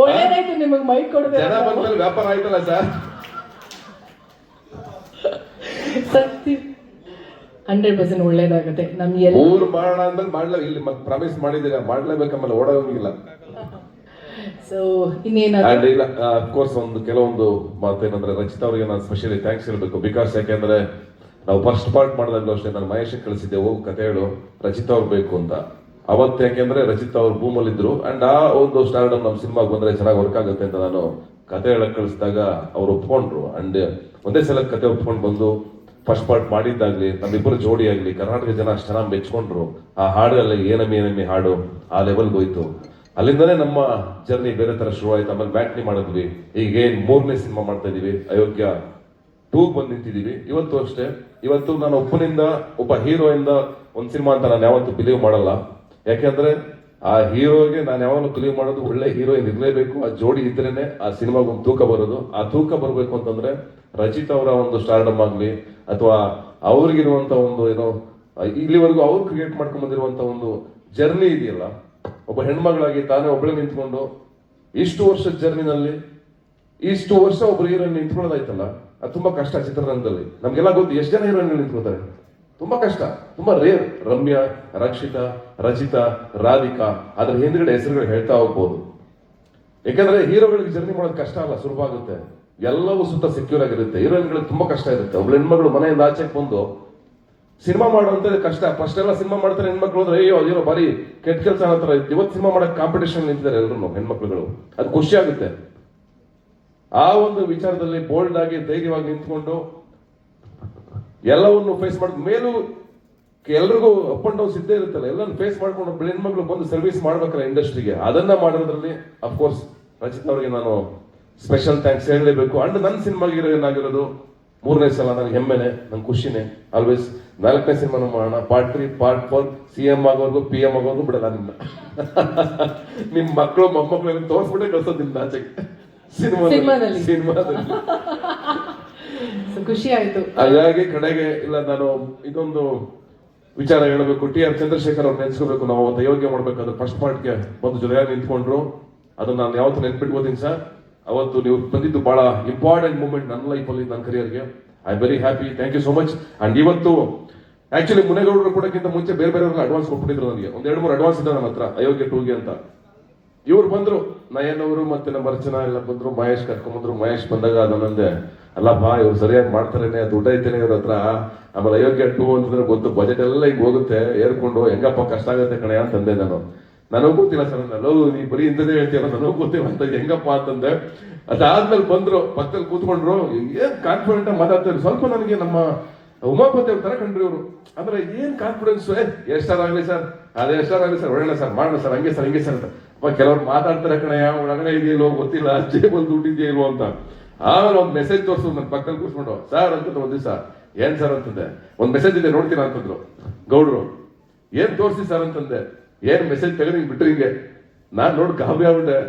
Speaker 14: ಒಳ್ಳೇದಾಯ್ತು ನಿಮಗೆ ಮೈಕ್ ಕೊಡಬೇಕು.
Speaker 13: ಜನ ಬಂದ್ಮೇಲೆ ವ್ಯಾಪಾರ ಆಯ್ತಲ್ಲ ಸರ್.
Speaker 14: ಸತ್ಯ 100% ಒಳ್ಳೇದಾಗುತ್ತೆ. ನಮ್ಗೆ
Speaker 13: ಊರು ಮಾಡೋಣ ಅಂದ್ಮೇಲೆ ಮಾಡ್ಲೇ, ಇಲ್ಲಿ ಮತ್ತೆ ಪ್ರಾಮಿಸ್ ಮಾಡಿದ್ದೀರಾ ಮಾಡ್ಲೇಬೇಕಮ್ಮಲ್ಲ, ಓಡೋಂಗಿಲ್ಲ.
Speaker 14: ಸೊ ಇನ್ನೇನಾದ್ರು
Speaker 13: ಇಲ್ಲ ಅಫ್ಕೋರ್ಸ್ ಒಂದು ಕೆಲವೊಂದು ಮಾತೇನಂದ್ರೆ ರಚಿತಾ ಅವರಿಗೆ ನಾನು ಸ್ಪೆಷಲಿ ಥ್ಯಾಂಕ್ಸ್ ಹೇಳ್ಬೇಕು. ಬಿಕಾಸ್ ಯಾಕೆಂದ್ರೆ ನಾವು ಫಸ್ಟ್ ಪಾರ್ಟ್ ಮಾಡಿದಾಗಲೂ ಅಷ್ಟೇ ನಾನು ಮಹೇಶ್ ಕಳಿಸಿದ್ದೆ, ಹೋಗಿ ಕತೆ ಹೇಳು ರಚಿತಾ ಅವ್ರು ಬೇಕು ಅಂತ. ಅವತ್ತು ಯಾಕೆಂದ್ರೆ ರಚಿತಾ ಅವ್ರು ಭೂಮಲ್ಲಿ ಇದ್ರು ಅಂಡ್ ಆ ಒಂದು ಸ್ಟಾರ್ಡಮ್ ನಮ್ಮ ಸಿನಿಮಾಗೆ ಬಂದ್ರೆ ಚೆನ್ನಾಗಿ ವರ್ಕ್ ಆಗುತ್ತೆ ಅಂತ ನಾನು ಕತೆ ಹೇಳಕ್ ಕಳಿಸಿದಾಗ ಅವ್ರು ಒಪ್ಕೊಂಡ್ರು. ಅಂಡ್ ಒಂದೇ ಸಲ ಕತೆ ಒಪ್ಕೊಂಡು ಬಂದು ಫಸ್ಟ್ ಪಾರ್ಟ್ ಮಾಡಿದ್ದಾಗ್ಲಿ, ನಮ್ಮಿಬ್ಬರು ಜೋಡಿ ಆಗ್ಲಿ, ಕರ್ನಾಟಕ ಜನ ಅಷ್ಟು ಚೆನ್ನಾಗಿ ಮೆಚ್ಕೊಂಡ್ರು. ಆ ಹಾಡಲ್ಲಿ ಏನಮ್ಮಿ ಹಾಡು ಆ ಲೆವೆಲ್ಗೆ ಹೋಯ್ತು. ಅಲ್ಲಿಂದನೇ ನಮ್ಮ ಜರ್ನಿ ಬೇರೆ ತರ ಶುರು ಆಯ್ತು. ಆಮೇಲೆ ಬ್ಯಾಟ್ನಿ ಮಾಡಿದ್ವಿ, ಈಗ 3ನೇ ಸಿನಿಮಾ ಮಾಡ್ತಾ ಇದೀವಿ, ಅಯೋಗ್ಯ 2 ಬಂದು ನಿಂತಿದೀವಿ. ಇವತ್ತು ಅಷ್ಟೇ, ಇವತ್ತು ನಾನು ಒಬ್ಬ ಹೀರೋಯಿಂದ ಒಂದು ಸಿನಿಮಾ ಅಂತ ನಾನು ಯಾವತ್ತೂ ಬಿಲೀವ್ ಮಾಡಲ್ಲ. ಯಾಕೆಂದ್ರೆ ಆ ಹೀರೋಗೆ ನಾನು ಯಾವಾಗಲೂ ಬಿಲೀವ್ ಮಾಡೋದು ಒಳ್ಳೆ ಹೀರೋಯಿನ್ ಇರಲೇಬೇಕು, ಆ ಜೋಡಿ ಇದ್ರೇನೆ ಆ ಸಿನಿಮಾಗೊಂದು ತೂಕ ಬರೋದು. ಆ ತೂಕ ಬರಬೇಕು ಅಂತಂದ್ರೆ ರಚಿತಾ ಅವರ ಒಂದು ಸ್ಟಾರ್ಡಮ್ ಆಗ್ಲಿ ಅಥವಾ ಅವ್ರಿಗಿರುವಂತ ಒಂದು ಏನೋ ಇಲ್ಲಿವರೆಗೂ ಅವ್ರು ಕ್ರಿಯೇಟ್ ಮಾಡ್ಕೊಂಡ್ ಬಂದಿರುವಂತ ಒಂದು ಜರ್ನಿ ಇದೆಯಲ್ಲ, ಒಬ್ಬ ಹೆಣ್ಮಗಳಾಗಿ ತಾನೇ ಒಬ್ಬಳೆ ನಿಂತ್ಕೊಂಡು ಇಷ್ಟು ವರ್ಷದ ಜರ್ನಿನಲ್ಲಿ ಇಷ್ಟು ವರ್ಷ ಒಬ್ರು ಹೀರೋಯಿನ್ ನಿಂತ್ಕೊಳ್ಳೋದಾಯ್ತಲ್ಲ, ಅದು ತುಂಬಾ ಕಷ್ಟ ಚಿತ್ರರಂಗದಲ್ಲಿ. ನಮ್ಗೆಲ್ಲ ಗೊತ್ತು ಎಷ್ಟು ಜನ ಹೀರೋಯಿನ್ಗಳು ನಿಂತ್ಕೋತಾರೆ, ತುಂಬಾ ಕಷ್ಟ, ತುಂಬಾ ರೇರ್. ರಮ್ಯಾ, ರಕ್ಷಿತಾ, ರಚಿತಾ, ರಾಧಿಕಾ, ಅದ್ರ ಹಿಂದ್ಗಡೆ ಹೆಸರುಗಳು ಹೇಳ್ತಾ ಹೋಗ್ಬೋದು. ಯಾಕಂದ್ರೆ ಹೀರೋಗಳಿಗೆ ಜರ್ನಿ ಮಾಡೋದು ಕಷ್ಟ ಅಲ್ಲ, ಸುಲಭ ಆಗುತ್ತೆ. ಎಲ್ಲವೂ ಸುತ್ತ ಸೆಕ್ಯೂರ್ ಆಗಿರುತ್ತೆ. ಹೀರೋಯಿನ್ಗಳಿಗೆ ತುಂಬಾ ಕಷ್ಟ ಇರುತ್ತೆ. ಒಬ್ಳು ಹೆಣ್ಮಗಳು ಮನೆಯಿಂದ ಆಚೆಗೆ ಬಂದು ಸಿನಿಮಾ ಮಾಡುವಂತ ಕಷ್ಟ. ಫಸ್ಟ್ ಎಲ್ಲ ಸಿನಿಮಾ ಮಾಡ್ತಾರೆ ಹೆಣ್ಮಕ್ಳು ಅಂದ್ರೆ ಅಯ್ಯೋ ಅದೇನೋ ಬಾರಿ ಕೆಟ್ಟ ಕೆಲಸ ಅಂತಾರೆ. ಇವತ್ತು ಸಿನಿಮಾ ಮಾಡಕ್ ಕಾಂಪಿಟೇಷನ್ ನಿಂತಿದ್ದಾರೆ ಎಲ್ಲರೂ ಹೆಣ್ಮಕ್ಳುಗಳು. ಅದು ಖುಷಿ ಆಗುತ್ತೆ. ಆ ಒಂದು ವಿಚಾರದಲ್ಲಿ ಬೋಲ್ಡ್ ಆಗಿ ಧೈರ್ಯವಾಗಿ ನಿಂತ್ಕೊಂಡು ಎಲ್ಲವನ್ನು ಫೇಸ್ ಮಾಡಿದ ಮೇಲೂ ಎಲ್ರಿಗೂ ಅಪ್ ಅಂಡ್ ಡೌನ್ಸ್ ಇದ್ದೇ ಇರುತ್ತಲ್ಲ, ಎಲ್ಲರೂ ಫೇಸ್ ಮಾಡ್ಕೊಂಡು ಹೆಣ್ಮಕ್ಳು ಬಂದು ಸರ್ವಿಸ್ ಮಾಡ್ಬೇಕಲ್ಲ ಇಂಡಸ್ಟ್ರಿಗೆ. ಅದನ್ನ ಮಾಡೋದ್ರಲ್ಲಿ ಅಫ್ಕೋರ್ಸ್ ರಚಿತ್ ಅವರಿಗೆ ನಾನು ಸ್ಪೆಷಲ್ ಥ್ಯಾಂಕ್ಸ್ ಹೇಳಲೇಬೇಕು. ಅಂಡ್ ನನ್ನ ಸಿನಿಮಾಗೆ ಹೀರೋಯಿನ್ ಆಗಿರೋದು 3ನೇ ಸಲ ನನಗೆ ಹೆಮ್ಮೆನೆ, ನಂಗೆ ಖುಷಿನೇ ಆಲ್ವೇಸ್. 4ನೇ ಸಿನಿಮಾನು ಮಾಡೋಣ, ಪಾರ್ಟ್ 3, ಪಾರ್ಟ್ 4, CM ಆಗೋರ್ಗು PM ಆಗೋರ್ಗು ಬಿಡಲ್ಲ ನಿನ್ನ. ನಿಮ್ ಮಕ್ಕಳು ಮೊಮ್ಮಕ್ಕಳು ತೋರಿಸ್ಬಿಟ್ಟೆ ಕಳ್ಸೋದು ನಿನ್ನ ಆಚೆಗೆ ಸಿನಿಮಾದಲ್ಲಿ.
Speaker 14: ಖುಷಿ ಆಯ್ತು.
Speaker 13: ಹಾಗಾಗಿ ಕಡೆಗೆ ಇಲ್ಲ, ನಾನು ಇದೊಂದು ವಿಚಾರ ಹೇಳಬೇಕು. TR ಚಂದ್ರಶೇಖರ್ ಅವ್ರು ನೆನ್ಸ್ಕೋಬೇಕು. ನಾವು ಅವತ್ತು ಅಯೋಗ್ಯ ಮಾಡ್ಬೇಕಾದ್ರೆ ಫಸ್ಟ್ ಪಾರ್ಟ್ಗೆ ಒಂದು ಜೊತೆಯಾಗಿ ನಿಂತ್ಕೊಂಡ್ರು. ಅದನ್ನ ನಾನು ಯಾವತ್ತೂ ನೆನ್ಪಿಟ್ಕೋತೀನಿ ಸರ್. ಅವತ್ತು ನೀವು ಬಂದಿದ್ದು ಬಹಳ ಇಂಪಾರ್ಟೆಂಟ್ ಮೂಮೆಂಟ್ ನನ್ನ ಲೈಫಲ್ಲಿ, ನನ್ನ ಕರಿಯರ್ಗೆ. I am very happy. Thank you so much. And ಇವತ್ತು ಆಕ್ಚುಲಿ ಮುನೇಗೌಡರು ಕೊಡಕ್ಕಿಂತ ಮುಂಚೆ ಬೇರೆ ಬೇರೆಯವ್ರಿಗೆ ಅಡ್ವಾನ್ಸ್ ಕೊಟ್ಬಿಟ್ಟಿದ್ರು ನನಗೆ. 1-2-3 ಅಡ್ವಾನ್ಸ್ ಇದೆ ನನ್ನ ಹತ್ರ ಅಯೋಗ್ಯ 2ಗೆ ಅಂತ. ಇವ್ರು ಬಂದ್ರು, ನಯನ್ ಅವರು ಮತ್ತೆ ನಮ್ಮ ಅರ್ಚನಾ ಎಲ್ಲ ಬಂದ್ರು, ಮಹೇಶ್ ಕರ್ಕೊಂಡ್ಬಂದ್ರು. ಮಹೇಶ್ ಬಂದಾಗ ಅದನ್ನಂದೆ, ಅಲ್ಲಪ್ಪ ಇವ್ರು ಸರಿಯಾಗಿ ಮಾಡ್ತಾರೇನೆ, ದುಡ್ಡು ಐತೇನೆ ಇವ್ರ ಹತ್ರ. ಆಮೇಲೆ ಅಯೋಗ್ಯ 2 ಅಂತಂದ್ರೆ ಗೊತ್ತು, ಬಜೆಟ್ ಎಲ್ಲ ಹಿಂಗ್ ಹೋಗುತ್ತೆ ಏರ್ಕೊಂಡು, ಹೆಂಗಪ್ಪ ಕಷ್ಟ ಆಗುತ್ತೆ ಕಣೆ ಅಂತಂದೆ ನಾನು. ನನಗೂ ಗೊತ್ತಿಲ್ಲ ಸರ್, ನೀ ಬರೀ ಇಂಥದ್ದೇ ಹೇಳ್ತೀರ, ನನಗೂ ಗೊತ್ತಿಲ್ಲ ಅಂತ ಹೆಂಗಪ್ಪ ಅಂತಂದೆ. ಅದಾದ್ಮೇಲೆ ಬಂದ್ರು, ಪಕ್ಕದಲ್ಲಿ ಕೂತ್ಕೊಂಡ್ರು, ಏನ್ ಕಾನ್ಫಿಡೆಂಟ್ ಆಗಿ ಮಾತಾಡ್ತಾರೆ. ಸ್ವಲ್ಪ ನನಗೆ ನಮ್ಮ ಉಮಾಪತಿ ಅವ್ರ ತರ ಕಂಡ್ರಿ ಇವರು. ಅಂದ್ರೆ ಏನ್ ಕಾನ್ಫಿಡೆನ್ಸ್, ಎಷ್ಟಾರಾಗ್ಲಿ ಸರ್, ಅದೇ ಎಷ್ಟಾರಾಗ್ಲಿ ಸರ್, ಒಳ್ಳೆ ಸರ್, ಮಾಡೋಣ ಸರ್, ಹಂಗೆ ಸರ್, ಹಿಂಗೆ ಸರ್ ಅಂತ. ಕೆಲವ್ರು ಮಾತಾಡ್ತಾರೆ ಕಣಯ್ಯ, ಒಳಗಡೆ ಇದೆಯಲ್ಲೋ ಗೊತ್ತಿಲ್ಲ, ಜೇಬಲ್ ದುಡ್ಡಿದೆಯೋ ಇಲ್ವೋ ಅಂತ. ಆಮೇಲೆ ಒಂದು ಮೆಸೇಜ್ ತೋರಿಸು ನನ್ನ ಪಕ್ಕದಲ್ಲಿ ಕೂತ್ಕೊಂಡು, ಸರ್ ಅಂತಂದ್ರೆ ಒಂದ್ ದಿವಸ, ಏನ್ ಸರ್ ಅಂತಂದೆ, ಒಂದ್ ಮೆಸೇಜ್ ಇದೆ ನೋಡ್ತೀರಾ ಅಂತಂದ್ರು ಗೌಡ್ರು. ಏನ್ ತೋರಿಸಿ ಸರ್ ಅಂತಂದೆ, ಏನ್ ಮೆಸೇಜ್ ತೆಗೆದು ಬಿಟ್ರಿ ಹಿಂಗೆ. ನಾನ್ ನೋಡಿ ಗಾಬರಿ ಆಗ್ಬಿಟ್ಟೆ,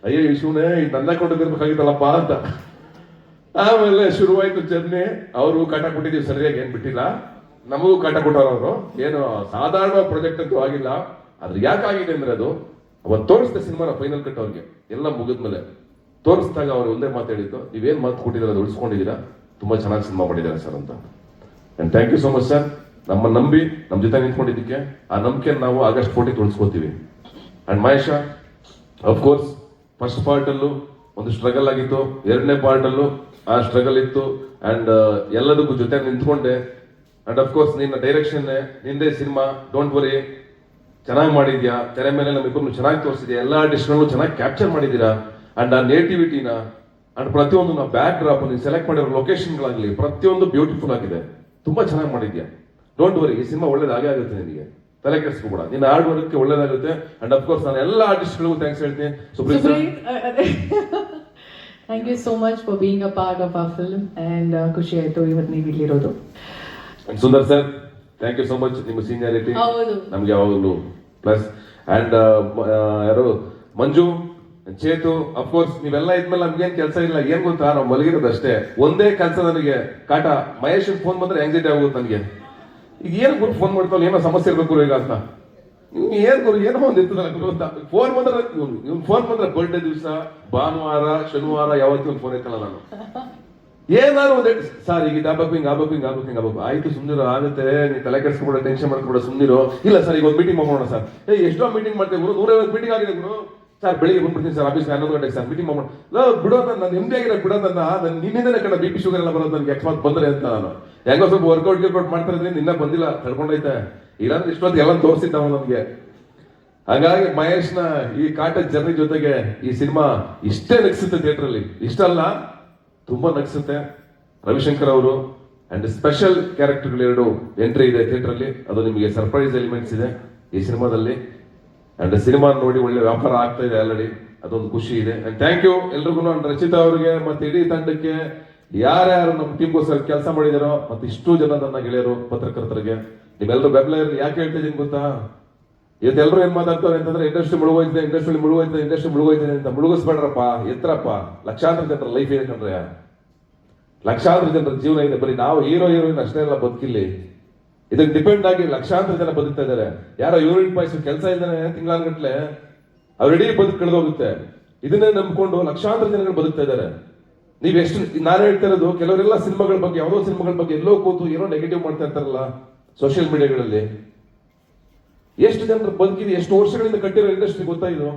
Speaker 13: ಅಯ್ಯೋ ಇಶುನೇ ಇದು ನನ್ನ ಕೊಂಡಿರ್ಬೇಕಾಗಿತ್ತಲ್ಲಪ್ಪ ಅಂತ. ಆಮೇಲೆ ಶುರುವಾಯ್ತು ಜರ್ನಿ. ಅವರು ಕಾಟ ಕೊಟ್ಟಿದೀವಿ ಸರಿಯಾಗಿ, ಏನ್ ಬಿಟ್ಟಿಲ್ಲ, ನಮಗೂ ಕಾಟ ಕೊಟ್ಟವ್ರು ಅವರು. ಏನು ಸಾಧಾರಣ ಪ್ರಾಜೆಕ್ಟ್ ಅಂತೂ ಆಗಿಲ್ಲ. ಆದ್ರೆ ಯಾಕಾಗಿದೆ ಅಂದ್ರೆ ಅದು ಅವತ್ತು ತೋರಿಸಿದ ಸಿನಿಮಾನ ಫೈನಲ್ ಕಟ್ ಅವ್ರಿಗೆ ಎಲ್ಲ ಮುಗಿದ್ಮೇಲೆ ತೋರಿಸಿದಾಗ ಅವ್ರು ಒಂದೇ ಮಾತಾಡಿದ್ದು, ನೀವೇನ್ ಮಾತು ಕೊಟ್ಟಿದ್ದೀರ ಅದು ಉಳಿಸ್ಕೊಂಡಿದ್ದೀರಾ, ತುಂಬಾ ಚೆನ್ನಾಗಿ ಸಿನಿಮಾ ಮಾಡಿದ್ದಾರೆ ಸರ್ ಅಂತ. And thank you so much sir. ನಮ್ಮ ನಂಬಿ ನಮ್ಮ ಜೊತೆ ನಿಂತ್ಕೊಂಡಿದ್ದಕ್ಕೆ ಆ ನಂಬಿಕೆ ನಾವು ಆಗಸ್ಟ್ 14 ಉಳಿಸ್ಕೋತೀವಿ. And Mahesha of course first part ಅಲ್ಲೂ ಒಂದು ಸ್ಟ್ರಗಲ್ ಆಗಿತ್ತು, 2ನೇ ಪಾರ್ಟ್ ಅಲ್ಲೂ ಆ ಸ್ಟ್ರಗಲ್ ಇತ್ತು. ಅಂಡ್ ಎಲ್ಲದಕ್ಕೂ ಜೊತೆ ನಿಂತ್ಕೊಂಡೆ. ಅಂಡ್ ಅಫ್ಕೋರ್ಸ್ ನಿನ್ನ ಡೈರೆಕ್ಷನ್, ನಿಂದೇ ಸಿನಿಮಾ, ಡೋಂಟ್ ವರಿ, ಚೆನ್ನಾಗಿ ಮಾಡಿದ್ಯಾ. ತೆರೆ ಮೇಲೆ ನಮ್ಮಿಬ್ಬರು ಚೆನ್ನಾಗಿ ತೋರಿಸಿದ್ಯಾ, ಎಲ್ಲ ಆರ್ಟಿಸ್ಟ್ಗಳನ್ನು ಚೆನ್ನಾಗಿ ಕ್ಯಾಪ್ಚರ್ ಮಾಡಿದ್ದೀರಾ. ಅಂಡ್ ಆ ನೇಟಿವಿಟಿನ ಅಂಡ್ ಪ್ರತಿಯೊಂದು ನಾವು ಬ್ಯಾಕ್ ಡ್ರಾಪ್, ನೀವು ಸೆಲೆಕ್ಟ್ ಮಾಡಿರೋ ಲೊಕೇಶನ್ಗಳಾಗಲಿ ಪ್ರತಿಯೊಂದು ಬ್ಯೂಟಿಫುಲ್ ಆಗಿದೆ, ತುಂಬಾ ಚೆನ್ನಾಗಿ ಮಾಡಿದ್ಯಾ. ಡೋಂಟ್ ವರಿ, ಈ ಸಿನಿಮಾ ಒಳ್ಳೇದಾಗೇ ಆಗುತ್ತೆ ನಿನಗೆ, ತಲೆ ಕೆಡಿಸ್ಕೋಬೇಡ. ನಿನ್ನ ಹಾರ್ಡ್ ವರ್ಕ್ ಒಳ್ಳೇದಾಗುತ್ತೆ. ಅಂಡ್ ಅಫ್ಕೋರ್ಸ್ ನಾನು ಎಲ್ಲ ಆರ್ಟಿಸ್ಟ್ಗಳಿಗೂ ಥ್ಯಾಂಕ್ಸ್ ಹೇಳ್ತೀನಿ. Supreet
Speaker 14: thank you so much for being a part of our film. And ಖುಷಿ ಆಯ್ತು ಇವತ್ತು ನೀವು ಇಲ್ಲಿರೋದು.
Speaker 13: Sundar sir, thank you so much. ನಿಮ್ಮ ಸೀನಿಯಾರಿಟಿ ನಮ್ಗೆ ಯಾವಾಗಲೂ ಪ್ಲಸ್. ಅಂಡ್ ಯಾರು ಮಂಜು, ಚೇತು, ಅಫ್ಕೋರ್ಸ್ ನೀವೆಲ್ಲ ಇದ್ಮೇಲೆ ನಮ್ಗೇನ್ ಕೆಲಸ ಇಲ್ಲ. ಏನ್ ಗೊತ್ತಾ, ನಾವು ಮಲಗಿರೋದು ಅಷ್ಟೇ. ಒಂದೇ ಕೆಲಸ ನನಗೆ ಕಾಟ, ಮಹೇಶ್ ಫೋನ್ ಬಂದ್ರೆ ಆಂಗ್ಸೈಟಿ ಆಗುತ್ತೆ ನನಗೆ. ಈಗ ಏನ್ ಗುರು ಫೋನ್ ಮಾಡ್ತಾವ್, ಏನೋ ಸಮಸ್ಯೆ ಇರ್ಬೇಕು ಈಗ ಅಂತ. ಏನ್ ಗುರು ಏನೋ ಒಂದ್ ಇರ್ತದಲ್ಲ ಗುರು ಅಂತ. ಫೋನ್ ಬಂದ್ರೆ ಇವ್ನು ಫೋನ್ ಬಂದ್ರೆ ಬರ್ಡೇ ದಿವಸ, ಭಾನುವಾರ, ಶನಿವಾರ ಯಾವತ್ತೂ ಫೋನ್ ಇರ್ತಲ್ಲ ನಾನು. ಏನಾದ್ರು ಒಂದೇ ಸರ್ ಈಗ ಆಗ್ಬೇಕು, ಹಿಂಗ್ ಆಗ್ಬೇಕು, ಹಿಂಗ್ ಆಗ್ಬೇಕು, ಹಿಂಗ್ ಆಗ್ಬೇಕು. ಆಯ್ತು ಸುಮ್ನಿರೋ, ಆಗುತ್ತೆ, ನೀ ತಲೆ ಕೆಡಿಸ್ಕೊಬೇಡ, ಟೆನ್ಷನ್ ಮಾಡ್ಕೊಬೇಡ, ಸುಮ್ನಿರೋ. ಇಲ್ಲ ಸರ್ ಈಗ ಒಂದು ಮೀಟಿಂಗ್ ಮಾಡೋಣ ಸರ್. ಎಷ್ಟೋ ಮೀಟಿಂಗ್ ಮಾಡ್ತೇವೆ ಗುರು, 150 ಮೀಟಿಂಗ್ ಆಗಿದೆ ಗುರು. ಸರ್ ಬೆಳಿಗ್ಗೆ ಬಂದ್ಬಿಡ್ತೀನಿ ಸರ್ ಆಫೀಸ್ 11 ಗಂಟೆಗೆ ಸರ್ ಮೀಟಿಂಗ್ ಮಾಡೋಣ. ಬಿಡೋದ ನಾನು ನೆಮ್ಮದಿ ಆಗಿರೋ ಬಿಡೋದನ್ನ, ನಾನು ನಿನ್ನಿಂದನೇ ಕಣ BP ಶುಗರ್ ಎಲ್ಲ ಬರೋದು ನನಗೆ ಅಕಸ್ಮಾತ್ ಬಂದ್ರೆ ಅಂತ. ನಾನು ಹೆಂಗೋ ಸ್ವಲ್ಪ ವರ್ಕೌಟ್ ಮಾಡ್ತಾ ಇದ್ದೀನಿ, ನಿನ್ನ ಬಂದಿಲ್ಲ, ತಡ್ಕೊಂಡೈತೆ. ಇಲ್ಲಾಂದ್ರೆ ಇಷ್ಟೊತ್ತಿಗೆ ಎಲ್ಲ ತೋರಿಸಿದ್ದ ನಮ್ಗೆ. ಹಾಗಾಗಿ ಮಹೇಶ್ನ ಈ ಕಾಟದ ಜರ್ನಿ ಜೊತೆಗೆ ಈ ಸಿನಿಮಾ ಇಷ್ಟೇ ನಗಿಸುತ್ತೆ ಥಿಯೇಟರ್ ಅಲ್ಲಿ, ಇಷ್ಟಲ್ಲ ತುಂಬಾ ನಗಿಸುತ್ತೆ. ರವಿಶಂಕರ್ ಅವರು ಅಂಡ್ ಸ್ಪೆಷಲ್ ಕ್ಯಾರೆಕ್ಟರ್ಗಳು 2 ಎಂಟ್ರಿ ಇದೆ ಥಿಯೇಟರ್ ಅಲ್ಲಿ. ಅದು ನಿಮಗೆ ಸರ್ಪ್ರೈಸ್ ಎಲಿಮೆಂಟ್ಸ್ ಇದೆ ಈ ಸಿನಿಮಾದಲ್ಲಿ. ಅಂಡ್ ಸಿನಿಮಾ ನೋಡಿ ಒಳ್ಳೆ ವ್ಯಾಪಾರ ಆಗ್ತಾ ಇದೆ ಆಲ್ರೆಡಿ, ಅದೊಂದು ಖುಷಿ ಇದೆ. ಅಂಡ್ ಥ್ಯಾಂಕ್ ಯು ಎಲ್ರಿಗೂ, ಅಂಡ್ ರಚಿತಾ ಅವರಿಗೆ ಮತ್ತೆ ಇಡೀ ತಂಡಕ್ಕೆ, ಯಾರ್ಯಾರು ನಮ್ಮ ಟೀಮ್ಗೋಸ್ಕರ ಕೆಲಸ ಮಾಡಿದಾರೋ, ಮತ್ತೆ ಇಷ್ಟು ಜನ ನನ್ನ ಗೆಳೆಯರು ಪತ್ರಕರ್ತರಿಗೆ ನಿಮ್ಮೆಲ್ಲರೂ ಬೆಂಬಲ ಇರಲಿ. ಯಾಕೆ ಹೇಳ್ತಾ ಇದೀನಿ ಗೊತ್ತಾ, ಇವತ್ತೆಲ್ಲರೂ ಏನ್ ಮಾತಾಡ್ತಾರೆ ಅಂತಂದ್ರೆ ಇಂಡಸ್ಟ್ರಿ ಮುಳುಗೋಯ್ತದೆ ಅಂತ. ಮುಳುಗಿಸ್ಬೇಡ್ರಪ್ಪ, ಎತ್ತರಪ್ಪ. ಲಕ್ಷಾಂತರ ಜನರ ಲೈಫ್ ಇದೆ ಕಂಡ್ರೆ, ಲಕ್ಷಾಂತರ ಜನರ ಜೀವನ ಇದೆ. ಬರೀ ನಾವು ಹೀರೋಯಿನ್ ಅಷ್ಟೇ ಎಲ್ಲ ಬದುಕಿಲ್ಲಿ, ಇದಕ್ಕೆ ಡಿಪೆಂಡ್ ಆಗಿ ಲಕ್ಷಾಂತರ ಜನ ಬದುಕ್ತಾ ಇದ್ದಾರೆ. ಯಾರೋ ಯೂನಿಟ್ ಪಾಯ್ಸ್ ಕೆಲಸ ಇಲ್ದಾನೆ ತಿಂಗಳಾನ್ಗಟ್ಲೆ ಅವ್ರ ಇಡೀ ಬದುಕು ಕಳೆದೋಗುತ್ತೆ. ಇದನ್ನೇ ನಂಬ್ಕೊಂಡು ಲಕ್ಷಾಂತರ ಜನಗಳು ಬದುಕ್ತಾ ಇದ್ದಾರೆ. ನೀವೆಷ್ಟು, ನಾನು ಹೇಳ್ತಾ ಇರೋದು, ಕೆಲವರೆಲ್ಲ ಸಿನಿಮಾಗಳ ಬಗ್ಗೆ, ಯಾವುದೋ ಸಿನಿಮಾಗಳ ಬಗ್ಗೆ ಎಲ್ಲೋ ಕೂತು ಏನೋ ನೆಗೆಟಿವ್ ಮಾಡ್ತಾ ಇರ್ತಾರಲ್ಲ ಸೋಷಿಯಲ್ ಮೀಡಿಯಾಗಳಲ್ಲಿ. ಎಷ್ಟು ಜನರು ಬದುಕಿದೆ, ಎಷ್ಟು ವರ್ಷಗಳಿಂದ ಕಟ್ಟಿರೋ ಇಂಡಸ್ಟ್ರಿ ಗೊತ್ತಾ ಇದು?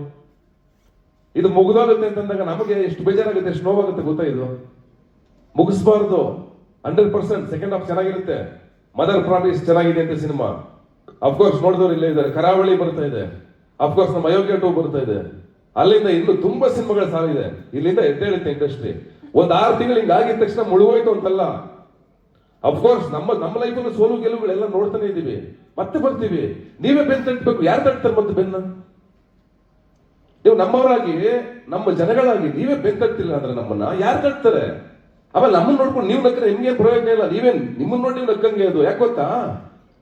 Speaker 13: ಇದು ಮುಗಿದೋಗುತ್ತೆ ಅಂತಂದಾಗ ನಮಗೆ ಎಷ್ಟು ಬೇಜಾರಾಗುತ್ತೆ, ಎಷ್ಟು ನೋವಾಗುತ್ತೆ ಗೊತ್ತಾ ಇದು? ಮುಗಿಸ್ಬಾರ್ದು. 100% ಸೆಕೆಂಡ್ ಹಾಫ್ ಚೆನ್ನಾಗಿರುತ್ತೆ. ಮದರ್ ಪ್ರಾಮಿಸ್ ಚೆನ್ನಾಗಿದೆ ಅಂತ ಸಿನಿಮಾ, ಅಫ್ಕೋರ್ಸ್ ನೋಡಿದವ್ರು ಇಲ್ಲೇ ಇದ್ದಾರೆ. ಕರಾವಳಿ ಬರ್ತಾ ಇದೆ, ಅಫ್ಕೋರ್ಸ್ ನಮ್ಮ ಅಯೋಗ್ಯ 2 ಬರ್ತಾ ಇದೆ. ಅಲ್ಲಿಂದ ಇನ್ನೂ ತುಂಬಾ ಸಿನಿಮಾಗಳ ಸಾಲಿದೆ. ಇಲ್ಲಿಂದ ಎದ್ದೇಳುತ್ತೆ ಇಂಡಸ್ಟ್ರಿ. ಒಂದ್ 6 ತಿಂಗಳು ಹಿಂಗಾಗಿದ ತಕ್ಷಣ ಮುಳುಗೋಯ್ತು ಅಂತಲ್ಲ. ಅಫ್ಕೋರ್ಸ್ ನಮ್ಮ ಲೈಫಲ್ಲಿ ಸೋಲು ಗೆಲುವುಗಳೆಲ್ಲ ನೋಡ್ತಾನೆ ಇದೀವಿ, ಮತ್ತೆ ಬರ್ತೀವಿ. ನೀವೇ ಬೆನ್ ತಟ್ಟಬೇಕು. ಯಾರು ತಟ್ತಾರೆ ಮತ್ತೆ ಬೆನ್ನ? ನೀವು ನಮ್ಮವರಾಗಿ, ನಮ್ಮ ಜನಗಳಾಗಿ ನೀವೇ ಬೆನ್ ತಟ್ಟಿಲ್ಲ ಅಂದ್ರೆ ನಮ್ಮನ್ನ ಯಾರು ತಟ್ತಾರೆ? ಆಮೇಲೆ ನಮ್ಮನ್ನ ನೋಡ್ಕೊಂಡು ನೀವು ನಕ್ಕರೆ ನಿಮ್ಗೆ ಪ್ರಯೋಜನ ಇಲ್ಲ. ನೀವೇನ್ ನಿಮ್ಮನ್ನ ನೋಡಿ ನೀವು ನಕ್ಕಂಗೆ ಅದು. ಯಾಕೆ ಗೊತ್ತಾ?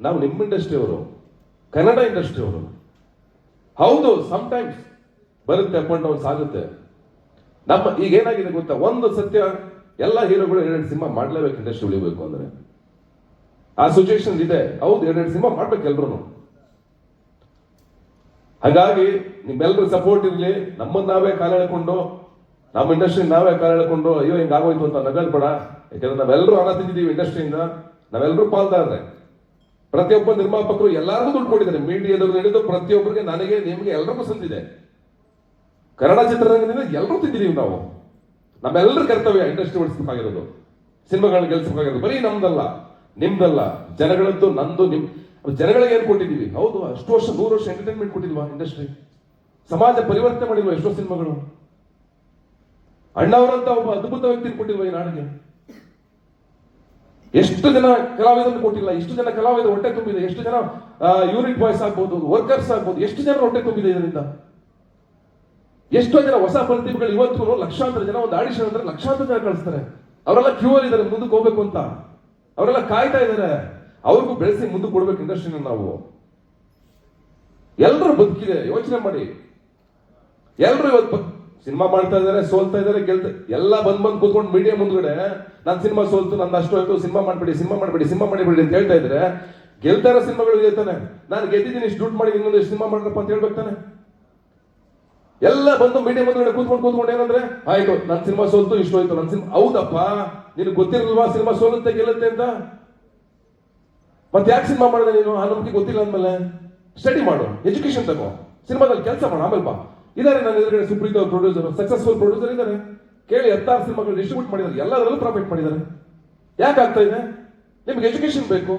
Speaker 13: ನಾವು ನಿಮ್ಮ ಇಂಡಸ್ಟ್ರಿ ಅವರು, ಕನ್ನಡ ಇಂಡಸ್ಟ್ರಿ ಅವರು. ಹೌದು, ಸಮ್ಟೈಮ್ಸ್ ಬರುತ್ತೆ, ಅಪ್ ಅಂಡ್ ಡೌನ್ಸ್ ಆಗುತ್ತೆ. ನಮ್ಮ ಈಗ ಏನಾಗಿದೆ ಗೊತ್ತಾ? ಒಂದು ಸತ್ಯ, ಎಲ್ಲ ಹೀರೋಗಳು 2 ಸಿನಿಮಾ ಮಾಡ್ಲೇಬೇಕು ಇಂಡಸ್ಟ್ರಿ ಉಳಿಬೇಕು ಅಂದ್ರೆ. ಆ ಸಿಚುವೇಶನ್ ಇದೆ. ಹೌದು, 2 ಸಿನಿಮಾ ಮಾಡ್ಬೇಕು ಎಲ್ರು. ಹಾಗಾಗಿ ನಿಮ್ಮೆಲ್ಲರೂ ಸಪೋರ್ಟ್ ಇರಲಿ. ನಮ್ಮನ್ನ ನಾವೇ ಕಾಲ ಎಳ್ಕೊಂಡು, ನಮ್ಮ ಇಂಡಸ್ಟ್ರಿ ನಾವೇ ಕಾಲ ಎಳ್ಕೊಂಡು ಅಯ್ಯೋ ಹಿಂಗಾಗೋಯ್ತು ಅಂತ ನಗಲ್ಬೇಡ. ಯಾಕಂದ್ರೆ ನಾವೆಲ್ಲರೂ ಹಣ ತಿಂದಿದ್ದೀವಿ ಇಂಡಸ್ಟ್ರಿಯಿಂದ, ನಾವೆಲ್ಲರೂ ಪಾಲ್ದಾರ್ರೆ. ಪ್ರತಿಯೊಬ್ಬ ನಿರ್ಮಾಪಕರು ಎಲ್ಲರಿಗೂ ದುಡ್ಡು ಕೊಟ್ಟಿದ್ದಾರೆ. ಮೀಡಿಯಾದವ್ರು ಹಿಡಿದು ಪ್ರತಿಯೊಬ್ಬರಿಗೆ, ನನಗೆ, ನಿಮಗೆ ಎಲ್ಲರಿಗೂ ಸಂದಿದೆ. ಕನ್ನಡ ಚಿತ್ರರಂಗದಿಂದ ಎಲ್ಲರೂ ತಿಂದಿದ್ದೀವಿ ನಾವು. ನಮ್ಮೆಲ್ಲರ ಕರ್ತವ್ಯ ಇಂಡಸ್ಟ್ರಿ ಉಳಿಸ್ಬೇಕಾಗಿರೋದು, ಸಿನಿಮಾಗಳನ್ನ ಗೆಲ್ಸ್ಬೇಕಾಗಿರೋದು. ಬರೀ ನಮ್ದಲ್ಲ, ನಿಮ್ದಲ್ಲ, ಜನಗಳದ್ದು, ನಂದು, ಜನಗಳಿಗೆ ಏನ್ ಕೊಟ್ಟಿದ್ದೀವಿ? ಹೌದು, ಅಷ್ಟು ವರ್ಷ 100 ವರ್ಷ ಎಂಟರ್ಟೈನ್ಮೆಂಟ್ ಕೊಟ್ಟಿಲ್ವಾ ಇಂಡಸ್ಟ್ರಿ? ಸಮಾಜ ಪರಿವರ್ತನೆ ಮಾಡಿಲ್ವಾ ಎಷ್ಟೋ ಸಿನಿಮಾಗಳು? ಅಣ್ಣವರಂತ ಒಬ್ಬ ಅದ್ಭುತ ವ್ಯಕ್ತಿ ಕೊಟ್ಟಿಲ್ವಾ ಈ ನಾಡಿಗೆ? ಎಷ್ಟು ಜನ ಕಲಾವಿದರನ್ನು ಕೊಟ್ಟಿಲ್ಲ? ಎಷ್ಟು ಜನ ಕಲಾವಿದ ಹೊಟ್ಟೆ ತುಂಬಿದೆ? ಎಷ್ಟು ಜನ ಯೂನಿಟ್ ಬಾಯ್ಸ್ ಆಗ್ಬೋದು, ವರ್ಕರ್ಸ್ ಆಗ್ಬೋದು, ಎಷ್ಟು ಜನ ಹೊಟ್ಟೆ ತುಂಬಿದೆ ಇದರಿಂದ? ಎಷ್ಟೋ ಜನ ಹೊಸ ಪ್ರತಿಭೆಗಳು ಇವತ್ತು ಲಕ್ಷಾಂತರ ಜನ ಒಂದು ಆಡಿಷನ್ ಅಂದ್ರೆ ಲಕ್ಷಾಂತರ ಜನ ಕಳಿಸ್ತಾರೆ. ಅವರೆಲ್ಲ ಕ್ಯೂ ಅಲ್ಲಿ ಇದ್ದಾರೆ ಮುಂದಕ್ಕೆ ಹೋಗ್ಬೇಕು ಅಂತ. ಅವರೆಲ್ಲ ಕಾಯ್ತಾ ಇದ್ದಾರೆ. ಅವ್ರಿಗೂ ಬೆಳೆಸಿ ಮುಂದಕ್ಕೆ ಕೊಡ್ಬೇಕು ಇಂಡಸ್ಟ್ರಿನ ನಾವು. ಎಲ್ಲರೂ ಬದುಕಿದೆ, ಯೋಚನೆ ಮಾಡಿ. ಎಲ್ಲರೂ ಇವತ್ತು ಸಿನಿಮಾ ಮಾಡ್ತಾ ಇದಾರೆ, ಸೋಲ್ತಾ ಇದಾರೆ, ಎಲ್ಲ ಬಂದ್ ಕೂತ್ಕೊಂಡು ಮೀಡಿಯಾ ಮುಂದ್ಗಡೆ ನಾನು ಸಿನಿಮಾ ಸೋಲ್ತು, ನಂದು ಅಷ್ಟು ಆಯ್ತು, ಸಿನಿಮಾ ಮಾಡ್ಬೇಡಿ, ಸಿನಿಮಾ ಮಾಡಿಬಿಡಿ ಅಂತ ಹೇಳ್ತಾ ಇದ್ರೆ, ಗೆಲ್ತಾ ಇರೋ ಸಿನಿಮಾಗಳು ಹೇಳ್ತಾನೆ, ನಾನು ಗೆದ್ದಿದ್ದೀನಿ, ಇಷ್ಟು ದುಡ್ಡು ಮಾಡಿ ಇನ್ನೊಂದು ಸಿನಿಮಾ ಮಾಡ್ರಪ್ಪ ಅಂತ ಹೇಳ್ಬೇಕು ತಾನೆ. ಎಲ್ಲ ಬಂದು ಮೀಡಿಯಾ ಮುಂದ್ಗಡೆ ಕೂತ್ಕೊಂಡು ಏನಂದ್ರೆ, ಆಯ್ತು ನನ್ನ ಸಿನಿಮಾ ಸೋಲ್ತು, ಇಷ್ಟು ಹೋಯ್ತು ನನ್ನ ಸಿನಿಮಾ. ಹೌದಪ್ಪ, ನಿನಗೆ ಗೊತ್ತಿರಲ್ವಾ ಸಿನಿಮಾ ಸೋಲುತ್ತೆ ಗೆಲ್ಲುತ್ತೆ ಅಂತ? ಮತ್ತೆ ಯಾಕೆ ಸಿನಿಮಾ ಮಾಡಿದೆ ನೀನು? ಆ ನಮ್ಗೆ ಗೊತ್ತಿಲ್ಲ ಅಂದ್ಮೇಲೆ ಸ್ಟಡಿ ಮಾಡು, ಎಜುಕೇಶನ್ ತಗೋ, ಸಿನಿಮಾದಲ್ಲಿ ಕೆಲಸ ಮಾಡು, ಆಮೇಲೆ ಬಾ. ಇದಾರೆ ನನ್ನ ಎದುರುಗಡೆ ಸುಪ್ರೀತ್ ಅವ್ರ ಪ್ರೊಡ್ಯೂಸರ್, ಸಕ್ಸಸ್ಫುಲ್ ಪ್ರೊಡ್ಯೂಸರ್ ಇದ್ದಾರೆ. ಕೇಳಿ, 16 ಸಿನಿಮಾಗಳು ಡಿಸ್ಟ್ರಿಬ್ಯೂಟ್ ಮಾಡಿದ್ದಾರೆ, ಎಲ್ಲದರಲ್ಲೂ ಪ್ರಾಫಿಟ್ ಮಾಡಿದ್ದಾರೆ. ಯಾಕೆ ಆಗ್ತಾ ಇದೆ? ನಿಮ್ಗೆ ಎಜುಕೇಶನ್ ಬೇಕು.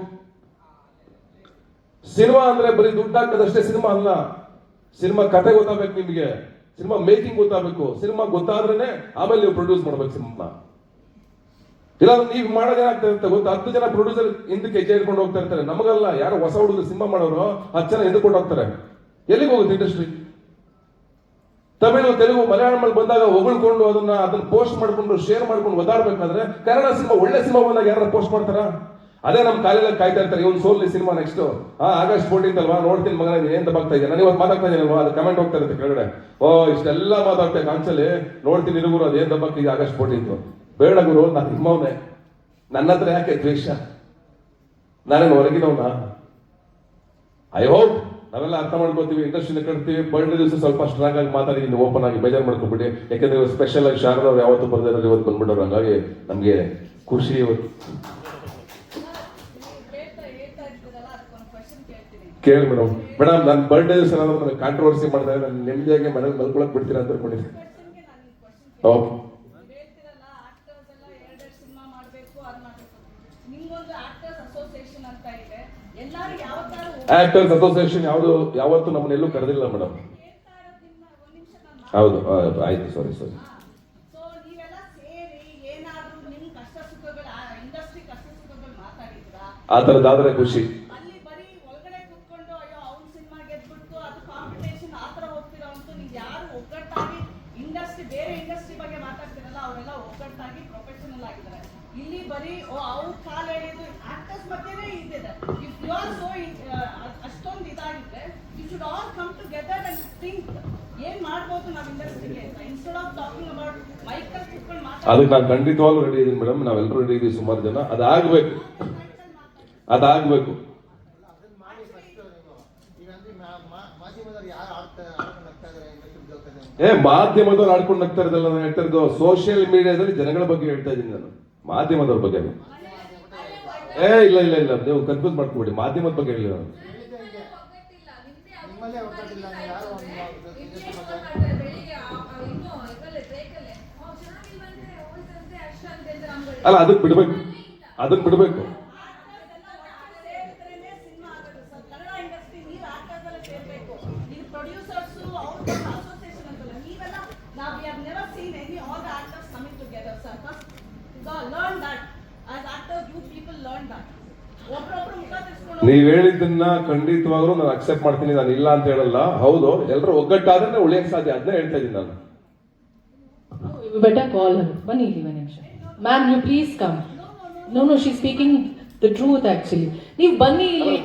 Speaker 13: ಸಿನಿಮಾ ಅಂದ್ರೆ ಬರೀ ದುಡ್ಡು ಹಾಕೋದಷ್ಟೇ ಸಿನಿಮಾ ಅಲ್ಲ. ಸಿನಿಮಾ ಕತೆ ಗೊತ್ತಾಗಬೇಕು ನಿಮ್ಗೆ, ಸಿನಿಮಾ ಮೇಕಿಂಗ್ ಗೊತ್ತಾಗಬೇಕು. ಸಿನಿಮಾ ಗೊತ್ತಾದ್ರೇನೆ ಆಮೇಲೆ ನೀವು ಪ್ರೊಡ್ಯೂಸ್ ಮಾಡ್ಬೇಕು ಸಿನಿಮಾ. ಇಲ್ಲ ನೀವು ಮಾಡೋದು ಏನಾಗ್ತಾ ಇರುತ್ತೆ ಗೊತ್ತಾ? 10 ಜನ ಪ್ರೊಡ್ಯೂಸರ್ ಹಿಂದಕ್ಕೆ ಹೆಜ್ಜೆ ಹಿಡ್ಕೊಂಡು ಹೋಗ್ತಾ ಇರ್ತಾರೆ. ನಮಗಲ್ಲ, ಯಾರೋ ಹೊಸ ಹುಡುಗರು ಸಿನಿಮಾ ಮಾಡೋರು 10 ಜನ ಹಿಂದಕ್ಕೆ ಹೋಗ್ತಾರೆ. ಎಲ್ಲಿಗೆ ಹೋಗುತ್ತೆ ಇಂಡಸ್ಟ್ರಿ? ತಮಿಳು, ತೆಲುಗು, ಮಲಯಾಳಂ ಬಂದಾಗ ಹೊಗಳ್ಕೊಂಡು ಅದನ್ನ ಪೋಸ್ಟ್ ಮಾಡ್ಕೊಂಡು ಶೇರ್ ಮಾಡ್ಕೊಂಡು ಒದಾಡ್ಬೇಕಾದ್ರೆ, ಕನ್ನಡ ಸಿನಿಮಾ ಒಳ್ಳೆ ಸಿನಿಮಾ ಬಂದಾಗ ಯಾರು ಪೋಸ್ಟ್ ಮಾಡ್ತಾರ? ಅದೇ ನಮ್ಮ ಕಾಲೆಲ್ಲ ಕಾಯ್ತಾ ಇರ್ತಾರೆ, ಇವನ್ ಸೋಲ್ಲಿ ಸಿನಿಮಾ ನೆಕ್ಸ್ಟ್ ಆಗಸ್ಟ್ 14 ಅಲ್ವಾ, ನೋಡ್ತೀನಿ ಮಗನ ಏನ್ ತಪ್ಪಾಗ್ತಾ ಇದೆ, ನಾನು ಇವತ್ತು ಮಾತಾಡ್ತಾ ಇದ್ದೀನಲ್ವಾ, ಅದು ಕಮೆಂಟ್ ಹೋಗ್ತಾ ಇರುತ್ತೆ ಕೆಳಗಡೆ, ಓ ಇಷ್ಟೆಲ್ಲ ಮಾತಾಡ್ತಾ ಕಾನ್ಸಲ್ಲಿ ನೋಡ್ತೀನಿ ಇರುಗುರು, ಅದೇನ್ ತಪ್ಪಾಗ್ತಿದೆ ಆಗಸ್ಟ್ 14. ಬೇಡ ಗುರು, ನಾನು ನಿಮ್ಮವನೇ, ನನ್ನ ಹತ್ರ ಯಾಕೆ ದ್ವೇಷ? ನಾನೇನು ಹೊರಗಿನವನ? ಐ ಹೋಪ್ ನಾವೆಲ್ಲ ಅರ್ಥ ಮಾಡ್ಕೋತೀವಿ, ಇಂಡಸ್ಟ್ರಿನ ಕಟ್ತೀವಿ. ಬರ್ಡೇ ದಿವಸ ಸ್ವಲ್ಪ ಸ್ಟ್ರಾಂಗ್ ಆಗಿ ಮಾತಾಡಿದ್ದೀನಿ, ಓಪನ್ ಆಗಿ ಬೇಜಾರು ಮಾಡ್ಕೊಬಿಡಿ. ಯಾಕಂದ್ರೆ ಸ್ಪೆಷಲ್ ಆಗಿ ಶಾರದವ್ರು ಯಾವತ್ತೂ ಬರ್ದಿರೋರು ಇವತ್ತು ಬಂದ್ಬಿಡೋರು, ಹಂಗಾಗಿ ನಮ್ಗೆ ಖುಷಿ ಇವತ್ತು. ಕೇಳಿ ಮೇಡಮ್. ನನ್ನ ಬರ್ಡೇ ದಿವಸ ಏನಾದ್ರು ಕಾಂಟ್ರವರ್ಸಿ ಮಾಡಿದ್ರೆ ನಾನು ನೆಮ್ಮದಿಯಾಗಿ ಮನೇಲಿ ಮಲ್ಕೊಳಕ್ ಬಿಡ್ತೀರಾ ಅಂತ ಅನ್ಕೊಂಡಿದ್ದೀನಿ. ಓಕೆ. ಆಕ್ಟರ್ಸ್ ಅಸೋಸಿಯೇಷನ್ ಯಾವತ್ತು ನಮ್ಮನ್ನೆಲ್ಲೂ ಕರೆದಿಲ್ಲ ಮೇಡಮ್. ಹೌದು, ಆಯ್ತು, ಸಾರಿ. ಆ ಥರದ್ದಾದ್ರೆ ಖುಷಿ.
Speaker 15: ಇಲ್ಲಿ ಬರೀ ಅವ್ರ ಕಾಲ ಹೇಳಿದ್ದು ಆಕ್ಟರ್ಸ್ ಮಧ್ಯೆನೇ ಇದ್ದಿದೆ. ಇಫ್ ಯು ಆರ್ ಸೋ ಅಷ್ಟೊಂದು ಇದಾಗಿದ್ರೆ you should all come together and think ಏನ್ ಮಾಡ್ಬೋದು ನಾವು ಇಂಡಸ್ಟ್ರಿಗೆ ಅಂತ, ಇನ್ಸ್ಟೆಡ್ ಆಫ್ ಟಾಕಿಂಗ್ ಅಬೌಟ್ ಮೈಕಲ್ ಕುತ್ಕೊಂಡು ಮಾತಾಡೋದು.
Speaker 13: ಅದಕ್ಕೆ ನಾನು ಖಂಡಿತವಾಗ್ಲೂ ರೆಡಿ ಇದೀನಿ ಮೇಡಮ್, ನಾವೆಲ್ಲರೂ ರೆಡಿ ಇದೀವಿ. ಸುಮಾರು ಜನ ಅದಾಗಬೇಕು. ಮಾಧ್ಯಮದವ್ರು ಆಡ್ಕೊಂಡು ಹೋಗ್ತಾ ಇರೋದಲ್ಲ, ನಾನು ಹೇಳ್ತಾ ಇರೋದು ಸೋಷಿಯಲ್ ಮೀಡಿಯಾದಲ್ಲಿ ಜನಗಳ ಬಗ್ಗೆ ಹೇಳ್ತಾ ಇದ್ದೀನಿ ನಾನು, ಮಾಧ್ಯಮದವ್ರ ಬಗ್ಗೆ ಅಲ್ಲ. ಇಲ್ಲ ಇಲ್ಲ ಇಲ್ಲ, ನೀವು ಕನ್ಫ್ಯೂಸ್ ಮಾಡ್ಕೊಬೇಡಿ, ಮಾಧ್ಯಮದ ಬಗ್ಗೆ ಹೇಳಿ ನಾನು. ಅಲ್ಲ, ಅದನ್ನ ಬಿಡ್ಬೇಕು, ಅದನ್ನ ಬಿಡ್ಬೇಕು. ನೀವ್ ಹೇಳಿದ್ದನ್ನ ಖಂಡಿತವಾಗ್ಲೂ ನಾನು ಅಕ್ಸೆಪ್ಟ್ ಮಾಡ್ತೀನಿ, ನಾನು ಇಲ್ಲ ಅಂತ ಹೇಳಲ್ಲ. ಹೌದು, ಎಲ್ಲರೂ ಒಗ್ಗಟ್ಟಾದ್ರೆ ಉಳಿಯಕ್ ಸಾಧ್ಯ, ಅದನ್ನೇ ಹೇಳ್ತಾ ಇದ್ದೀನಿ ನಾನು.
Speaker 14: Better call her. ಬನ್ನಿ ಇಲ್ಲಿ ಒಂದು ನಿಮಿಷ. Ma'am, you please come. No she speaking the truth actually. ನೀವು ಬನ್ನಿ ಇಲ್ಲಿ.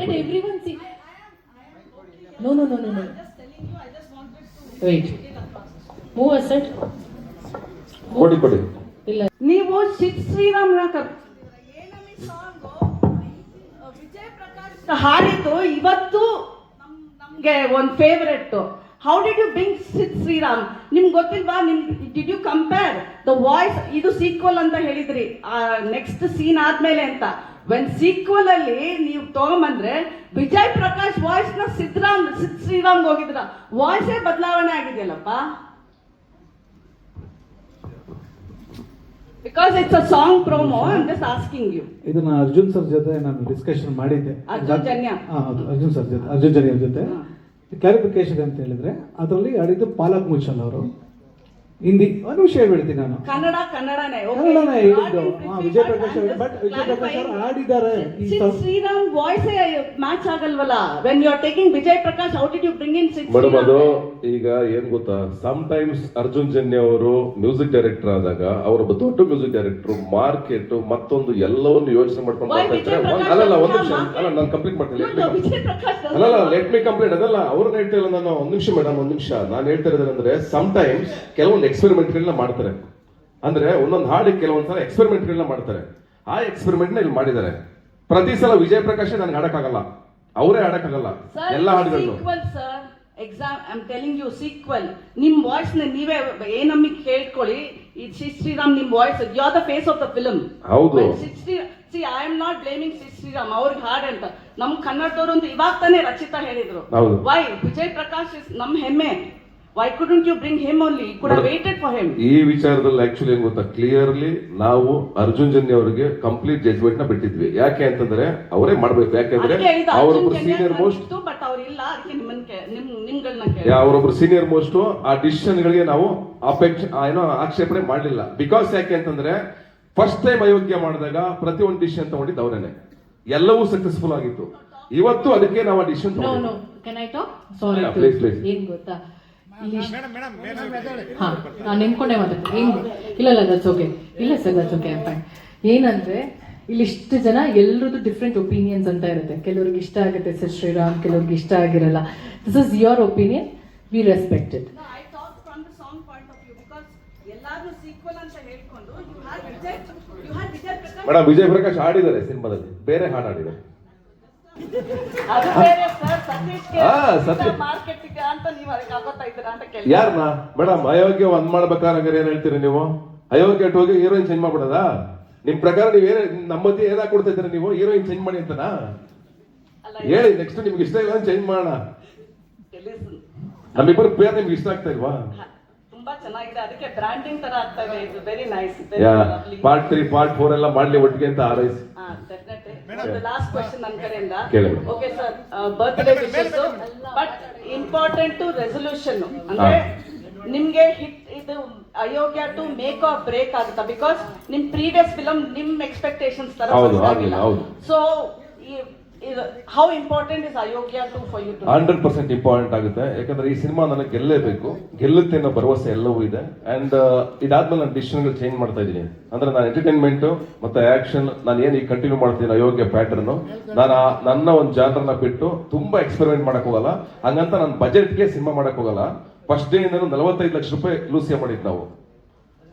Speaker 14: Let everyone see. No wait, move aside.
Speaker 13: ಕೊಡಿ.
Speaker 14: ಇಲ್ಲ,
Speaker 15: ನೀವು ಶ್ರೀರಾಮ್ನ ವಿಜಯ್ ಪ್ರಕಾಶ್ ಹಾಡಿದ್ದು ಇವತ್ತು ನಮ್ಗೆ ಒಂದು favourite. How did you bring Sriram? ನಿಮ್ಗೆ ಗೊತ್ತಿಲ್ವಾ? Did you compare the voice? ಇದು ಸೀಕ್ವಲ್ ಅಂತ ಹೇಳಿದ್ರಿ, ನೆಕ್ಸ್ಟ್ ಸೀನ್ ಆದ್ಮೇಲೆ ಅಂತ. ವೆನ್ ಸೀಕ್ವಲ್ ಅಲ್ಲಿ ನೀವು ತಗೊಂಬಂದ್ರೆ ವಿಜಯ್ ಪ್ರಕಾಶ್ ವಾಯ್ಸ್ ನ ಶ್ರೀರಾಮ್ಗೆ ಹೋಗಿದ್ರ, ವಾಯ್ಸೇ ಬದಲಾವಣೆ ಆಗಿದೆಯಲ್ಲಪ್ಪ. Because it's a song promo, I'm just asking you.
Speaker 12: ಇದನ್ನ ಅರ್ಜುನ್ ಸರ್ ಜೊತೆ ನಾನು ಡಿಸ್ಕಷನ್ ಮಾಡಿದ್ದೆ.
Speaker 15: ಅರ್ಜುನ್ ಜನ್ಯ
Speaker 12: ಜೊತೆ ಕ್ಲಾರಿಫಿಕೇಶನ್ ಅಂತ ಹೇಳಿದ್ರೆ ಅದರಲ್ಲಿ ಆಡಿದ್ದು ಪಾಲಕ್ ಮುಚ್ಚಲ್ ಅವರು. ಹಿಂದಿ ಒಂದು ವಿಷಯ ಹೇಳ್ತೀನಿ ನಾನು,
Speaker 15: ಕನ್ನಡನೇ
Speaker 12: ಹೇಳಿದ್ದು ವಿಜಯ್ ಪ್ರಕಾಶ್ ಅವರು. ಬಟ್ ವಿಜಯ್ ಪ್ರಕಾಶ್ ಅವರು ಆಡಿದ್ದಾರೆ.
Speaker 15: ಶ್ರೀರಾಮ್ ವಾಯ್ಸ್ ಮ್ಯಾಚ್ ಆಗಲ್ವಲ್ಲ. When you are taking Vijay Prakash, how did you bring in
Speaker 13: madam, ಅದು ಈಗ ಏನ್ ಗೊತ್ತಾ, ಸಮ್ ಟೈಮ್ಸ್ ಅರ್ಜುನ್ ಜನ್ಯ ಅವರು ಮ್ಯೂಸಿಕ್ ಡೈರೆಕ್ಟರ್ ಆದಾಗ ಅವರೊಬ್ಬ ದೊಡ್ಡ ಮ್ಯೂಸಿಕ್ ಡೈರೆಕ್ಟರ್, ಮಾರ್ಕೆಟ್ ಮತ್ತೊಂದು ಎಲ್ಲವನ್ನು ಯೋಚನೆ ಮಾಡ್ಕೊಂಡು ಮಾಡ್ತಾ ಇರ್ತಾರೆ. ಅಲ್ಲ, ಒಂದು ನಿಮಿಷ, ಅಲ್ಲ ನಾನು ಕಂಪ್ಲೀಟ್ ಮಾಡ್ತೀನಿ. ಅಲ್ಲ, ಲೆಟ್ ಮಿ ಕಂಪ್ಲೀಟ್. ಅದಲ್ಲ ಅವ್ರನ್ನ ಹೇಳ್ತಾ ಇಲ್ಲ ನಾನು. ಒಂದ್ ನಿಮಿಷ ಮೇಡಮ್, ಒಂದ್ ನಿಮಿಷ. ನಾನು ಹೇಳ್ತಾ ಇರೋದಂದ್ರೆ ಸಮ್ ಟೈಮ್ಸ್ ಕೆಲವೊಂದು ಎಕ್ಸ್ಪೆರಿಮೆಂಟ್ಗಳನ್ನ ಮಾಡ್ತಾರೆ. ಅಂದ್ರೆ ಒಂದೊಂದು ಹಾಡಿಗೆ ಕೆಲವೊಂದ್ಸಲ ಎಕ್ಸ್ಪೆರಿಮೆಂಟ್ಗಳನ್ನ ಮಾಡ್ತಾರೆ. ಆ ಎಕ್ಸ್ಪೆರಿಮೆಂಟ್ ನ ಇಲ್ಲಿ ಮಾಡಿದ್ದಾರೆ. ಪ್ರತಿ ಸಲ ವಿಜಯ್ ಪ್ರಕಾಶ್ ನನಗೆ ಆಡಕ್ಕಾಗಲ್ಲ, ಅವರೇ ಆಡಕ್ಕಾಗಲ್ಲ ಎಲ್ಲ ಹಾಡುಗಳನ್ನು.
Speaker 15: Exam I am telling you, sequel ನಿಮ್ ವಾಯ್ಸ್ ನ ನೀವೇ ಏನಮ್ಮಿಗೆ ಕೇಳ್ಕೊಳ್ಳಿ. ಶ್ರೀರಾಮ್ ನಿಮ್ voice, you are the face of the film.
Speaker 13: ಹೌದು.
Speaker 15: I am not blaming Shriram, ಅವ್ರಿಗೆ ಹಾಡ್ ಅಂತ. ನಮ್ ಕನ್ನಡದವರು ಅಂತ ಇವಾಗ ತಾನೇ ರಚಿತಾ ಹೇಳಿದ್ರು. ವೈ ವಿಜಯ್ ಪ್ರಕಾಶ್ ಇಸ್ ನಮ್ ಹೆಮ್ಮೆ. Why couldn't you bring him only? You could have waited for him.
Speaker 13: ಈ ವಿಚಾರದಲ್ಲಿ ಆಕ್ಚುಲಿ ಏನ್ ಗೊತ್ತಾ, ಕ್ಲಿಯರ್ಲಿ ನಾವು ಅರ್ಜುನ್ ಜನ್ಯ ಅವರಿಗೆ ಕಂಪ್ಲೀಟ್ ಜಜ್ಮೆಂಟ್ ನ ಬಿಟ್ಟಿದ್ವಿ. ಯಾಕೆ ಅಂತಂದ್ರೆ ಅವರೇ ಮಾಡ್ಬೇಕು. ಯಾಕಂದ್ರೆ ಅವರೊಬ್ರು ಸೀನಿಯರ್ ಮೋಸ್ಟ್,
Speaker 15: ಬಟ್ ಅವ್ರಿಲ್ಲ, ಅದಕ್ಕೆ
Speaker 13: ಅವರೊಬ್ರು ಸೀನಿಯರ್ ಮೋಸ್ಟ್. ಆ ಡಿಸಿಷನ್ ಗಳಿಗೆ ನಾವು ಆಕ್ಷೇಪಣೆ ಮಾಡಲಿಲ್ಲ. ಬಿಕಾಸ್ ಯಾಕೆ ಅಂತಂದ್ರೆ ಫಸ್ಟ್ ಟೈಮ್ ಅಯೋಗ್ಯ ಮಾಡಿದಾಗ ಪ್ರತಿಯೊಂದು ಡಿಸಿಷನ್ ತಗೊಂಡಿದ್ದು ಅವರೇನೆ, ಎಲ್ಲವೂ ಸಕ್ಸಸ್ಫುಲ್ ಆಗಿತ್ತು. ಇವತ್ತು ಅದಕ್ಕೆ ನಾವು ಆ ಡಿಸಿಷನ್
Speaker 14: ಏನ್ ಗೊತ್ತಾ, ನಾನು ನಿಂತ್ಕೊಂಡೆ ಮಾತಾಡ್ತೀನಿ. ಇಲ್ಲ ದಟ್ಸ್ ಓಕೆ. ಇಲ್ಲ ಸರ್, ದಟ್ಸ್ ಓಕೆ, ಫೈನ್. ಏನಂದ್ರೆ ಇಲ್ಲಿ ಇಷ್ಟು ಜನ ಎಲ್ರದ್ದು ಡಿಫ್ರೆಂಟ್ ಒಪಿನಿಯನ್ಸ್ ಅಂತ ಇರುತ್ತೆ. ಕೆಲವ್ರಿಗೆ ಇಷ್ಟ ಆಗುತ್ತೆ ಸರ್ ಶ್ರೀರಾಮ್, ಕೆಲವ್ರಿಗೆ ಇಷ್ಟ ಆಗಿರಲ್ಲ. This is your opinion, we respect it.
Speaker 13: Madam, Vijay Prakash ಆಡಿದ್ದಾರೆ ಸಿನಿಮಾದಲ್ಲಿ, ಬೇರೆ ಹಾಡು ಆಡಿದ್ದಾರೆ. ಯಾರನ್ನ ಮೇಡಮ್ ಅಯೋಗ್ಯ ಒಂದ್ ಮಾಡ್ಬೇಕಾದ್ರೆ ಏನ್ ಹೇಳ್ತೀರಿ ನೀವು? ಅಯೋಗ್ಯ ಹೋಗಿ ಹೀರೋಯಿನ್ ಚೇಂಜ್ ಮಾಡ್ಬಿಡೋದಾ? ನಿಮ್ ಪ್ರಕಾರ ನೀವೇನ ನಮ್ಮ ಮಧ್ಯೆ ಏನಾಗ್ ಕೊಡ್ತಾ ಇದ್ದೀರಾ ನೀವು? ಹೀರೋಯಿನ್ ಚೇಂಜ್ ಮಾಡಿ ಅಂತನಾ ಹೇಳಿ. ನೆಕ್ಸ್ಟ್ ನಿಮ್ಗೆ ಇಷ್ಟ ಇಲ್ಲ ಚೇಂಜ್ ಮಾಡೋಣ. ನಮ್ಮಿಬ್ಬರು ಪೇರ್ ನಿಮ್ಗೆ ಇಷ್ಟ ಆಗ್ತಾ ಇಲ್ವಾ?
Speaker 15: ತುಂಬಾ ಚೆನ್ನಾಗಿದೆ, ಅದಕ್ಕೆ ಬ್ರಾಂಡಿಂಗ್ ತರ ಆಗ್ತಾ ಇದೆ. ಇದು ವೆರಿ ನೈಸ್.
Speaker 13: ಪಾರ್ಟ್ 3 ಪಾರ್ಟ್ 4 ಎಲ್ಲ ಮಾಡ್ಲಿ ಒಟ್ಟಿಗೆ ಅಂತ ಆರೈಸಿ.
Speaker 15: ಲಾಸ್ಟ್ ಕ್ವೆಶ್ಚನ್ ನನ್ನ ಕಡೆಯಿಂದ. Okay sir, birthday wishes, but important resolution ಅಂದ್ರೆ ನಿಮ್ಗೆ ಹಿಟ್ ಇದು Ayogya to make or break ಆಗುತ್ತಾ? ಬಿಕಾಸ್ ನಿಮ್ ಪ್ರೀವಿಯಸ್ ಫಿಲಮ್ ನಿಮ್ ಎಕ್ಸ್ಪೆಕ್ಟೇಷನ್ಸ್ ತರ ಆಗಿಲ್ಲ. So how important is Ayogya to for you?
Speaker 13: 100% important ಆಗುತ್ತೆ. ಯಾಕಂದ್ರೆ ಈ ಸಿನಿಮಾ ನನಗೆ ಗೆಲ್ಲೇಬೇಕು, ಗೆಲ್ಲುತ್ತೆ ಅನ್ನೋ ಭರವಸೆ ಎಲ್ಲವೂ ಇದೆ. ಅಂಡ್ ಇದಾದ್ಮೇಲೆ ನಾನು ಡಿಸಿಷನ್ ಚೇಂಜ್ ಮಾಡ್ತಾ ಇದ್ದೀನಿ. ಅಂದ್ರೆ ನಾನು ಎಂಟರ್ಟೈನ್ಮೆಂಟ್ ಮತ್ತೆ ಆಕ್ಷನ್ ನಾನು ಏನು ಈಗ ಕಂಟಿನ್ಯೂ ಮಾಡ್ತೀನಿ ಅಯೋಗ್ಯ ಪ್ಯಾಟರ್ನ್, ನಾನು ನನ್ನ ಒಂದು ಜಾನರ್ನ ಬಿಟ್ಟು ತುಂಬಾ ಎಕ್ಸ್ಪೆರಿಮೆಂಟ್ ಮಾಡಕ್ ಹೋಗಲ್ಲ. ಹಂಗಂತ ನಾನು ಬಜೆಟ್ಗೆ ಸಿನಿಮಾ ಮಾಡಕ್ ಹೋಗಲ್ಲ. ಫಸ್ಟ್ ಡೇ ಇಂದ 45 ಲಕ್ಷ ರೂಪಾಯಿ ಲೂಸಿಯಾ ಮಾಡಿದ್ ನಾವು.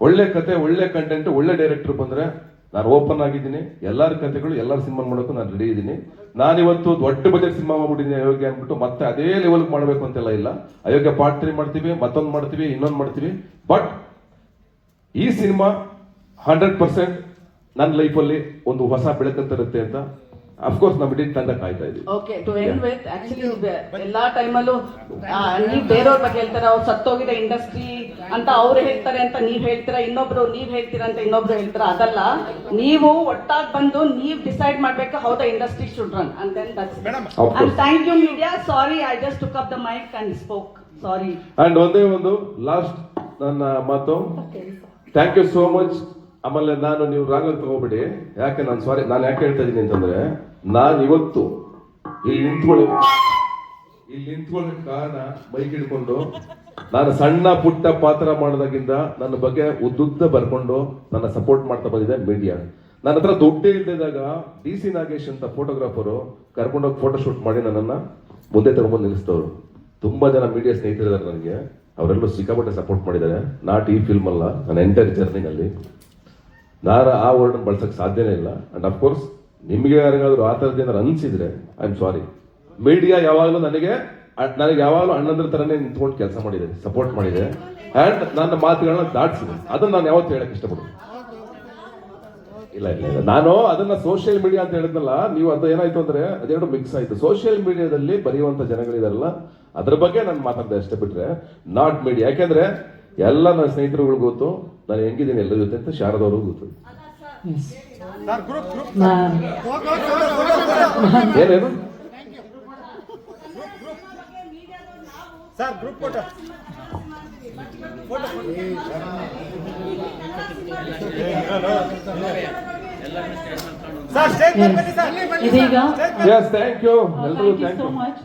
Speaker 13: ಒಳ್ಳೆ ಕತೆ, ಒಳ್ಳೆ ಕಂಟೆಂಟ್, ಒಳ್ಳೆ ಡೈರೆಕ್ಟರ್ ಬಂದ್ರೆ ನಾನು ಓಪನ್ ಆಗಿದ್ದೀನಿ. ಎಲ್ಲರ ಕಥೆಗಳು ಎಲ್ಲರ ಸಿನಿಮಾ ಮಾಡೋಕ್ಕೂ ನಾನು ರೆಡಿ ಇದ್ದೀನಿ. ನಾನಿವತ್ತು ದೊಡ್ಡ ಬಜೆಟ್ ಸಿನಿಮಾ ಮಾಡ್ಬಿಟ್ಟಿದ್ದೀನಿ ಅಯೋಗ್ಯ ಅಂದ್ಬಿಟ್ಟು ಮತ್ತೆ ಅದೇ ಲೆವೆಲ್ ಮಾಡಬೇಕು ಅಂತೆಲ್ಲ ಇಲ್ಲ. ಅಯೋಗ್ಯ ಪಾರ್ಟ್ 3 ಮಾಡ್ತೀವಿ, ಮತ್ತೊಂದು ಮಾಡ್ತೀವಿ, ಇನ್ನೊಂದು ಮಾಡ್ತೀವಿ. ಬಟ್ ಈ ಸಿನಿಮಾ 100% ನನ್ನ ಲೈಫಲ್ಲಿ ಒಂದು ಹೊಸ ಬೆಳಕಂತಿರುತ್ತೆ ಅಂತ ಅಫ್ಕೋರ್ಸ್ ನಮ್ಮ ಇಡೀ ತಂಡ ಕಾಯ್ತಾ ಇದ್ದೀವಿ.
Speaker 15: Okay, to end with, actually ಎಲ್ಲಾ ಟೈಮಲ್ಲೂ ನೀವು ಬೇರೆಯವ್ರ ಬಗ್ಗೆ ಹೇಳ್ತಾರೆ, ಅವ್ರು ಸತ್ತೋಗಿದೆ ಇಂಡಸ್ಟ್ರಿ ಅಂತ ಅವ್ರು ಹೇಳ್ತಾರೆ ಅಂತ ನೀವ್ ಹೇಳ್ತೀರಾ, ಇನ್ನೊಬ್ರು ನೀವ್ ಹೇಳ್ತೀರಾ ಅಂತ ಇನ್ನೊಬ್ರು ಹೇಳ್ತೀರಾ. ಅದಲ್ಲ, ನೀವು ಒಟ್ಟಾಗಿ ಬಂದು ನೀವ್ ಡಿಸೈಡ್ ಮಾಡ್ಬೇಕು how the industry should run and then that's it. And thank you media. Sorry, I just took up the mic and spoke. Sorry.
Speaker 13: And ಒಂದೇ ಒಂದು ಲಾಸ್ಟ್ ನನ್ನ ಮಾತು, ಥ್ಯಾಂಕ್ ಯು ಸೋ ಮಚ್. ಆಮೇಲೆ ನೀವು ರಾಂಗ್ ತಗೋಬಿಡಿ, ಯಾಕೆ ನಾನು ಯಾಕೆ ಹೇಳ್ತಾ ಇದ್ದೀನಿ ಅಂತಂದ್ರೆ, ನಾನು ಇವತ್ತು ಇಲ್ಲಿ ನಿಂತ್ಕೊಳ್ಳೋ ಕಾರಣ ಮೈಕ್ ಹಿಡ್ಕೊಂಡು ನಾನು ಸಣ್ಣ ಪುಟ್ಟ ಪಾತ್ರ ಮಾಡೋದಾಗಿಂದ ನನ್ನ ಬಗ್ಗೆ ಉದ್ದುದ್ದ ಬರ್ಕೊಂಡು ನನ್ನ ಸಪೋರ್ಟ್ ಮಾಡ್ತಾ ಬಂದಿದೆ ಮೀಡಿಯಾ. ನನ್ನ ಹತ್ರ ದುಡ್ಡೇ ಇಲ್ದಿದ್ದಾಗ DC ನಾಗೇಶ್ ಅಂತ ಫೋಟೋಗ್ರಾಫರು ಕರ್ಕೊಂಡೋಗಿ ಫೋಟೋ ಶೂಟ್ ಮಾಡಿ ನನ್ನನ್ನು ಮುಂದೆ ತಗೊಂಡ್ಬಂದು ನಿಲ್ಲಿಸ್ತವ್ರು. ತುಂಬಾ ಜನ ಮೀಡಿಯಾ ಸ್ನೇಹಿತರಿದ್ದಾರೆ ನನಗೆ, ಅವರೆಲ್ಲರೂ ಸಿಕ್ಕಾಪಟ್ಟೆ ಸಪೋರ್ಟ್ ಮಾಡಿದ್ದಾರೆ. ನಾಟ್ ಈ ಫಿಲ್ಮ್ ಅಲ್ಲ, ನನ್ನ ಎಂಟೈರ್ ಜರ್ನಿನಲ್ಲಿ ನಾನು ಆ ವರ್ಡನ್ನು ಬಳಸಕ್ಕೆ ಸಾಧ್ಯನೇ ಇಲ್ಲ. ಅಂಡ್ ಅಫ್ಕೋರ್ಸ್ ನಿಮಗೆ ಯಾರಿಗಾದ್ರೂ ಆ ಥರದ್ದು ಏನಾದ್ರು ಅನಿಸಿದ್ರೆ ಐ ಆಮ್ ಸಾರಿ. ಮೀಡಿಯಾ ಯಾವಾಗಲೂ ನನಗೆ ಯಾವಾಗಲೂ ಅಣ್ಣಂದ್ರ ಥರನೇ ನಿಂತ್ಕೊಂಡು ಕೆಲಸ ಮಾಡಿದೆ, ಸಪೋರ್ಟ್ ಮಾಡಿದೆ. ಆ್ಯಂಡ್ ನನ್ನ ಮಾತುಗಳನ್ನ ದಾಟಿಸಿದೆ. ಅದನ್ನು ನಾನು ಯಾವತ್ತೂ ಹೇಳಕ್ಕೆ ಇಷ್ಟಪಡ್ತೀನಿ. ಇಲ್ಲ, ನಾನು ಅದನ್ನ ಸೋಷಿಯಲ್ ಮೀಡಿಯಾ ಅಂತ ಹೇಳಿದ್ನಲ್ಲ, ನೀವು ಅದು ಏನಾಯ್ತು ಅಂದ್ರೆ ಅದೆರಡು ಮಿಕ್ಸ್ ಆಯ್ತು. ಸೋಷಿಯಲ್ ಮೀಡಿಯಾದಲ್ಲಿ ಬರೆಯುವಂತ ಜನಗಳಿದಾರಲ್ಲ, ಅದ್ರ ಬಗ್ಗೆ ನಾನು ಮಾತಾಡ್ದೆ ಅಷ್ಟೇ, ಬಿಟ್ರೆ ನಾಟ್ ಮೀಡಿಯಾ. ಯಾಕೆಂದ್ರೆ ಎಲ್ಲ ನನ್ನ ಸ್ನೇಹಿತರುಗಳು ಗೊತ್ತು ನಾನು ಹೆಂಗಿದ್ದೀನಿ ಎಲ್ಲರ ಜೊತೆ ಅಂತ, ಶಾರದವ್ರಿಗೂ ಗೊತ್ತು. ಏನೇನು
Speaker 4: ಇದೀಗ
Speaker 13: ಥ್ಯಾಂಕ್ ಯು ಎಲ್ಲರೂ, ಥ್ಯಾಂಕ್ ಯು
Speaker 4: ಸೋ ಮಚ್.